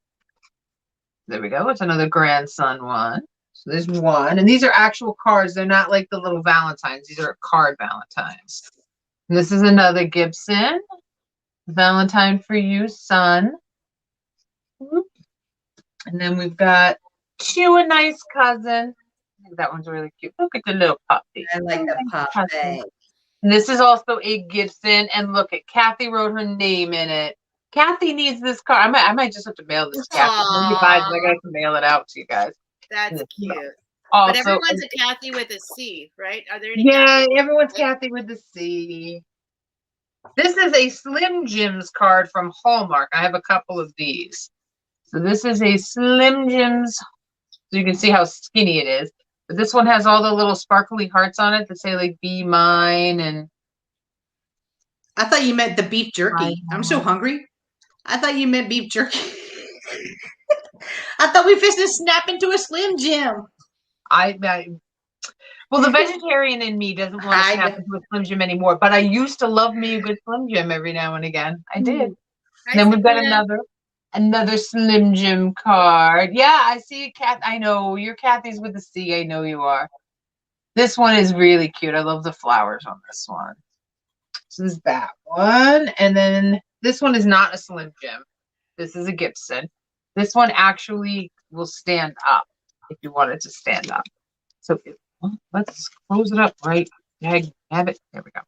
There we go. It's another grandson one. So there's one, and these are actual cards. They're not like the little Valentines. These are card Valentines. And this is another Gibson. Valentine for you, son. And then we've got To a Nice Cousin. I think that one's really cute. Look at the little puppy. I like the puppy. And this is also a Gibson. And look at Kathy wrote her name in it. Kathy needs this card. I might just have to mail this to Kathy. Maybe I got to mail it out to you guys. That's cute. Also, but everyone's a Kathy with a C, right? Are there any? Yeah, everyone's Kathy with the C. This is a Slim Jims card from Hallmark. I have a couple of these. So this is a Slim Jims. So you can see how skinny it is. But this one has all the little sparkly hearts on it that say like "Be Mine" and. I thought you meant the beef jerky. I'm so hungry. I thought you meant beef jerky. I thought we fixed to snap into a Slim Jim. Well, the vegetarian in me doesn't want to snap into a Slim Jim anymore, but I used to love me a good Slim Jim every now and again. I did. And then we've got another Slim Jim card. Yeah, I see a cat. I know you're Kathy's with the C. I know you are. This one is really cute. I love the flowers on this one. So this is that one, and then this one is not a Slim Jim. This is a Gibson. This one actually will stand up if you want it to stand up. So let's close it up right. Dag nabbit. There we go.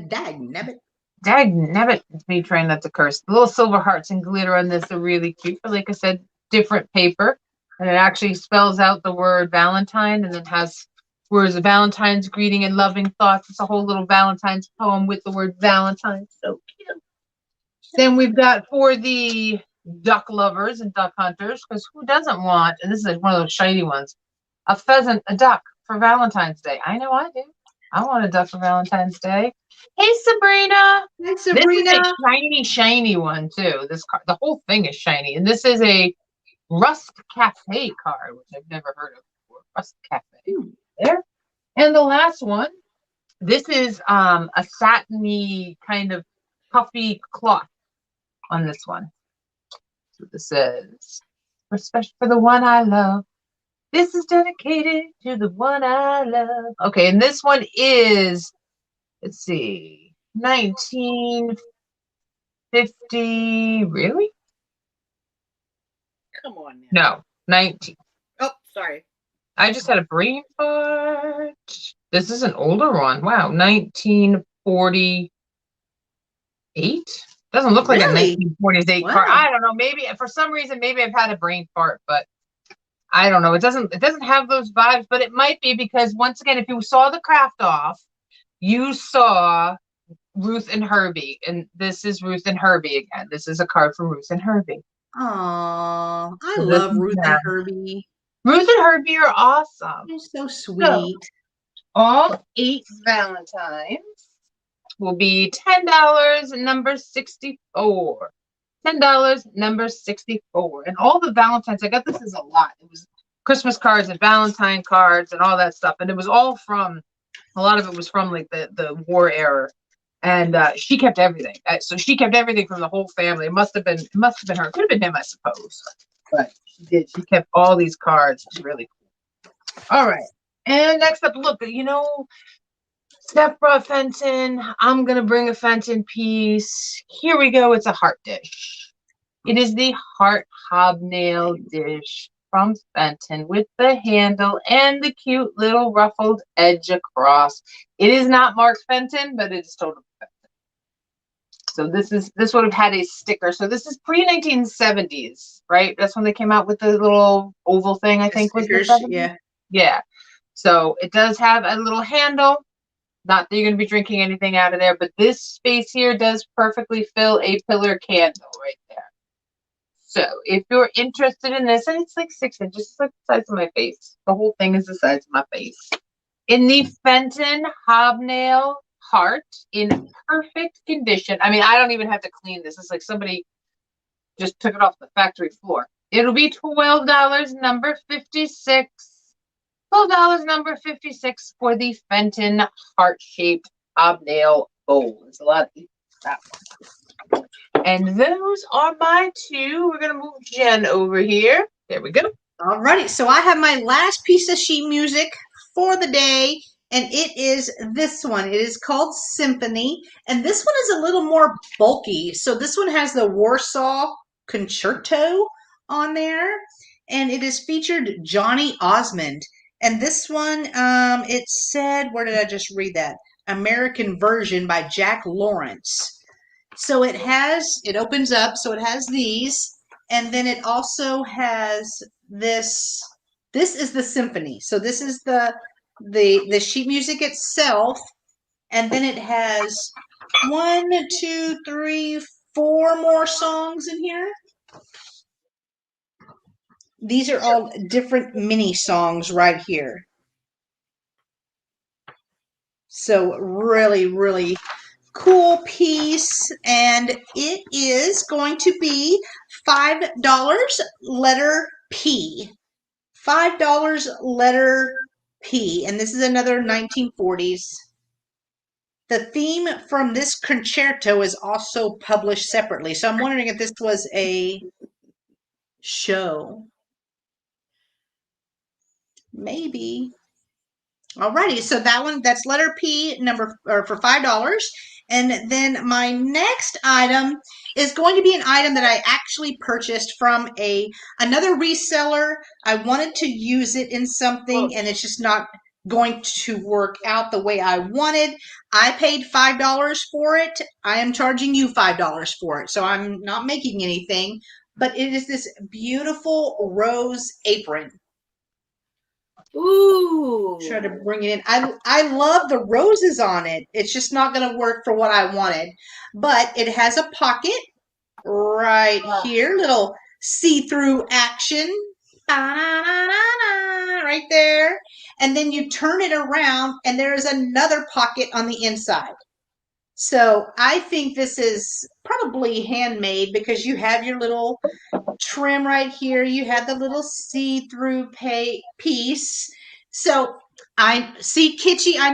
Dag nabbit. Dag nabbit. It's me trying not to curse. The little silver hearts and glitter on this are really cute. But like I said, different paper. And it actually spells out the word Valentine and then has words of Valentine's greeting and loving thoughts. It's a whole little Valentine's poem with the word Valentine. So cute. Then we've got for the duck lovers and duck hunters, because who doesn't want, and this is one of those shiny ones, a pheasant, a duck for Valentine's Day. I know I do. I want a duck for Valentine's Day. Hey, Sabrina. Hey, Sabrina. This is a shiny, shiny one, too. This card, the whole thing is shiny. And this is a Rust Cafe card, which I've never heard of before. Rust Cafe. There. And the last one, this is a satiny kind of puffy cloth on this one. So this is for the one I love. This is dedicated to the one I love. Okay, and this one is, let's see, 1950. Really? Come on now. No, 19. Oh, sorry. I just had a brain fart. This is an older one. Wow, 1948. Doesn't look like a Really? 1948 car. Wow. I don't know. Maybe for some reason, maybe I've had a brain fart, but I don't know. It doesn't have those vibes, but it might be because once again, if you saw the craft off, you saw Ruth and Herbie, and this is Ruth and Herbie again. This is a card from Ruth and Herbie. Oh, I So love Ruth and Herbie. Ruth and Herbie are awesome. They're so sweet. All 8 Valentines will be $10, number 64. $10, number 64. And all the Valentines, I got this is a lot. It was Christmas cards and Valentine cards and all that stuff. And it was all from, a lot of it was from like the war era. And she kept everything. So she kept everything from the whole family. It must have been her. It could have been him, I suppose. But she did. She kept all these cards. It's really cool. All right. And next up, look, Steph brought Fenton. I'm going to bring a Fenton piece. Here we go. It's a heart dish. It is the heart hobnail dish from Fenton with the handle and the cute little ruffled edge across. It is not marked Fenton, but it is totally Fenton. So this would have had a sticker. So this is pre-1970s, right? That's when they came out with the little oval thing, I think. Stickers, was the 70s? yeah. Yeah. So it does have a little handle. Not that you're going to be drinking anything out of there, but this space here does perfectly fill a pillar candle right there. So if you're interested in this, and it's like 6 inches, it's like the size of my face. The whole thing is the size of my face. In the Fenton Hobnail heart in perfect condition. I mean, I don't even have to clean this. It's like somebody just took it off the factory floor. It'll be $12, number 56. $12, number 56 for the Fenton heart-shaped hobnail bowl. There's a lot of that one. And those are my 2. We're gonna move Jen over here. There we go. Alrighty, so I have my last piece of sheet music for the day, and it is this one. It is called Symphony, and this one is a little more bulky. So this one has the Warsaw Concerto on there, and it is featured Johnny Osmond. And this one, it said, where did I just read that? American version by Jack Lawrence. So it opens up, so it has these, and then it also has this. This is the Symphony. So this is the sheet music itself, and then it has 1, 2, 3, 4 more songs in here. These are all different mini songs right here. So really, really cool piece. And it is going to be $5 letter P. $5 letter P. And this is another 1940s. The theme from this concerto is also published separately. So I'm wondering if this was a show. Maybe. Alrighty, so that's letter P for $5. And then my next item is going to be an item that I actually purchased from another reseller. I wanted to use it in something, and it's just not going to work out the way I wanted. I paid $5 for it. I am charging you $5 for it, so I'm not making anything. But it is this beautiful rose apron. Ooh. Try to bring it in. I love the roses on it. It's just not going to work for what I wanted. But it has a pocket right here. Little see-through action. Right there. And then you turn it around and there is another pocket on the inside. So I think this is probably handmade because you have your little trim right here. You have the little see-through piece. So I see kitschy. I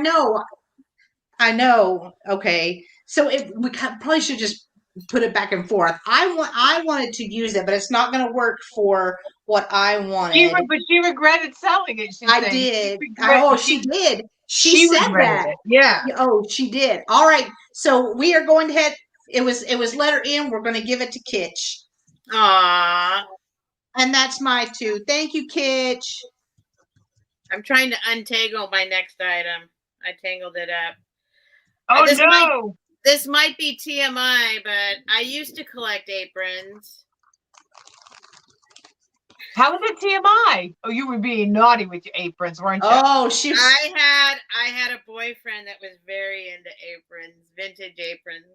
know. Okay. So we probably should just put it back and forth. I wanted to use it, but it's not going to work for what I wanted. But she regretted selling it. I did. Oh, she did. She said that. It. Yeah. Oh, she did. All right. So we are going to head. It was letter M. We're going to give it to Kitsch. Aww. And that's my 2. Thank you, Kitsch. I'm trying to untangle my next item. I tangled it up. Oh, This might be TMI, but I used to collect aprons. How was it TMI? Oh, you were being naughty with your aprons, weren't you? Oh, she was... I had a boyfriend that was very into aprons, vintage aprons.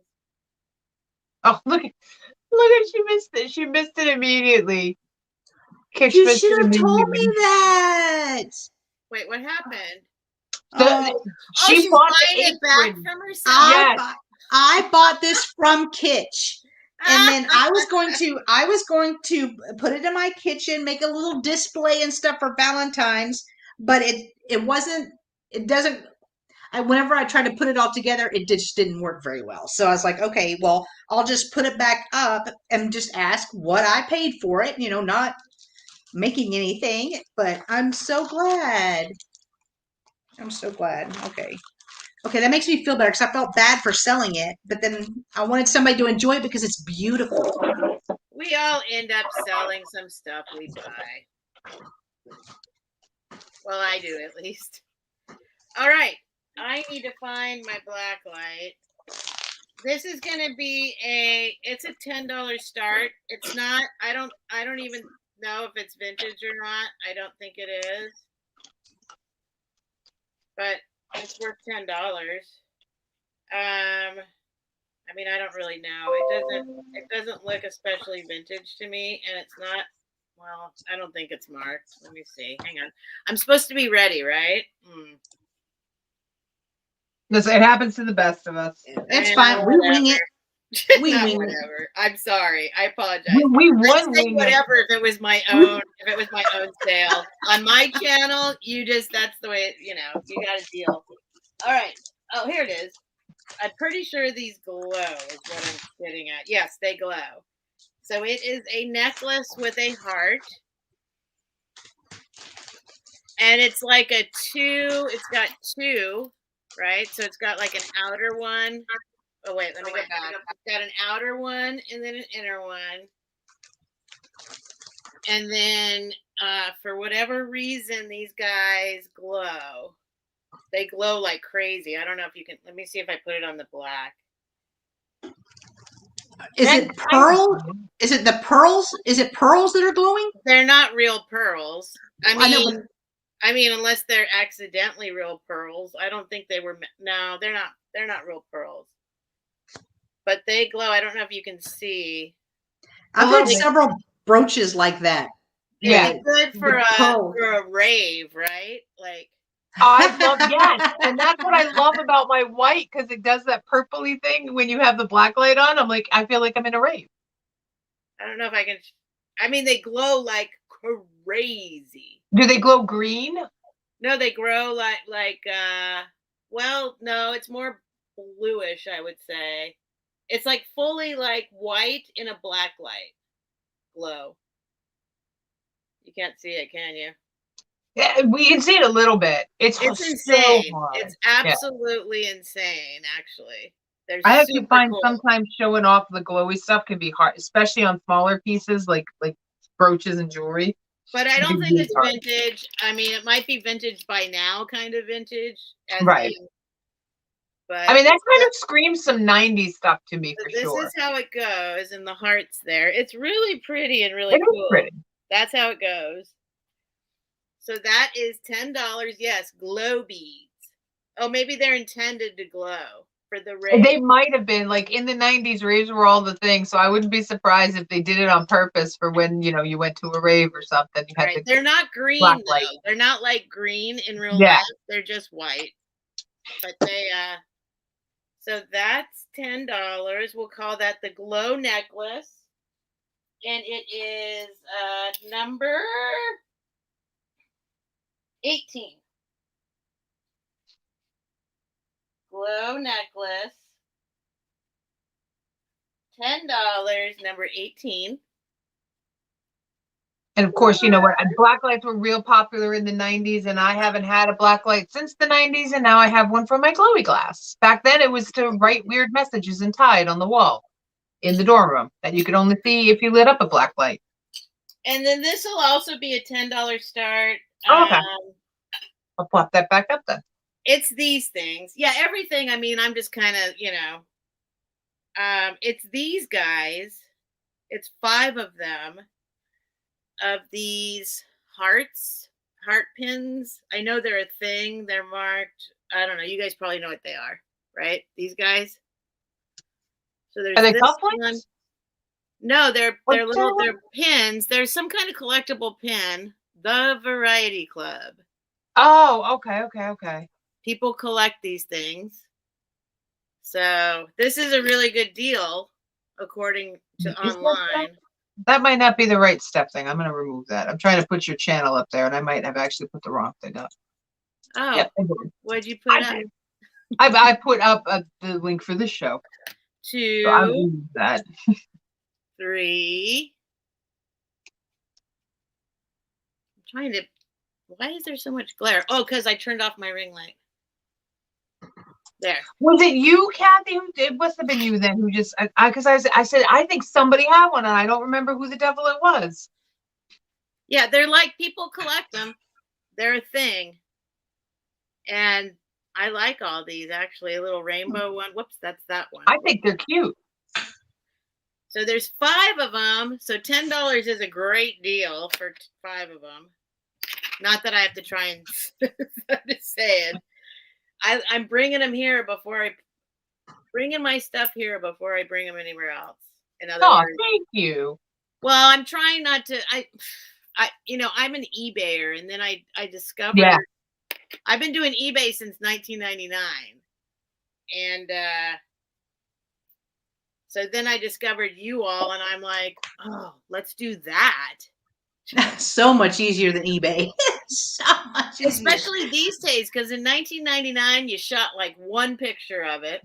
Oh, look at she missed it. She missed it immediately. You should have told me that. Wait, what happened? She bought buying it back from herself. I bought this from Kitsch. And then I was going to put it in my kitchen, make a little display and stuff for Valentine's, but whenever I tried to put it all together, it just didn't work very well. So I was like, okay, well, I'll just put it back up and just ask what I paid for it, not making anything, but I'm so glad. Okay. Okay, that makes me feel better because I felt bad for selling it, but then I wanted somebody to enjoy it because it's beautiful. We all end up selling some stuff we buy. Well, I do at least. All right, I need to find my black light. This is going to be it's a $10 start. It's not, I don't even know if it's vintage or not. I don't think it is. But it's worth $10. I mean, I don't really know. It doesn't look especially vintage to me, and it's not. Well, I don't think it's marked. Let me see. Hang on. I'm supposed to be ready, right? Listen, it happens to the best of us. It's fine. We wing it. We wing it. I'm sorry. I apologize. We won wing whatever if it was my own sale. On my channel, that's the way you got to deal. All right. Oh, here it is. I'm pretty sure these glow is what I'm getting at. Yes, they glow. So it is a necklace with a heart. And it's like it's got 2, right? So it's got like an outer one. Oh, wait, let me go back. It's got an outer one and then an inner one. And then for whatever reason, these guys glow. They glow like crazy. I don't know if you can. Let me see if I put it on the black. Is it pearl? Is it the pearls? Is it pearls that are glowing? They're not real pearls. I mean, unless they're accidentally real pearls. I don't think they were. No, they're not. They're not real pearls. But they glow. I don't know if you can see. I've had several brooches like that. Yeah, it's good for a rave, right? Like. I love, yes. And that's what I love about my white, because it does that purpley thing when you have the black light on. I'm like, I feel like I'm in a rave. I don't know if I can. I mean, they glow like crazy. Do they glow green? No, they glow well, no, it's more bluish, I would say. It's like fully like white in a black light glow. You can't see it, can you? Yeah, we can see it a little bit. It's insane. So it's absolutely insane, actually. I actually find sometimes showing off the glowy stuff can be hard, especially on smaller pieces like brooches and jewelry. But I don't think it's vintage. I mean, it might be vintage by now, kind of vintage. Right. But I mean, that kind of screams some 90s stuff to me for sure. This is how it goes, and the heart's there. It's really pretty and really cool. Pretty. That's how it goes. So that is $10. Yes, glow beads. Oh, maybe they're intended to glow for the rave. They might have been, like, in the 90s, raves were all the thing. So I wouldn't be surprised if they did it on purpose for when, you went to a rave or something. You had They're not green, though. They're not like green in real life. They're just white. But they, so that's $10. We'll call that the glow necklace. And it is number 18. Glow necklace. $10, number 18. And of course, you know what? Black lights were real popular in the 90s, and I haven't had a black light since the 90s, and now I have one for my glowy glass. Back then, it was to write weird messages and tie it on the wall in the dorm room that you could only see if you lit up a black light. And then this will also be a $10 start. Oh, okay. I'll pop that back up then. It's these things. Yeah, everything. I mean, I'm just kind of, you know, it's these guys. It's 5 of them. Of these heart pins. I know they're a thing. They're marked. I don't know. You guys probably know what they are, right? These guys. So there's Are they this cufflinks? one. No, they're little. They're pins. There's some kind of collectible pin. The Variety Club. Oh, okay. People collect these things. So this is a really good deal, according to online. That might not be the right step thing. I'm going to remove that. I'm trying to put your channel up there, and I might have actually put the wrong thing up. Oh, yep, what'd you put up? I put up the link for this show. 2, so I'll remove that. 3. I'm trying to. Why is there so much glare? Oh, because I turned off my ring light. There. Was it you, Kathy? It must have been you then who just, because I said, I think somebody had one, and I don't remember who the devil it was. Yeah, they're like, people collect them. They're a thing. And I like all these, actually. A little rainbow one. Whoops, that's that one. I think they're cute. So there's 5 of them. So $10 is a great deal for 5 of them. Not that I have to try and I'm just saying. I'm bringing them here bringing my stuff here before I bring them anywhere else. In other words, thank you. Well, I'm trying not to. I'm an eBayer, and then I discovered. Yeah. I've been doing eBay since 1999, and so then I discovered you all, and I'm like, oh, let's do that. So much easier than eBay. So much easier. Especially these days, because in 1999 you shot like one picture of it.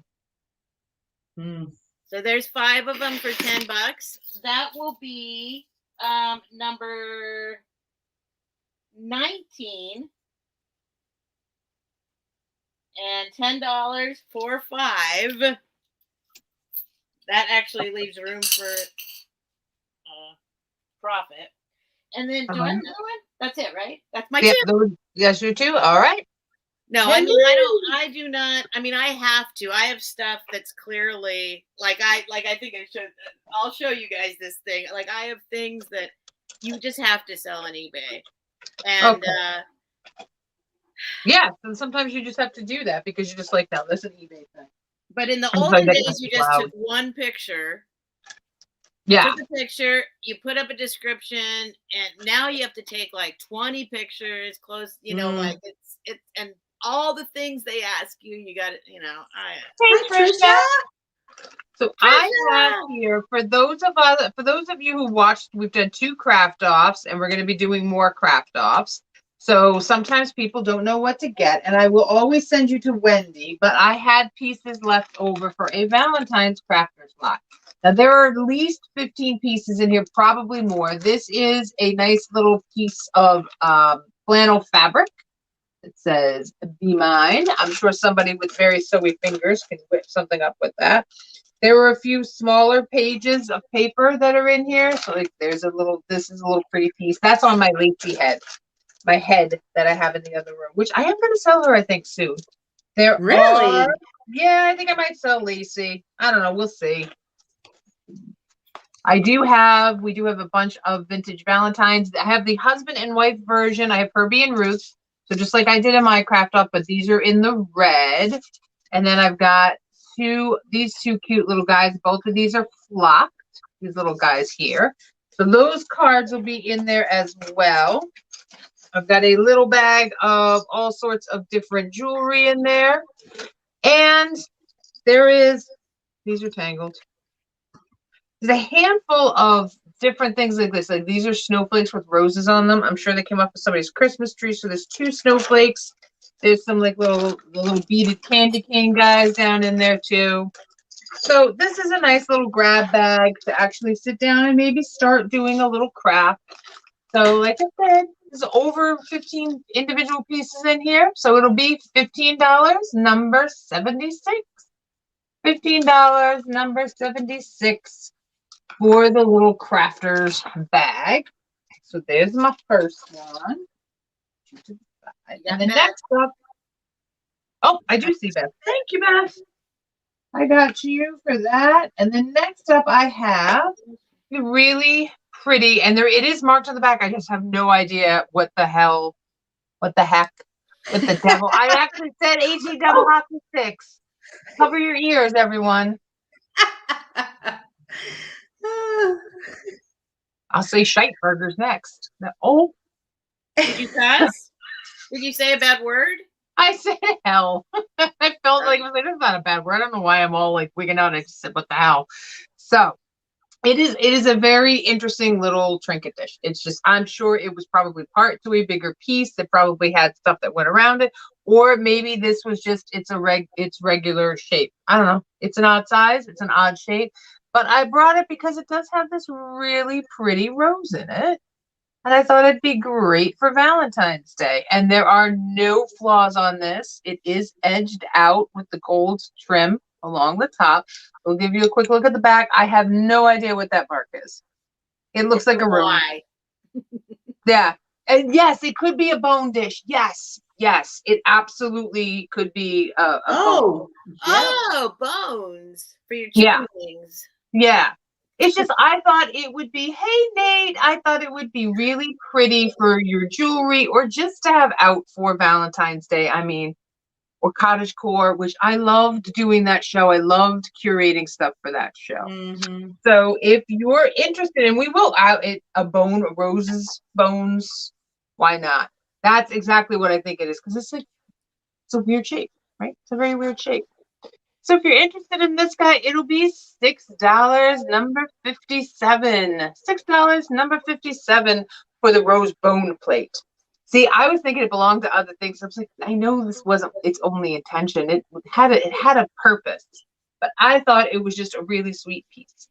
So there's 5 of them for $10. That will be number 19 and $10 for 5. That actually leaves room for profit. And then do I have another one? That's it, right? That's my 2. Yes, your 2. All right. No, I mean I do not. I mean, I have to. I have stuff that's clearly I think I should. I'll show you guys this thing. Like, I have things that you just have to sell on eBay, and yeah. And sometimes you just have to do that because you're just like, no, this is an eBay thing. But in the olden days, you just took one picture. Yeah. Took a picture, you put up a description, and now you have to take like 20 pictures, close, like it's and all the things they ask you, you got it, Hey, Trisha. So I have here for those of you who watched, we've done 2 craft offs, and we're going to be doing more craft offs. So sometimes people don't know what to get, and I will always send you to Wendy, but I had pieces left over for a Valentine's crafters lot. Now, there are at least 15 pieces in here, probably more. This is a nice little piece of flannel fabric. It says, "Be mine." I'm sure somebody with very sewy fingers can whip something up with that. There were a few smaller pages of paper that are in here. So, like, this is a little pretty piece. That's on my lacy head. My head that I have in the other room, which I am going to sell her, I think, soon. Yeah, I think I might sell Lacey. I don't know. We'll see. We do have a bunch of vintage Valentines. I have the husband and wife version. I have Herbie and Ruth. So just like I did in my craft up, but these are in the red. And then I've got these 2 cute little guys. Both of these are flocked. These little guys here. So those cards will be in there as well. I've got a little bag of all sorts of different jewelry in there. And these are tangled. There's a handful of different things like this. Like, these are snowflakes with roses on them. I'm sure they came up with somebody's Christmas tree. So there's 2 snowflakes. There's some like little beaded candy cane guys down in there too. So this is a nice little grab bag to actually sit down and maybe start doing a little craft. So like I said, there's over 15 individual pieces in here. So it'll be $15, number 76. $15, number 76 for the little crafter's bag. So there's my first one. And then next up, oh, I do see Beth. Thank you, Beth. I got you for that. And then next up, I have the really pretty, and it is marked on the back. I just have no idea what the heck, what the devil. I actually said AG double hockey sticks. Cover your ears, everyone. I'll say shite burgers next. Oh. Did you cuss? Did you say a bad word? I said hell. I felt like that's not a bad word. I don't know why I'm all like wigging out. I just said, what the hell? So it is a very interesting little trinket dish. It's just, I'm sure it was probably part to a bigger piece that probably had stuff that went around it. Or maybe this was just, it's regular shape. I don't know. It's an odd size. It's an odd shape. But I brought it because it does have this really pretty rose in it. And I thought it'd be great for Valentine's Day. And there are no flaws on this. It is edged out with the gold trim along the top. We'll give you a quick look at the back. I have no idea what that mark is. It looks like a rose. Yeah. And yes, it could be a bone dish. Yes. Yes. It absolutely could be a bone. Oh, bones for your chicken wings. Yeah. It's just, I thought it would be, hey, Nate, I thought it would be really pretty for your jewelry or just to have out for Valentine's Day. I mean, or cottagecore, which I loved doing that show. I loved curating stuff for that show. Mm-hmm. So if you're interested, and we will out it a bone, roses, bones, why not? That's exactly what I think it is, because it's a weird shape, right? It's a very weird shape. So if you're interested in this guy, it'll be $6, number 57. $6, number 57 for the rose bone plate. See, I was thinking it belonged to other things. I was like, I know this wasn't its only intention. It had a purpose, but I thought it was just a really sweet piece.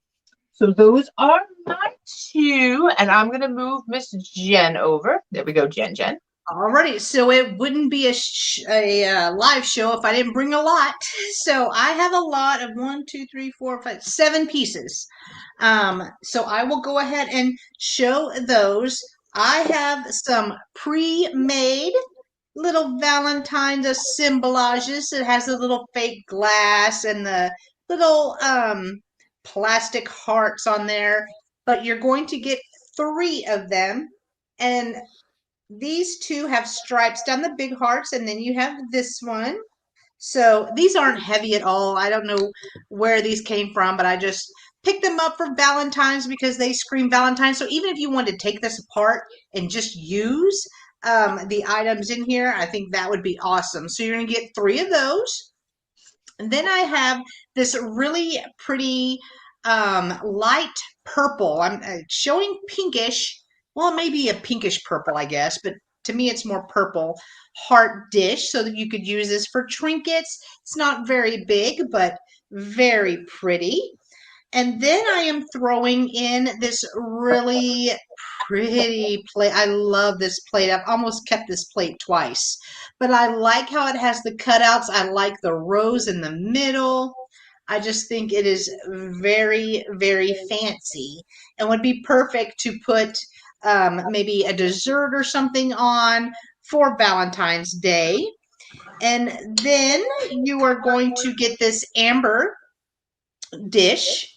So those are my two, and I'm gonna move Miss Jen over. There we go, Jen. Alrighty, so it wouldn't be a live show if I didn't bring a lot. So I have a lot of 7 pieces. So I will go ahead and show those. I have some pre-made little Valentines assemblages. It has a little fake glass and the little plastic hearts on there. But you're going to get 3 of them, and these 2 have stripes down the big hearts, and then you have this one. So these aren't heavy at all. I don't know where these came from, but I just picked them up for Valentine's because they scream Valentine. So even if you wanted to take this apart and just use the items in here, I think that would be awesome. So you're going to get 3 of those. And then I have this really pretty light purple. I'm showing pinkish. Well, maybe a pinkish purple, I guess, but to me it's more purple heart dish, so that you could use this for trinkets. It's not very big, but very pretty. And then I am throwing in this really pretty plate. I love this plate. I've almost kept this plate twice, but I like how it has the cutouts. I like the rose in the middle. I just think it is very, very fancy and would be perfect to put maybe a dessert or something on for Valentine's Day. And then you are going to get this amber dish.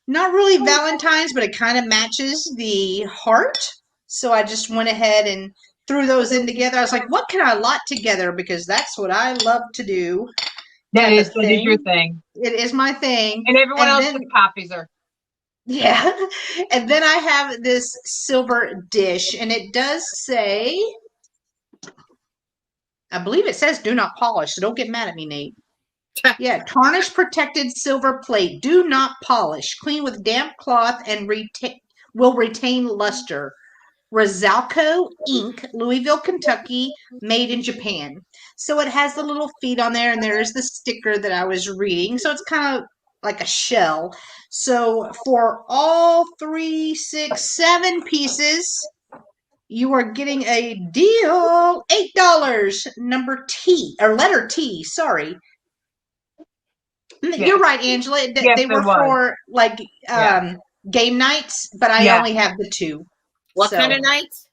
Not really Valentine's, but it kind of matches the heart. So I just went ahead and threw those in together. I was like, what can I lot together? Because that's what I love to do. That is your thing. It is my thing. And everyone else just copies her. Yeah. And then I have this silver dish, and it does say, I believe it says do not polish, so don't get mad at me, Nate. Yeah, tarnish protected silver plate. Do not polish. Clean with damp cloth and will retain luster. Rosalco ink, Louisville, Kentucky, made in Japan. So it has the little feet on there, and there is the sticker that I was reading. So it's kind of like a shell. So for all 3, 6, 7 pieces, you are getting a deal. $8. Number T, or letter T, sorry. You're right, Angela. Yes, They were it was. for like game nights, but I only have the 2. What kind of nights?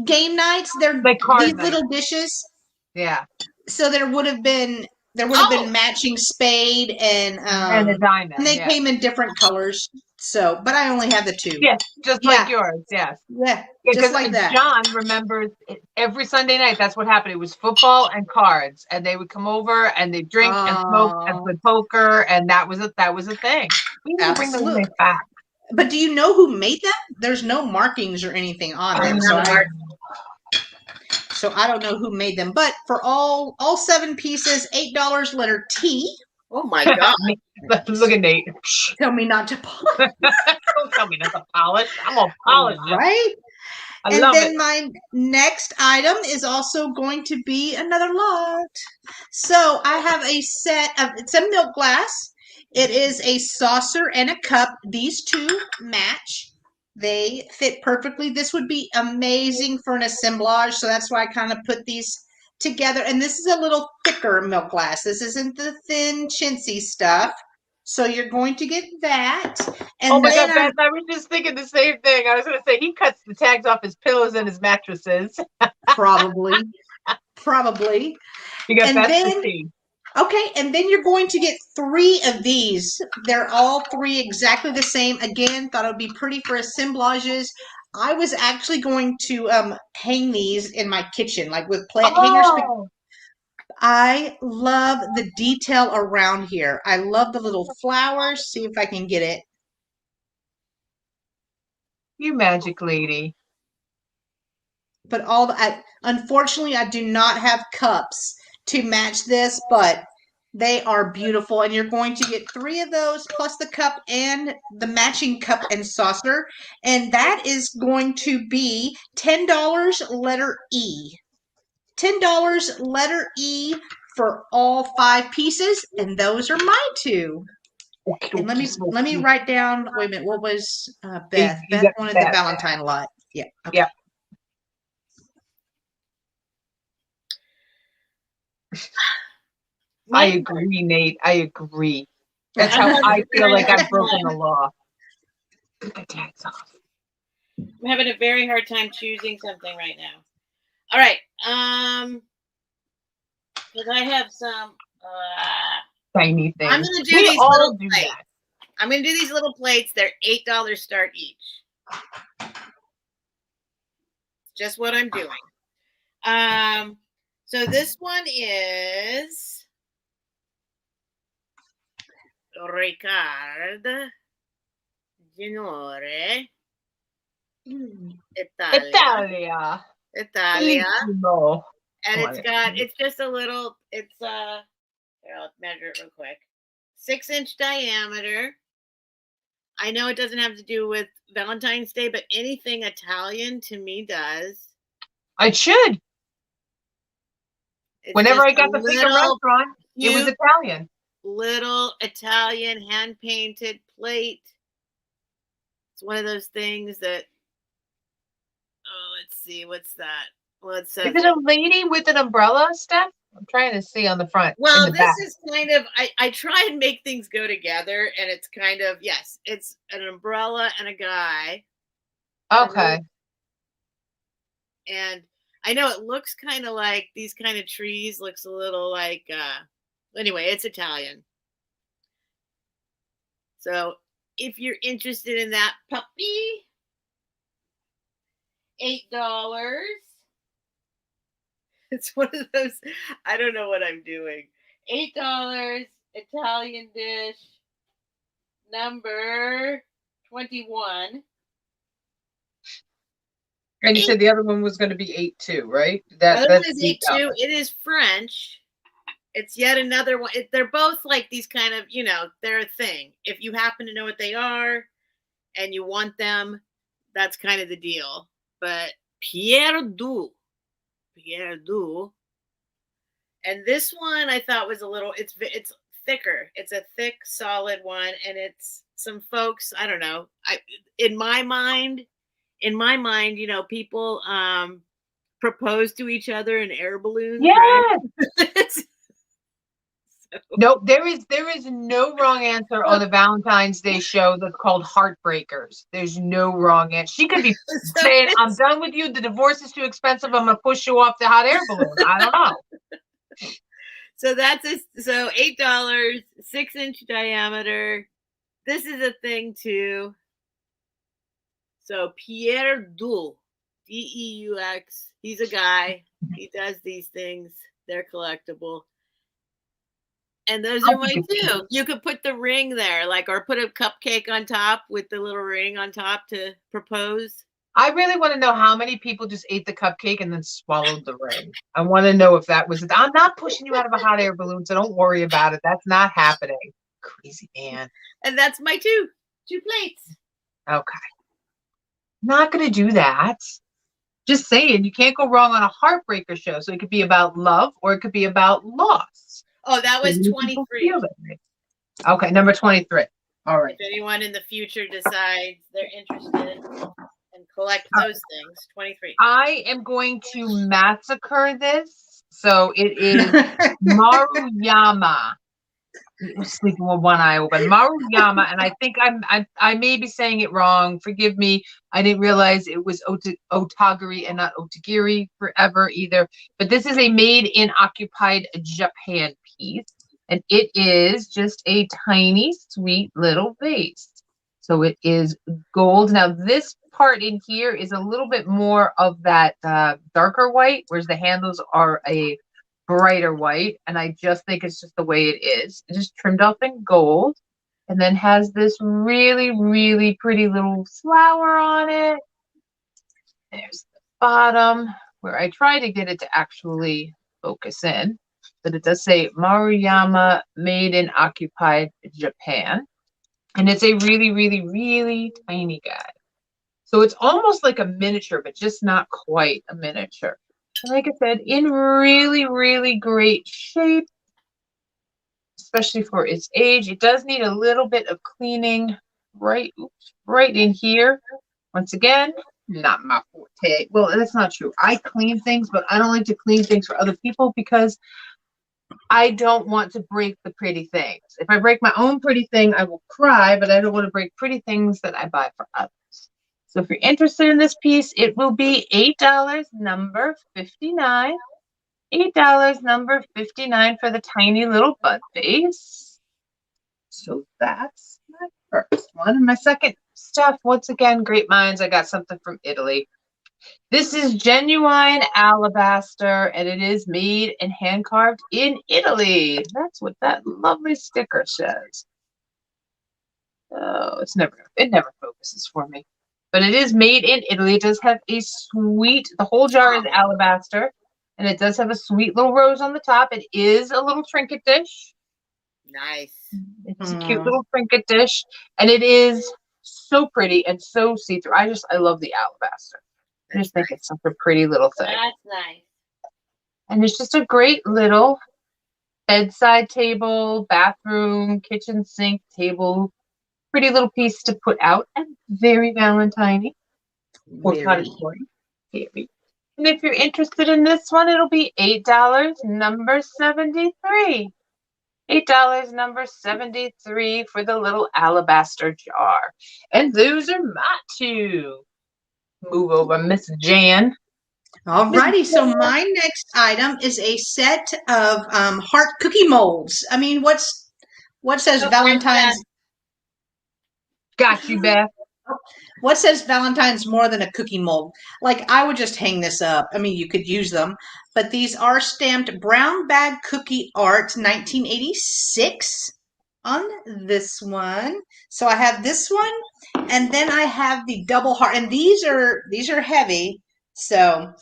Game nights. They're Like card these nights. little dishes. Yeah. So there would have been matching spade and a diamond. and they came in different colors. So, but I only have the 2. Yes, just like yours. Yes. Yeah, just Because like that. John remembers every Sunday night. That's what happened. It was football and cards, and they would come over and they drink and smoke and play poker, and that was a thing. We need to bring those things back. But do you know who made them? There's no markings or anything on them, so I don't know who made them. But for all 7 pieces, $8. Letter T. Oh my God! Look at Nate. Tell me not to polish. Don't tell me not to polish. I'm gonna polish, right? I love it. My next item is also going to be another lot. So I have a set of, it's a milk glass. It is a saucer and a cup. These 2 match. They fit perfectly. This would be amazing for an assemblage. So that's why I kind of put these together. And this is a little thicker milk glass. This isn't the thin chintzy stuff. So you're going to get that. And oh my God, Beth, I was just thinking the same thing. I was going to say he cuts the tags off his pillows and his mattresses. Probably. You got Beth. Okay, and then you're going to get 3 of these. They're all 3 exactly the same. Again, thought it would be pretty for assemblages. I was actually going to hang these in my kitchen, like with plant hangers. I love the detail around here. I love the little flowers. See if I can get it. You magic lady. But unfortunately, I do not have cups to match this, but they are beautiful. And you're going to get 3 of those plus the cup and the matching cup and saucer. And that is going to be $10, letter E. $10, letter E, for all 5 pieces. And those are my 2. And let me write down. Wait a minute. What was Beth? Beth wanted the Valentine lot. Yeah. Okay. Yeah. I agree, Nate. I agree. That's how I feel like I've broken the law. Put the tags off. I'm having a very hard time choosing something right now. All right. Because I have some tiny things. I'm going to do these little plates. I'm going to do these little plates. They're $8 start each. Just what I'm doing. So this one is Ricard Genore Italia. No. And it's just a little, here, I'll measure it real quick. 6-inch diameter. I know it doesn't have to do with Valentine's Day, but anything Italian to me does. It should. Whenever I got to think of restaurant, it was Italian. Little Italian hand-painted plate. It's one of those things that, let's see, what's that? Well, it says, is it a lady with an umbrella, Steph? I'm trying to see on the front. Well, this is kind of, I try and make things go together, and it's kind of, yes, it's an umbrella and a guy. Okay. And I know it looks kind of like these kind of trees, looks a little like, anyway, it's Italian. So if you're interested in that puppy, $8. It's one of those, I don't know what I'm doing. $8, Italian dish, number 21. And you said the other one was going to be 8 too, right? That one is 8 too. It is French. It's yet another one. They're both like these kind of, they're a thing. If you happen to know what they are and you want them, that's kind of the deal. But Pierre Du. And this one I thought was a little, it's thicker. It's a thick, solid one, and it's some folks. I don't know. In my mind, you know, people propose to each other in air balloons. Yes. Right? Nope, there is no wrong answer on the Valentine's Day show that's called Heartbreakers. There's no wrong answer. She could be saying, "I'm done with you. The divorce is too expensive. I'm gonna push you off the hot air balloon." I don't know. So so $8, 6-inch diameter. This is a thing too. So Pierre Deux, Deux. He's a guy. He does these things. They're collectible. And those are mine too. You could put the ring there, like, or put a cupcake on top with the little ring on top to propose. I really want to know how many people just ate the cupcake and then swallowed the ring. I want to know if that was it. I'm not pushing you out of a hot air balloon, so don't worry about it. That's not happening. Crazy man. And that's my two plates. Okay. Not going to do that. Just saying, you can't go wrong on a Heartbreaker show. So it could be about love or it could be about loss. Oh, that was 23. Okay, number 23. All right. If anyone in the future decides they're interested and collect those things, 23. I am going to massacre this. So it is Maruyama. I'm sleeping with one eye open. Maruyama, and I think I may be saying it wrong. Forgive me. I didn't realize it was Otagiri and not Otagiri forever either. But this is a made in occupied Japan piece, and it is just a tiny, sweet little vase. So it is gold. Now this part in here is a little bit more of that darker white, whereas the handles are a brighter white, and I just think it's just the way it is. It's just trimmed off in gold, and then has this really, really pretty little flower on it. There's the bottom, where I try to get it to actually focus in, but it does say Maruyama, made in occupied Japan, and it's a really, really, really tiny guy. So it's almost like a miniature, but just not quite a miniature. Like I said, in really, really great shape, especially for its age. It does need a little bit of cleaning right in here. Once again, not my forte. Well, that's not true. I clean things, but I don't like to clean things for other people because I don't want to break the pretty things. If I break my own pretty thing, I will cry, but I don't want to break pretty things that I buy for others. So if you're interested in this piece, it will be $8, number 59. $8, number 59 for the tiny little bud vase. So that's my first one. And my second stuff, once again, great minds. I got something from Italy. This is genuine alabaster, and it is made and hand carved in Italy. That's what that lovely sticker says. Oh, it never focuses for me. But it is made in Italy. It does have a sweet, the whole jar is alabaster, and it does have a sweet little rose on the top. It is a little trinket dish. Nice. It's a cute little trinket dish, and it is so pretty and so see-through. I love the alabaster. I just think it's such a pretty little thing. That's nice. And it's just a great little bedside table, bathroom, kitchen sink table. Pretty little piece to put out, and very Valentine-y. Very. And if you're interested in this one, it'll be $8, number 73. $8, number 73 for the little alabaster jar. And those are my two. Move over, Miss Jan. Alrighty, so my next item is a set of heart cookie molds. I mean, what says Valentine's? Got you, Beth. What says Valentine's more than a cookie mold? Like, I would just hang this up. I mean, you could use them, but these are stamped brown bag cookie art 1986 on this one. So I have this one, and then I have the double heart, and these are heavy. So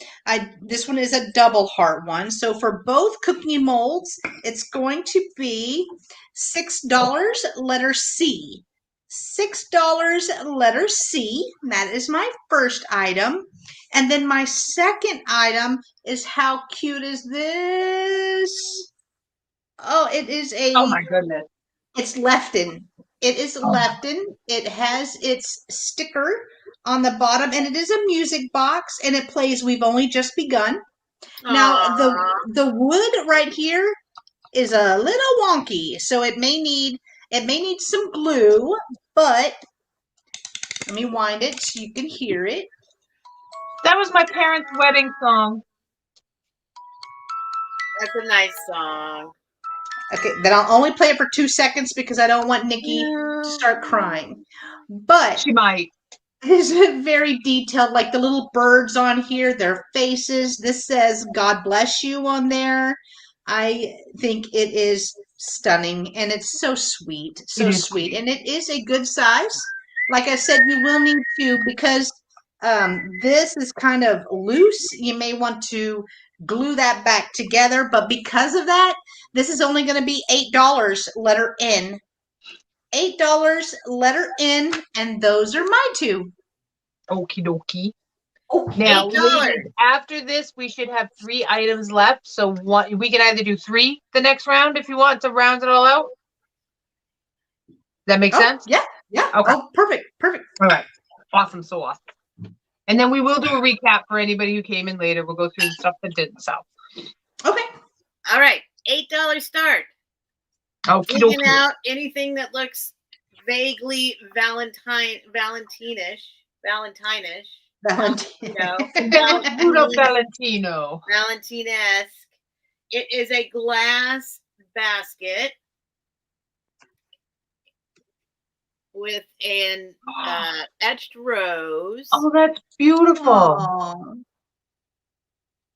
this one is a double heart one. So for both cookie molds, it's going to be $6, letter C. $6, letter C. That is my first item. And then my second item is, how cute is this? Oh, it is Oh my goodness. it's Lefton. It is Oh. Lefton. It has its sticker on the bottom, and it is a music box, and it plays We've Only Just Begun. Now, Aw. the wood right here is a little wonky, so it may need some glue, but let me wind it so you can hear it. That was my parents' wedding song. That's a nice song. Okay, then I'll only play it for 2 seconds because I don't want Nikki to start crying. But She might. it's very detailed, like the little birds on here, their faces. This says God bless you on there. I think it is stunning, and it's so sweet, so It is sweet. And it is a good size. Like I said, you will need to, because this is kind of loose. You may want to glue that back together, but because of that, this is only going to be $8, letter N. $8, letter N, and those are my two. Okie dokie. Oh, Now, $8. ladies, after this, we should have 3 items left. So we can either do 3 the next round if you want to round it all out. That makes sense? Yeah. Okay. Oh, perfect. All right. Awesome. So awesome. And then we will do a recap for anybody who came in later. We'll go through the stuff that didn't sell. Okay. All right. $8 start. Okie Digging dokie. out anything that looks vaguely Valentine-ish. Valentine. Puro Valentino. Valentine-esque. It is a glass basket with an etched rose. Oh, that's beautiful. Oh.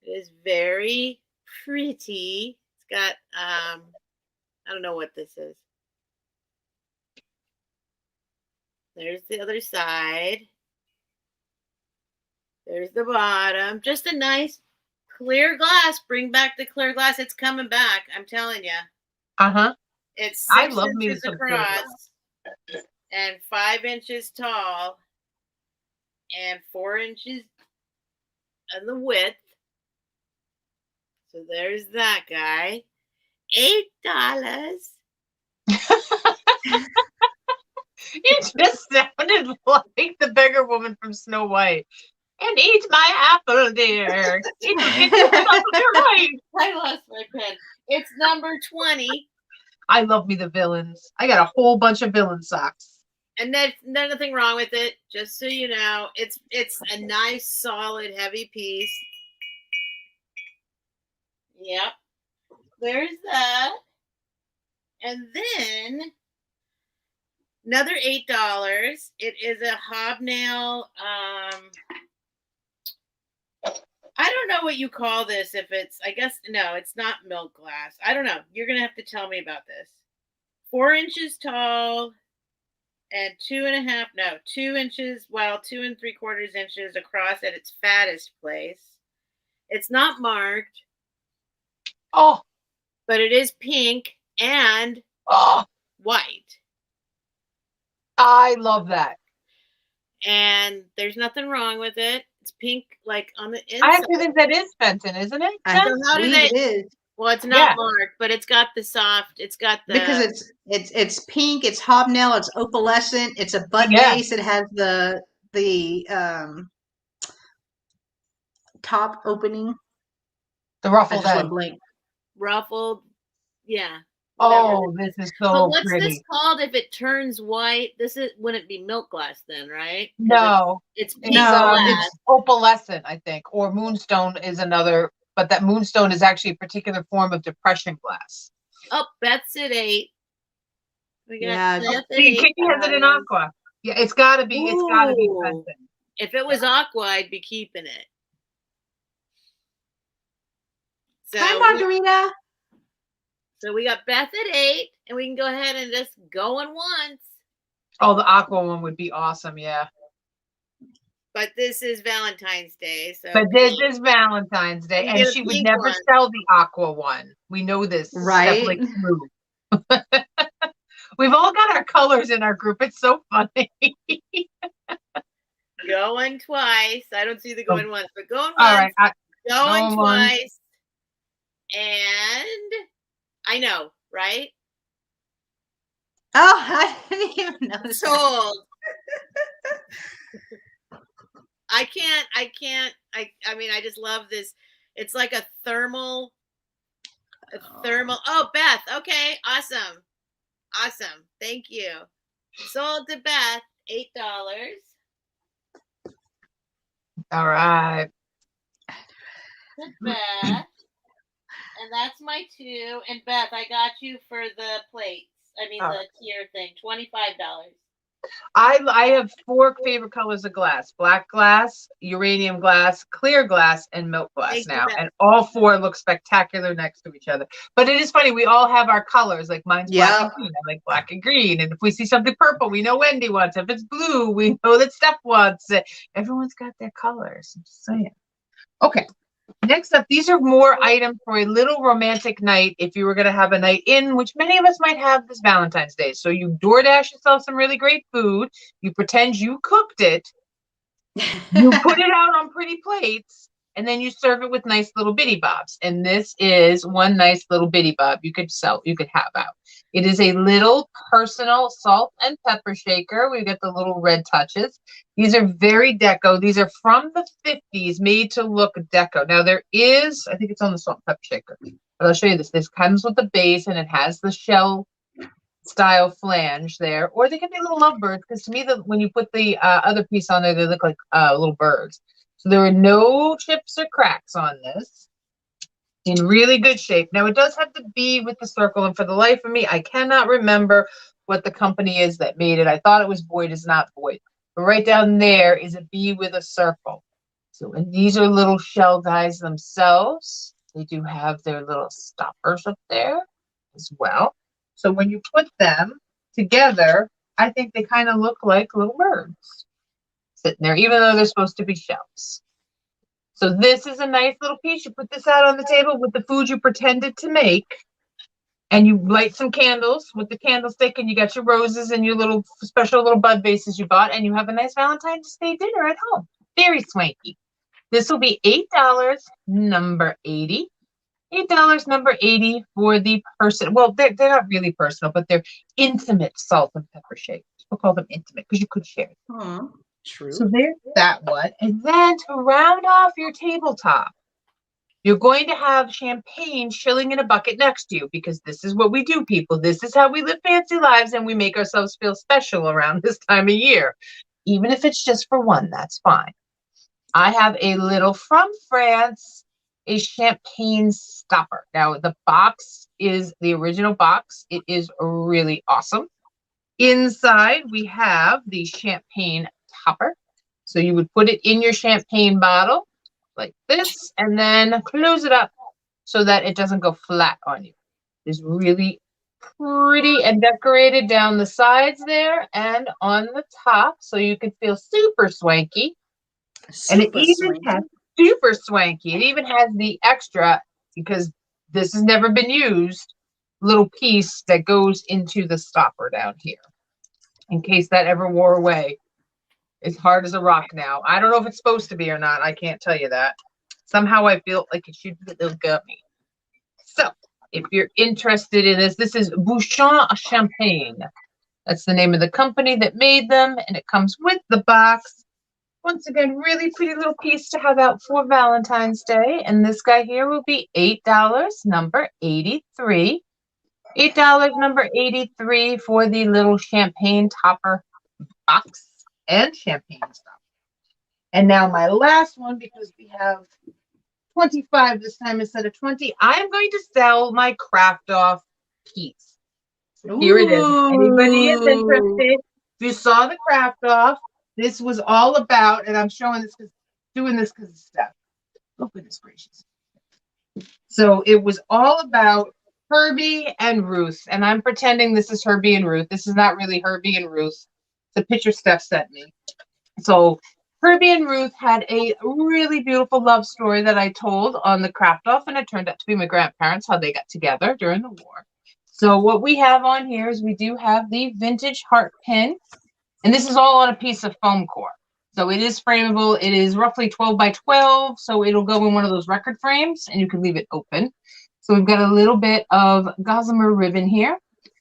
It is very pretty. It's got I don't know what this is. There's the other side. There's the bottom. Just a nice clear glass. Bring back the clear glass. It's coming back. I'm telling you. Uh-huh. It's I 6 love me inches some clear across glass. and 5 inches tall and 4 inches in the width. So there's that guy. $8. You just sounded like the beggar woman from Snow White. And eat my apple, dear. I lost my pen. It's number 20. I love me the villains. I got a whole bunch of villain socks. And there's nothing wrong with it. Just so you know, it's a nice, solid, heavy piece. Yep. There's that. And then another $8. It is a Hobnail. I don't know what you call this. If it's, I guess, no, it's not milk glass. I don't know. You're going to have to tell me about this. 4 inches tall and 2 inches, 2 3/4 inches across at its fattest place. It's not marked. Oh. But it is pink and white. I love that. And there's nothing wrong with it. It's pink, like on the inside. I actually think that is Fenton, isn't it? I believe it is. Well, it's not marked, but it's got the soft. It's got the because it's pink. It's hobnail. It's opalescent. It's a bud base. It has the top opening. The ruffled edge. Ruffled, yeah. Oh, this is so but what's pretty. this called if it turns white? This wouldn't it be milk glass then, right? No. It's pink glass. It's opalescent, I think. Or moonstone is another, but that moonstone is actually a particular form of depression glass. Oh, Beth's at 8. We got Beth at Kitty has it in aqua. Yeah, it's gotta be Fenton. If it was aqua, I'd be keeping it. So, hi, Margarita. So we got Beth at 8, and we can go ahead and just go in once. Oh, the aqua one would be awesome, yeah. But this is Valentine's Day, so. But this is Valentine's Day, and she would never sell the aqua one. We know this, right? Definitely true. We've all got our colors in our group. It's so funny. Going twice. I don't see the going once, but going once. All right. Going twice. And I know right? Oh, I didn't even know that. Sold. I mean, I just love this. It's like a thermal. Oh, Beth. Okay. Awesome. Thank you. Sold to Beth. $8. All right. Beth. And that's my 2. And Beth, I got you for the plates. I mean, the tier thing. $25. I have 4 favorite colors of glass: black glass, uranium glass, clear glass, and milk glass now. And all 4 look spectacular next to each other. But it is funny, we all have our colors. Like mine's black and green. I like black and green. And if we see something purple, we know Wendy wants it. If it's blue, we know that Steph wants it. Everyone's got their colors. I'm just saying. Okay. Next up, these are more items for a little romantic night if you were going to have a night in, which many of us might have this Valentine's Day. So you DoorDash yourself some really great food. You pretend you cooked it. You put it out on pretty plates, and then you serve it with nice little bitty bobs. And this is one nice little bitty bob you could have out. It is a little personal salt and pepper shaker. We've got the little red touches. These are very deco. These are from the 50s, made to look deco. Now there is, I think it's on the salt and pepper shaker, but I'll show you this. This comes with the base, and it has the shell style flange there. Or they can be little lovebirds, because to me, when you put the other piece on there, they look like little birds. So there are no chips or cracks on this. In really good shape. Now it does have the B with the circle, and for the life of me, I cannot remember what the company is that made it. I thought it was Boyd. It's not Boyd. But right down there is a B with a circle. So, and these are little shell guys themselves. They do have their little stoppers up there as well. So when you put them together, I think they kind of look like little birds sitting there, even though they're supposed to be shells. So this is a nice little piece. You put this out on the table with the food you pretended to make, and you light some candles with the candlestick, and you got your roses and your little special little bud vases you bought, and you have a nice Valentine's Day dinner at home. Very swanky. This will be $8, number 80. $8, number 80 for the person. Well, they're not really personal, but they're intimate salt and pepper shakers. We'll call them intimate because you could share them. True. So there's that one. And then to round off your tabletop, you're going to have champagne chilling in a bucket next to you, because this is what we do, people. This is how we live fancy lives, and we make ourselves feel special around this time of year. Even if it's just for one, that's fine. I have a little from France, a champagne stopper. Now, the box is the original box. It is really awesome. Inside, we have the champagne topper. So you would put it in your champagne bottle like this, and then close it up so that it doesn't go flat on you. It's really pretty and decorated down the sides there and on the top, so you can feel super swanky. And it even has super swanky. It even has the extra, because this has never been used, little piece that goes into the stopper down here, in case that ever wore away. It's hard as a rock now. I don't know if it's supposed to be or not. I can't tell you that. Somehow I feel like it should be a little gummy. So if you're interested in this, this is Bouchon Champagne. That's the name of the company that made them, and it comes with the box. Once again, really pretty little piece to have out for Valentine's Day. And this guy here will be $8, number 83. $8, number 83 for the little champagne topper box and champagne stuff. And now my last one, because we have 25 this time instead of 20, I'm going to sell my craft off piece. So here it is. Anybody is interested? If you saw the craft off, this was all about, and I'm showing this because doing this because of Steph. Oh, goodness gracious. So it was all about Herbie and Ruth, and I'm pretending this is Herbie and Ruth. This is not really Herbie and Ruth. It's a picture Steph sent me. So Herbie and Ruth had a really beautiful love story that I told on the craft off, and it turned out to be my grandparents, how they got together during the war. So what we have on here is we do have the vintage heart pin, and this is all on a piece of foam core. So it is frameable. It is roughly 12 by 12, so it'll go in one of those record frames, and you can leave it open. So we've got a little bit of gossamer ribbon here.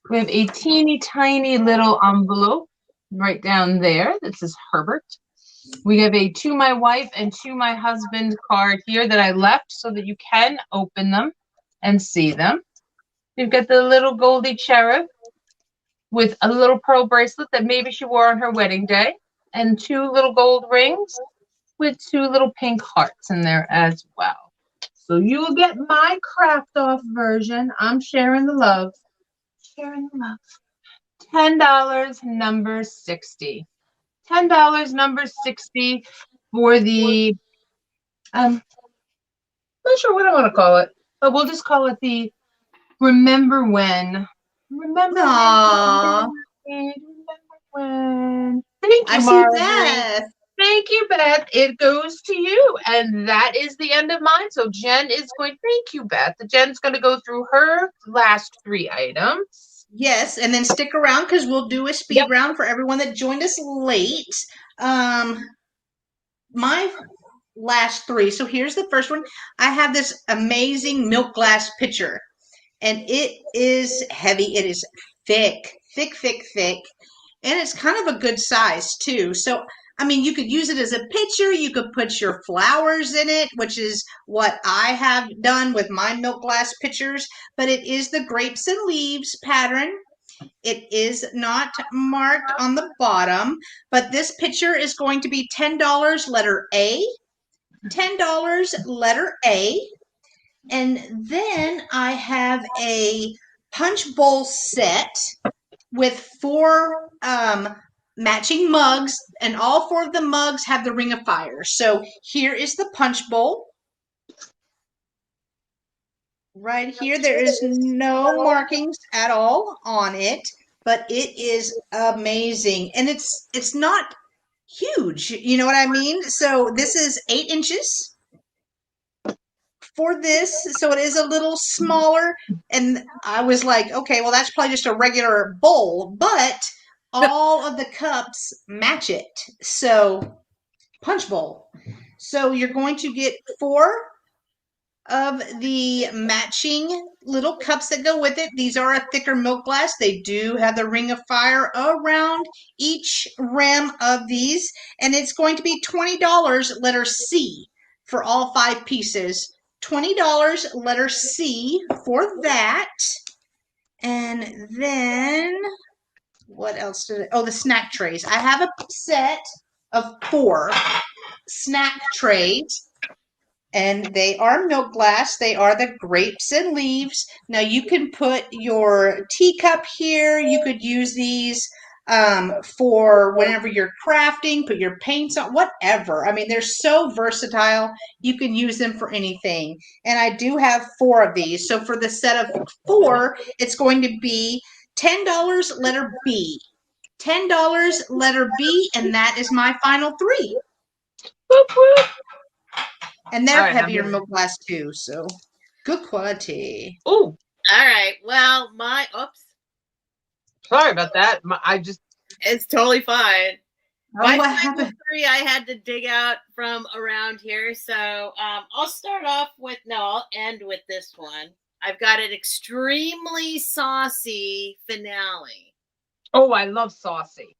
We have a teeny tiny little envelope right down there that says Herbert. We have a to my wife and to my husband card here that I left so that you can open them and see them. We've got the little Goldie cherub with a little pearl bracelet that maybe she wore on her wedding day, and 2 little gold rings with 2 little pink hearts in there as well. So you will get my craft off version. I'm sharing the love. Sharing the love. $10, number 60. $10, number 60 for the, I'm not sure what I want to call it, but we'll just call it the Remember When. Remember Aww. when. Remember when. Thank you, I see Marjorie. that. Thank you, Beth. It goes to you. And that is the end of mine. So Jen is going, thank you, Beth. Jen's going to go through her last 3 items. Yes, and then stick around because we'll do a speed round for everyone that joined us late. My last 3. So here's the first one. I have this amazing milk glass pitcher, and it is heavy. It is thick, and it's kind of a good size too. So I mean, you could use it as a pitcher. You could put your flowers in it, which is what I have done with my milk glass pitchers. But it is the grapes and leaves pattern. It is not marked on the bottom, but this pitcher is going to be $10, letter A. $10, letter A. And then I have a punch bowl set with 4 matching mugs, and all 4 of the mugs have the ring of fire. So here is the punch bowl. Right here, there is no markings at all on it, but it is amazing. And it's not huge, you know what I mean? So this is 8 inches for this, so it is a little smaller. And I was like, okay, well, that's probably just a regular bowl, but all of the cups match it. So punch bowl. So you're going to get 4 of the matching little cups that go with it. These are a thicker milk glass. They do have the ring of fire around each rim of these, and it's going to be $20, letter C, for all 5 pieces. $20, letter C, for that. And then what else did it? Oh, the snack trays. I have a set of 4 snack trays, and they are milk glass. They are the grapes and leaves. Now you can put your teacup here. You could use these for whenever you're crafting, put your paints on, whatever. I mean, they're so versatile. You can use them for anything. And I do have 4 of these. So for the set of 4, it's going to be $10, letter B. $10, letter B, and that is my final 3. Whoop, whoop. And they're heavier milk glass too, so good quality. Oh, all right. Well, sorry about that. It's totally fine. My what happened? 3 I had to dig out from around here. So I'll start off with, I'll end with this one. I've got an extremely saucy finale. Oh, I love saucy.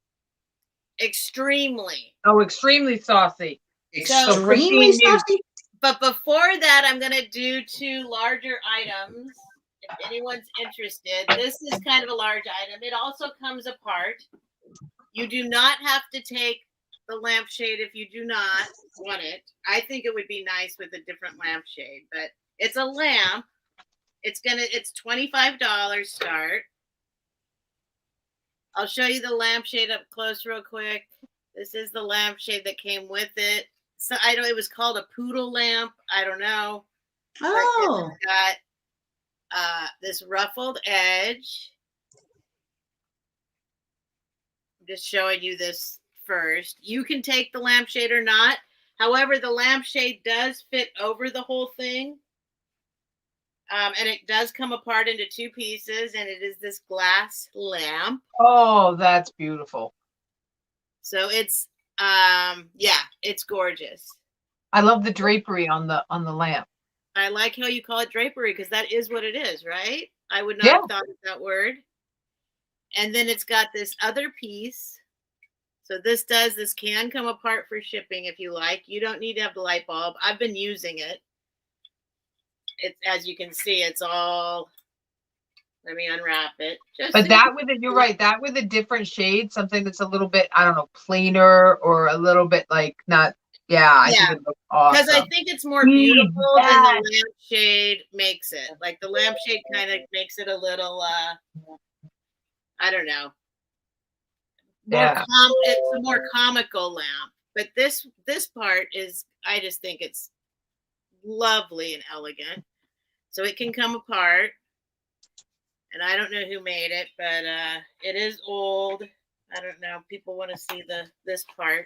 Extremely. Oh, extremely saucy. Extremely saucy? But before that, I'm going to do 2 larger items. If anyone's interested, this is kind of a large item. It also comes apart. You do not have to take the lampshade if you do not want it. I think it would be nice with a different lampshade, but it's a lamp. It's $25 start. I'll show you the lampshade up close real quick. This is the lampshade that came with it. So it was called a poodle lamp. I don't know. Oh. It's got this ruffled edge. I'm just showing you this first. You can take the lampshade or not. However, the lampshade does fit over the whole thing. And it does come apart into 2 pieces, and it is this glass lamp. Oh, that's beautiful. So it's it's gorgeous. I love the drapery on the lamp. I like how you call it drapery because that is what it is, right? I would not Yeah. have thought of that word. And then it's got this other piece. So this can come apart for shipping if you like. You don't need to have the light bulb. I've been using it. It's, as you can see, it's all, let me unwrap it. But that with it, you're right. That with a different shade, something that's a little bit, I don't know, plainer or a little bit like not. Yeah, I think it looks awesome. Because I think it's more beautiful than the lampshade makes it. Like the lampshade kind of makes it a little, I don't know. It's a more comical lamp. But this part is, I just think it's lovely and elegant. So it can come apart. And I don't know who made it, but it is old. I don't know. People want to see this part.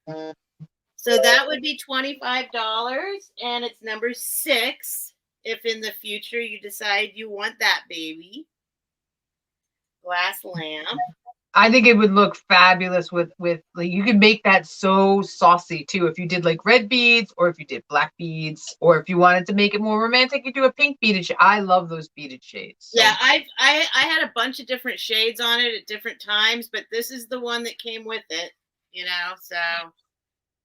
So that would be $25, and it's number 6. If in the future you decide you want that baby glass lamp, I think it would look fabulous with like, you could make that so saucy too. If you did like red beads, or if you did black beads, or if you wanted to make it more romantic, you do a pink beaded shade. I love those beaded shades. So. Yeah, I had a bunch of different shades on it at different times, but this is the one that came with it. So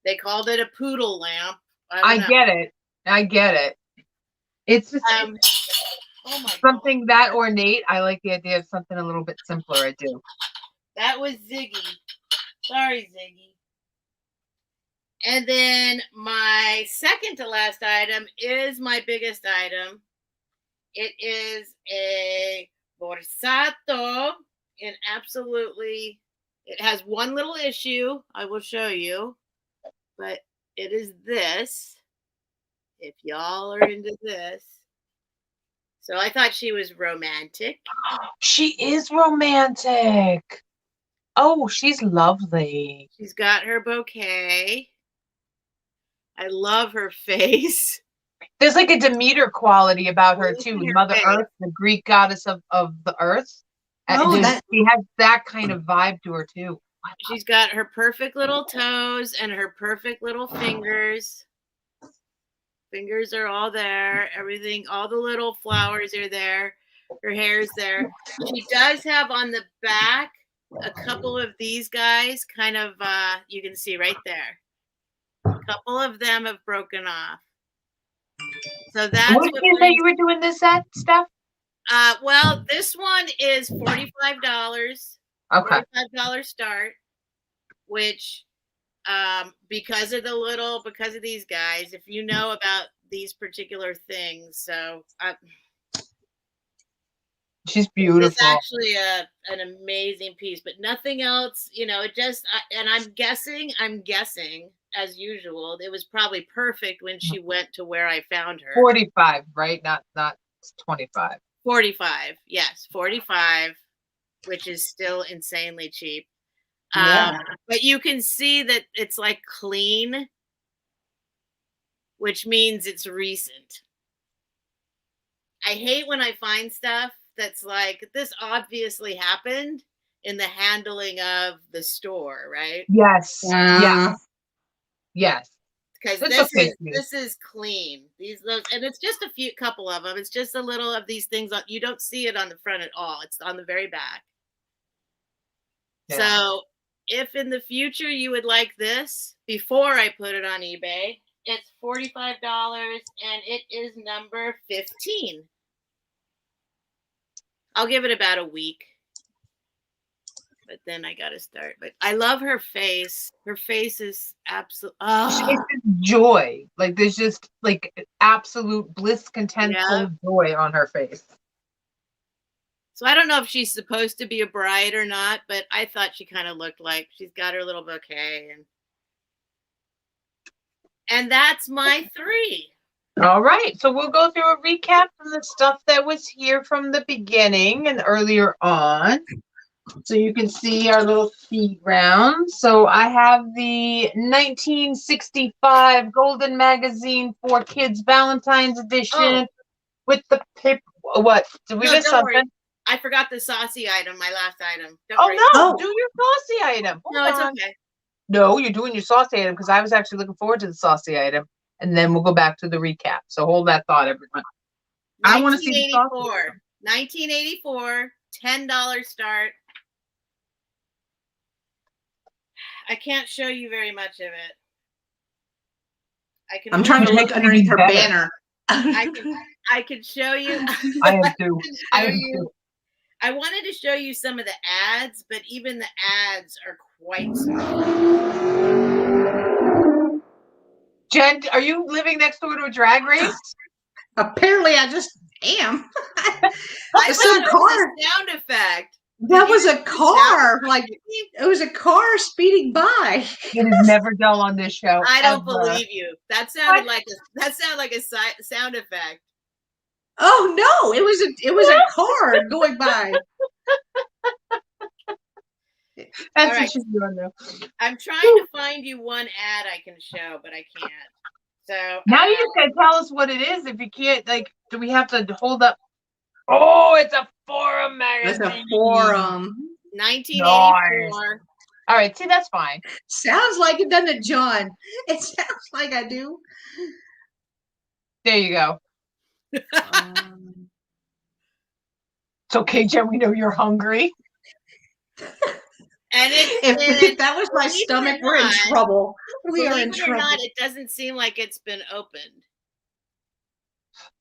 they called it a poodle lamp. I get it. It's just something that ornate. I like the idea of something a little bit simpler. I do. That was Ziggy. Sorry, Ziggy. And then my second to last item is my biggest item. It is a borsato, and absolutely, it has one little issue. I will show you, but it is this. If y'all are into this. So I thought she was romantic. She is romantic. Oh, she's lovely. She's got her bouquet. I love her face. There's like a Demeter quality about her too. Mother Earth, the Greek goddess of the earth. She has that kind of vibe to her too. She's got her perfect little toes and her perfect little fingers. Fingers are all there. Everything, all the little flowers are there. Her hair's there. She does have on the back a couple of these guys, kind of, you can see right there. A couple of them have broken off. So that's what did you say you were doing this at, Steph? Well, this one is $45. Okay. $45 start, which because of these guys, if you know about these particular things, so she's beautiful. It's actually an amazing piece, but nothing else, it just, and I'm guessing as usual, it was probably perfect when she went to where I found her. 45, right? Not 25. 45. Yes. 45, which is still insanely cheap. Yeah. But you can see that it's like clean, which means it's recent. I hate when I find stuff that's like, this obviously happened in the handling of the store, right? Yes. Yes. Because this is clean. And it's just a couple of them. It's just a little of these things. You don't see it on the front at all. It's on the very back. Yeah. So if in the future you would like this, before I put it on eBay, it's $45 and it is number 15. I'll give it about a week. But then I got to start. But I love her face. Her face is absolute. It's joy. Like there's just like absolute bliss, contentful joy on her face. So I don't know if she's supposed to be a bride or not, but I thought she kind of looked like she's got her little bouquet. And that's my 3. All right. So we'll go through a recap from the stuff that was here from the beginning and earlier on. So you can see our little speed round. So I have the 1965 Golden Magazine for Kids Valentine's edition with the pip. What? Did we miss something? Worry. I forgot the saucy item, my last item. Do your saucy item. Hold on. It's okay. No, you're doing your saucy item because I was actually looking forward to the saucy item. and then we'll go back to the recap. So hold that thought, everyone. I want to see the 1984, $10 start. I can't show you very much of it. I'm trying to look underneath her banner. I could show you. I am too. I wanted to show you some of the ads, but even the ads are quite small. Jen, are you living next door to a drag race? Apparently, I just am. I thought it was a sound effect. That was a car. Like, it was a car speeding by. It is never dull on this show. I don't believe you. That sounded like a sound effect. Oh no! It was a car going by. That's what she's doing though. I'm trying to find you one ad I can show, but I can't. So now you just gotta tell us what it is. If you can't, like, do we have to hold up? Oh, it's a Forum magazine. It's a Forum. 1984. All right, see, that's fine. Sounds like it, doesn't it, John? It sounds like I do. There you go. It's okay, Jen. We know you're hungry. And if that was my stomach, we're in trouble. We are in trouble. Not, it doesn't seem like it's been opened.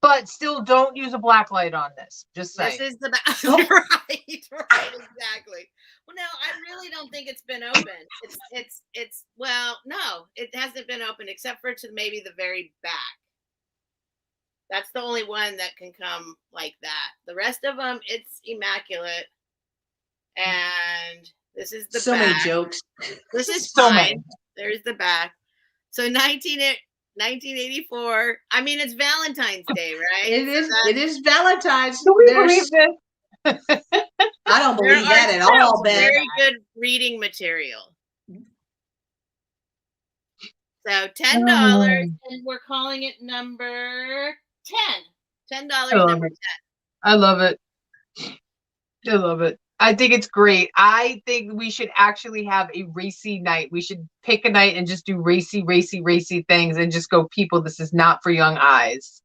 But still, don't use a black light on this. Just say. This is the right, exactly. Well, no, I really don't think it's been opened. It's well, no, it hasn't been opened except for to maybe the very back. That's the only one that can come like that. The rest of them, it's immaculate. And this is the so back. Many jokes. This is so fine. Many. There's the back. So 1984. I mean, it's Valentine's Day, right? It is. It is Valentine's. Do we believe this? I don't believe that at all. Very good reading material. So $10, and we're calling it number 10. $10 number 10. I love it. I love it. I think it's great. I think we should actually have a racy night. We should pick a night and just do racy things and just go, people, this is not for young eyes.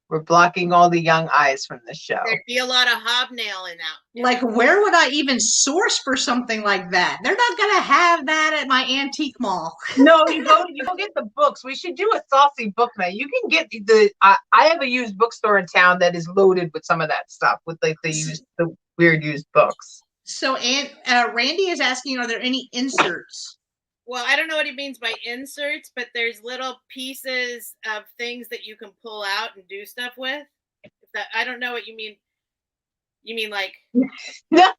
We're blocking all the young eyes from the show. There'd be a lot of hobnail in that. Like, where would I even source for something like that? They're not going to have that at my antique mall. No, you go get the books. We should do a saucy book night. You can get I have a used bookstore in town that is loaded with some of that stuff, with like the weird used books. So, Randy is asking, are there any inserts? Well, I don't know what he means by inserts, but there's little pieces of things that you can pull out and do stuff with. I don't know what you mean. You mean like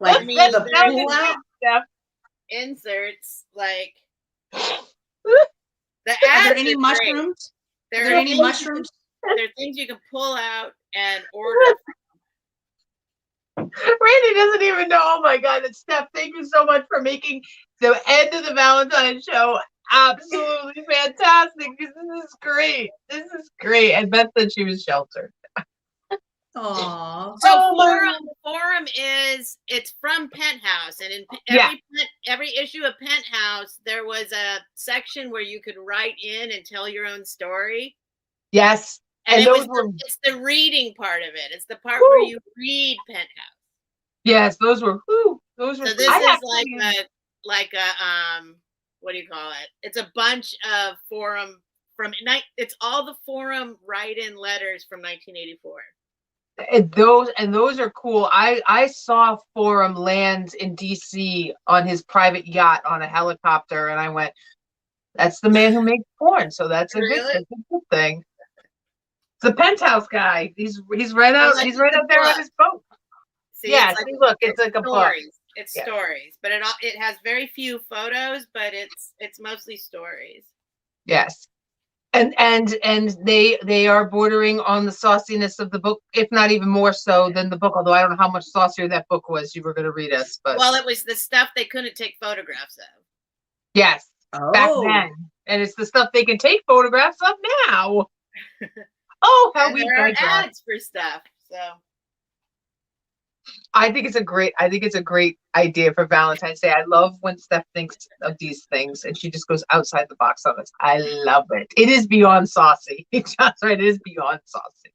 like I mean, the pull out stuff? Inserts, like the Are there any mushrooms? Are there any mushrooms? There are things you can pull out and order. Randy doesn't even know. Oh my God, it's Steph. Thank you so much for making the end of the Valentine's show absolutely fantastic. This is great. This is great. And Beth said she was sheltered. Aww. So Forum it's from Penthouse, and in every issue of Penthouse, there was a section where you could write in and tell your own story. Yes. And it's the reading part of it. It's the part where you read Penthouse. Yes, those were. So this is like a what do you call it? It's a bunch of Forum it's all the Forum write-in letters from 1984. And those are cool. I saw Forum land in DC on his private yacht on a helicopter, and I went, "That's the man who makes porn." So that's a good thing. The Penthouse guy. He's right out. He's right out there on his boat. See, look, it's like a book. It's stories, but it has very few photos, but it's mostly stories. Yes, and they are bordering on the sauciness of the book, if not even more so than the book. Although I don't know how much saucier that book was. You were going to read us, but it was the stuff they couldn't take photographs of. Yes, back then, and it's the stuff they can take photographs of now. Oh, how we there are ads for stuff. So I think it's a great idea for Valentine's Day. I love when Steph thinks of these things and she just goes outside the box on us. I love it. It is beyond saucy. That's right. It is beyond saucy.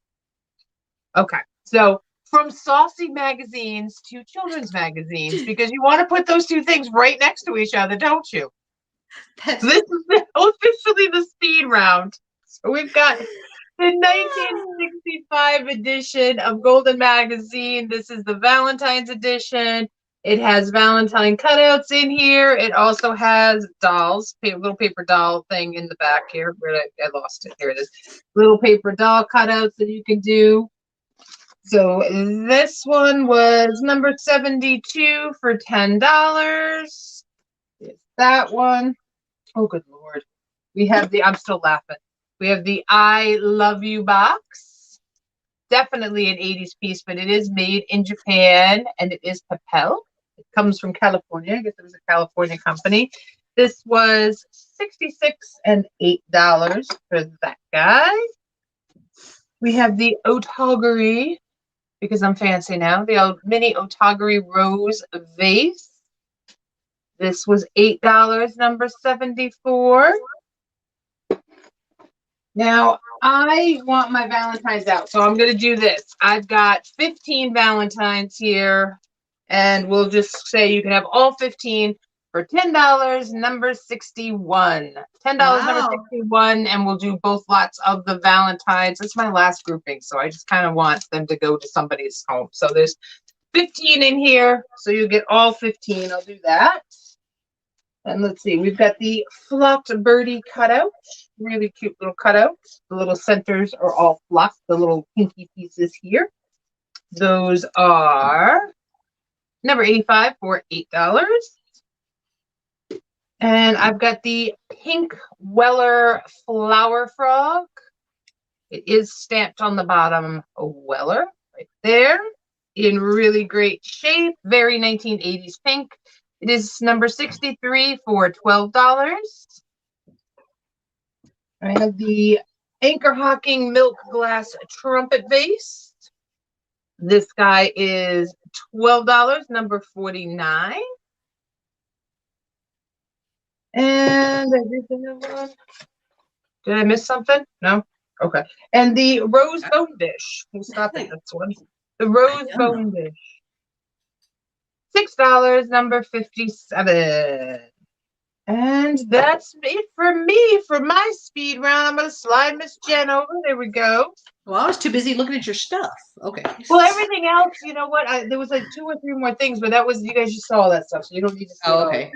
Okay. So from saucy magazines to children's magazines, because you want to put those two things right next to each other, don't you? That's This is officially the speed round. So we've got the 1965 edition of Golden Magazine. This is the Valentine's edition. It has Valentine cutouts in here. It also has dolls, little paper doll thing in the back here. Where I lost it. Here it is. Little paper doll cutouts that you can do. So this one was number 72 for $10. It's that one. Oh, good Lord. We have I'm still laughing. We have the I Love You box. Definitely an 80s piece, but it is made in Japan and it is Papel. It comes from California. I guess it was a California company. This was $66 and $8 for that guy. We have the Otagari, because I'm fancy now, the mini Otagari rose vase. This was $8, number 74. Now, I want my Valentines out, so I'm going to do this. I've got 15 Valentines here, and we'll just say you can have all 15 for $10, number 61. $10, number 61, and we'll do both lots of the Valentines. It's my last grouping, so I just kind of want them to go to somebody's home. So there's 15 in here, so you get all 15. I'll do that. And let's see, we've got the flocked birdie cutout. Really cute little cutouts. The little centers are all flocked, the little pinky pieces here. Those are number 85 for $8. And I've got the pink Weller flower frog. It is stamped on the bottom, Weller, right there. In really great shape, very 1980s pink. It is number 63 for $12. I have the Anchor Hocking Milk Glass Trumpet Vase. This guy is $12, number 49. And did I miss something? No? Okay. And the rose bone dish. We'll stop at this one. The rose bone dish. $6, number 57. And that's it for me for my speed round. I'm going to slide Miss Jen over. There we go. Well, I was too busy looking at your stuff. Okay. Well, everything else, you know what? There was like 2 or 3 more things, but that was, you guys just saw all that stuff, so you don't need to see it all. Okay.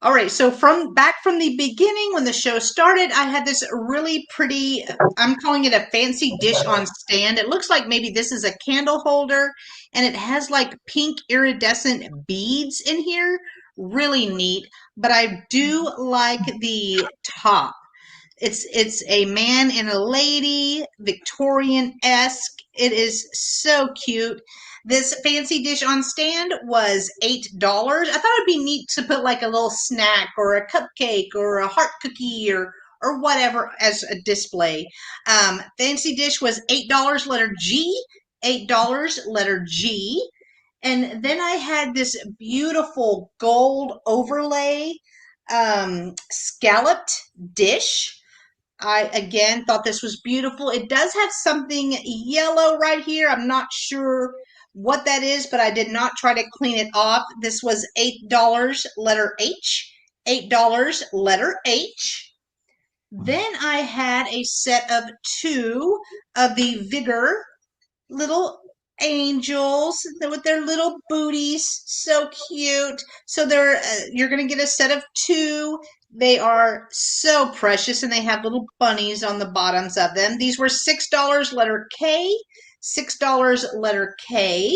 All right, so back from the beginning when the show started, I had this really pretty, I'm calling it a fancy dish on stand. It looks like maybe this is a candle holder, and it has like pink iridescent beads in here. Really neat, but I do like the top. It's a man and a lady, Victorian-esque. It is so cute. This fancy dish on stand was $8. I thought it'd be neat to put like a little snack or a cupcake or a heart cookie or whatever as a display. Fancy dish was $8, letter G. $8, letter G. And then I had this beautiful gold overlay scalloped dish. I, again, thought this was beautiful. It does have something yellow right here. I'm not sure what that is, but I did not try to clean it off. This was $8, letter H. $8, letter H. Then I had a set of 2 of the Vigor little angels with their little booties. So cute. So you're going to get a set of 2. They are so precious, and they have little bunnies on the bottoms of them. These were $6, letter K. $6, letter K.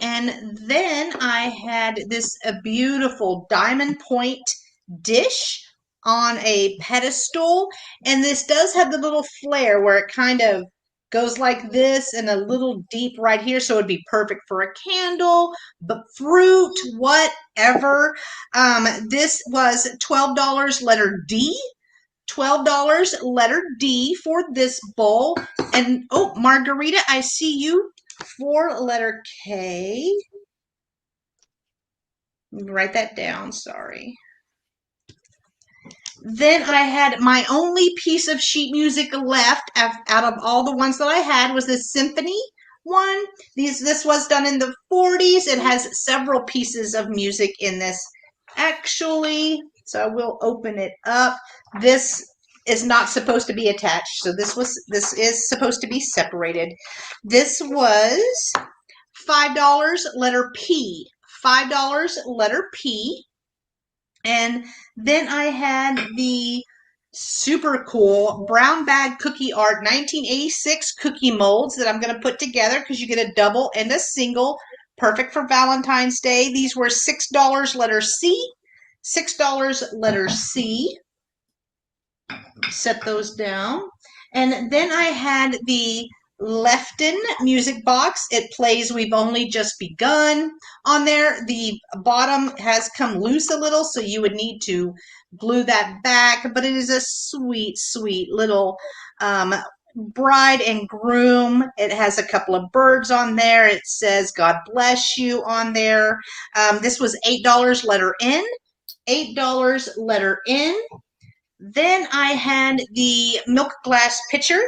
And then I had this beautiful diamond point dish on a pedestal. And this does have the little flare where it kind of goes like this and a little deep right here, so it'd be perfect for a candle, but fruit, whatever. This was $12, letter D. $12, letter D for this bowl. And oh, Margarita, I see you for letter K. Write that down. Sorry. Then I had my only piece of sheet music left out of all the ones that I had was the Symphony one. This was done in the 40s. It has several pieces of music in this actually. So I will open it up. This is not supposed to be attached. So this is supposed to be separated. This was $5 letter P. $5 letter P. And then I had the super cool brown bag cookie art 1986 cookie molds that I'm going to put together because you get a double and a single, perfect for Valentine's Day. These were $6 letter C. $6 letter C. Set those down. And then I had the Lefton music box. It plays We've Only Just Begun on there. The bottom has come loose a little, so you would need to glue that back, but it is a sweet, sweet little bride and groom. It has a couple of birds on there. It says God bless you on there. This was $8 letter N. $8 letter N. Then I had the milk glass pitcher.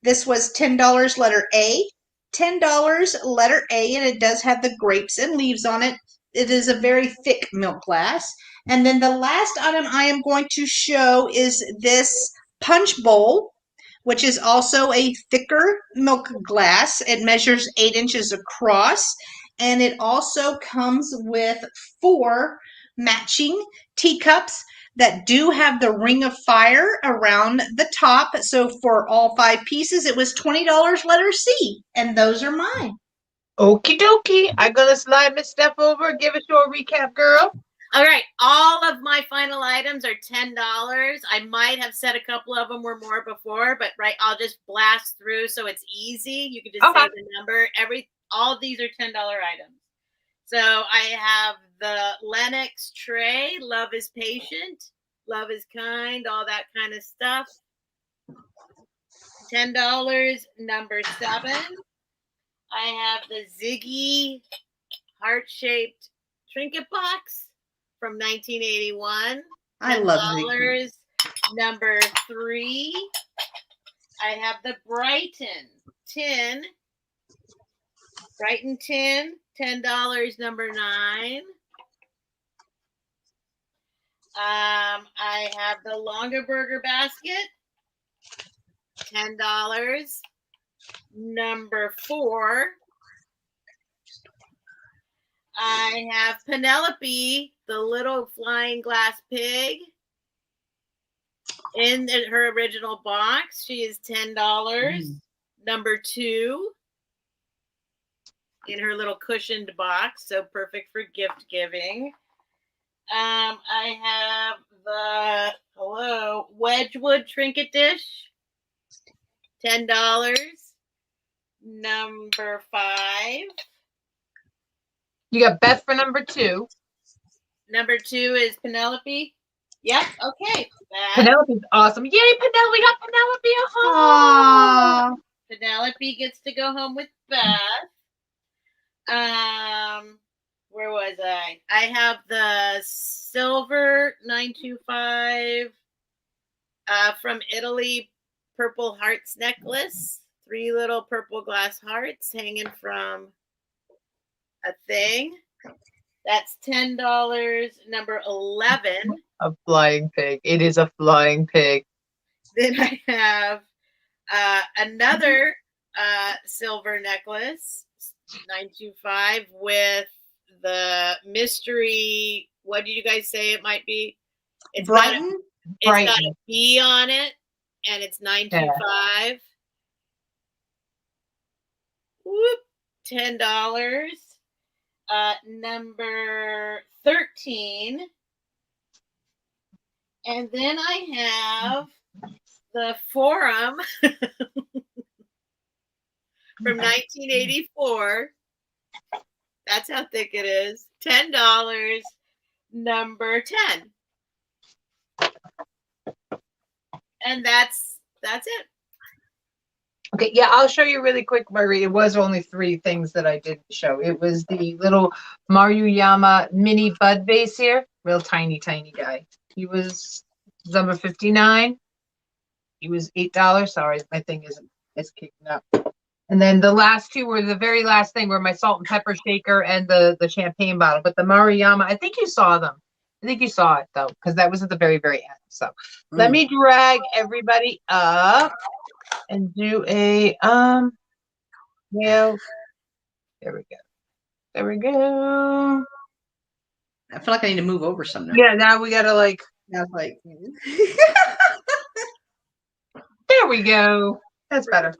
This was $10 letter A. $10 letter A, and it does have the grapes and leaves on it. It is a very thick milk glass. And then the last item I am going to show is this punch bowl, which is also a thicker milk glass. It measures 8 inches across, and it also comes with 4 matching teacups that do have the ring of fire around the top. So for all 5 pieces, it was $20 letter C. And those are mine. Okie dokie. I'm going to slide Miss Steph over. Give us your recap, girl. All right. All of my final items are $10. I might have said a couple of them were more before, but I'll just blast through so it's easy. You can just say the number. All of these are $10 items. So I have the Lennox Tray, Love is Patient, Love is Kind, all that kind of stuff. $10, number 7. I have the Ziggy heart-shaped trinket box from 1981. I love Ziggy. Number 3. I have the Brighton tin. Brighton tin. $10, number 9. I have the Longer Burger basket. $10. Number 4. I have Penelope, the little flying glass pig, in her original box. She is $10. Number 2. In her little cushioned box, so perfect for gift giving. I have the Wedgwood trinket dish, $10. Number 5. You got Beth for number 2. Number 2 is Penelope. Yep. Okay. Penelope's awesome. Yay, Penelope! Got Penelope at home. Penelope gets to go home with Beth. Where was I? I have the silver 925 from Italy purple hearts necklace. 3 little purple glass hearts hanging from a thing. That's $10. Number 11. A flying pig. It is a flying pig. Then I have another silver necklace. 925 with the mystery. What do you guys say it might be? It's Brighton. Got a B on it, and it's 925. Whoop, $10. Number 13, and then I have the Forum. From 1984. That's how thick it is. $10. Number 10. And that's it. Okay, yeah, I'll show you really quick, Marie. It was only 3 things that I did show. It was the little Maruyama mini bud vase here. Real tiny, tiny guy. He was number 59. He was $8. Sorry, my thing is kicking up. And then the last 2 were the very last thing were my salt and pepper shaker and the champagne bottle. But the Maruyama, I think you saw them. I think you saw it though, because that was at the very, very end. So let me drag everybody up and do a yeah. There we go. There we go. I feel like I need to move over somewhere. Yeah, now we gotta like. I was like, There we go. That's better.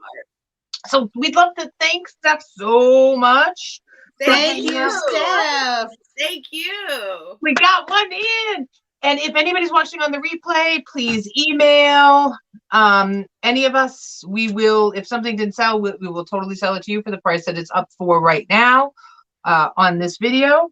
So we'd love to thank Steph so much. Thank you, Steph. Thank you. We got one in. And if anybody's watching on the replay, please email any of us. We will, if something didn't sell, we will totally sell it to you for the price that it's up for right now on this video.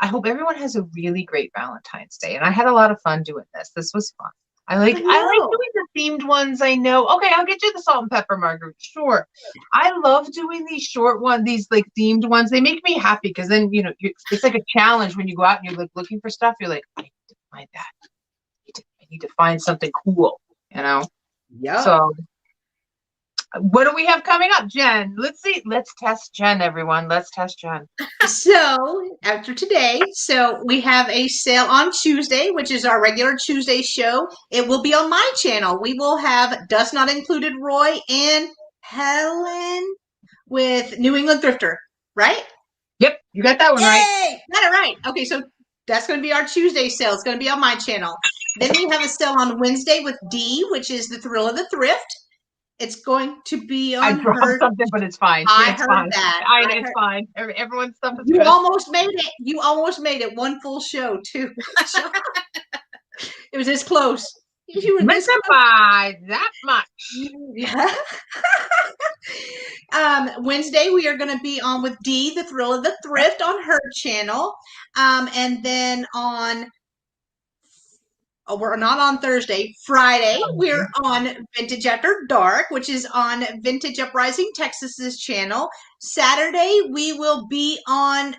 I hope everyone has a really great Valentine's Day. And I had a lot of fun doing this. This was fun. I like doing the themed ones. I know. Okay, I'll get you the salt and pepper margarita. Sure. I love doing these short ones, these like themed ones. They make me happy because then, you know, it's like a challenge when you go out and you're like looking for stuff. You're like, I need to find that. I need to find something cool, you know? Yeah. So what do we have coming up, Jen? Let's see. Let's test Jen, everyone. Let's test Jen. So after today, we have a sale on Tuesday, which is our regular Tuesday show. It will be on my channel. We will have Does Not Included Roy and Helen with New England Thrifter, right? Yep, you got that one right. Yay! Got it right. Okay, so that's going to be our Tuesday sale. It's going to be on my channel. Then we have a sale on Wednesday with Dee, which is the Thrill of the Thrift. It's going to be on I dropped something, but it's fine. I it's heard fine. that. It's fine. Everyone's stuff is You good. almost made it. You almost made it. One full show, too. It was this close. You were this close. By that much. Yeah. Wednesday, we are going to be on with Dee, the Thrill of the Thrift, on her channel. And then on... Oh, we're not on Thursday. Friday, we're on Vintage After Dark, which is on Vintage Uprising Texas's channel. Saturday, we will be on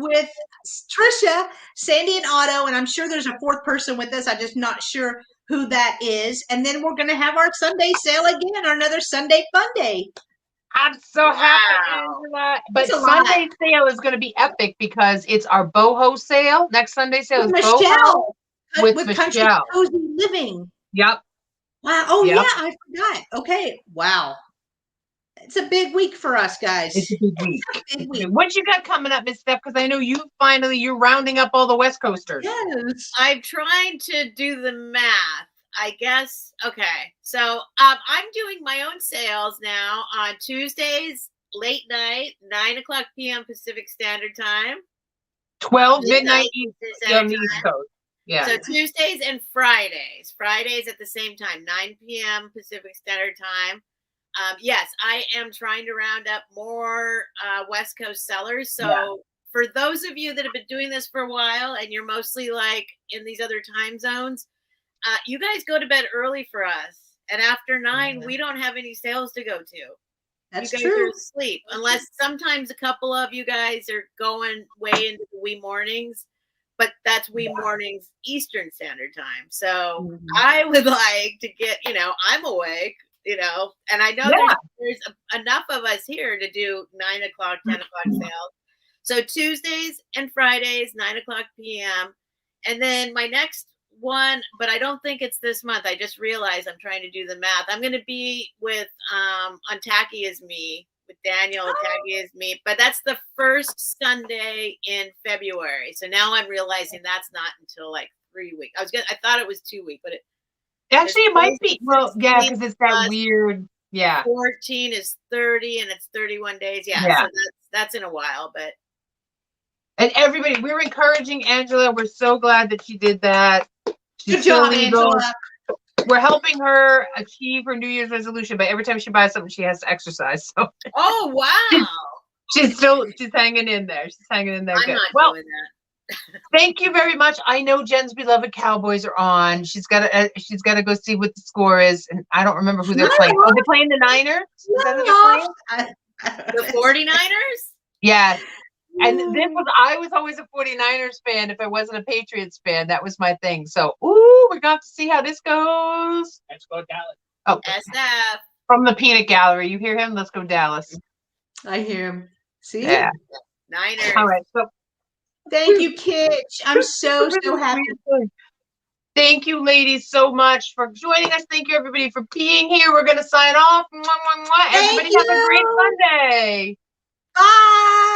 with Trisha, Sandy, and Otto, and I'm sure there's a 4th person with us. I'm just not sure who that is. And then we're going to have our Sunday sale again, or another Sunday Funday. I'm so happy, Angela. But Sunday sale is going to be epic because it's our boho sale. Next Sunday sale is boho. With Country Cozy Living. Yep. Wow. Oh, yep. Yeah, I forgot. Okay. Wow. It's a big week for us, guys. It's a big week. What you got coming up, Miss Steph? Because I know you're rounding up all the West Coasters. Yes. I'm trying to do the math. I guess. Okay. So I'm doing my own sales now on Tuesdays, late night, 9:00 p.m. Pacific Standard Time. 12 midnight Eastern East Coast. Yeah. So Tuesdays and Fridays. Fridays at the same time, 9 p.m. Pacific Standard Time. Yes, I am trying to round up more West Coast sellers. So for those of you that have been doing this for a while and you're mostly like in these other time zones, you guys go to bed early for us. And after 9, we don't have any sales to go to. That's you guys true. are asleep. Unless sometimes a couple of you guys are going way into the wee mornings. But that's wee mornings Eastern Standard Time. So I would like to get, I'm awake, and I know there's enough of us here to do 9 o'clock, 10 o'clock sales. So Tuesdays and Fridays, 9:00 p.m. And then my next one, but I don't think it's this month. I just realized I'm trying to do the math. I'm going to be with On Tacky Is Me. With Daniel, Tacky Is Me, but that's the first Sunday in February. So now I'm realizing that's not until like 3 weeks. I thought it was 2 weeks, but it might be. Well, yeah, because it's that weird. Yeah, 14 is 30, and it's 31 days. Yeah. So that's in a while, but. And everybody, we're encouraging Angela. We're so glad that she did that. Good job, Angela. We're helping her achieve her New Year's resolution, but every time she buys something, she has to exercise. So. Oh wow! She's hanging in there. She's hanging in there. I'm good. not doing Thank you very much. I know Jen's beloved Cowboys are on. She's got to go see what the score is, and I don't remember who they're playing. Are they playing the Niners? Is that who they're playing? The 49ers? Yeah. And I was always a 49ers fan if I wasn't a Patriots fan. That was my thing. So, we're going to have to see how this goes. Let's go Dallas. Oh, SF. from the Peanut Gallery. You hear him? Let's go Dallas. I hear him. See? Yeah. Niners. All right. So, Thank you, Kitch. I'm so happy. Thank you, ladies, so much for joining us. Thank you, everybody, for being here. We're going to sign off. Mwah, mwah, mwah. Everybody have a great Sunday. Bye.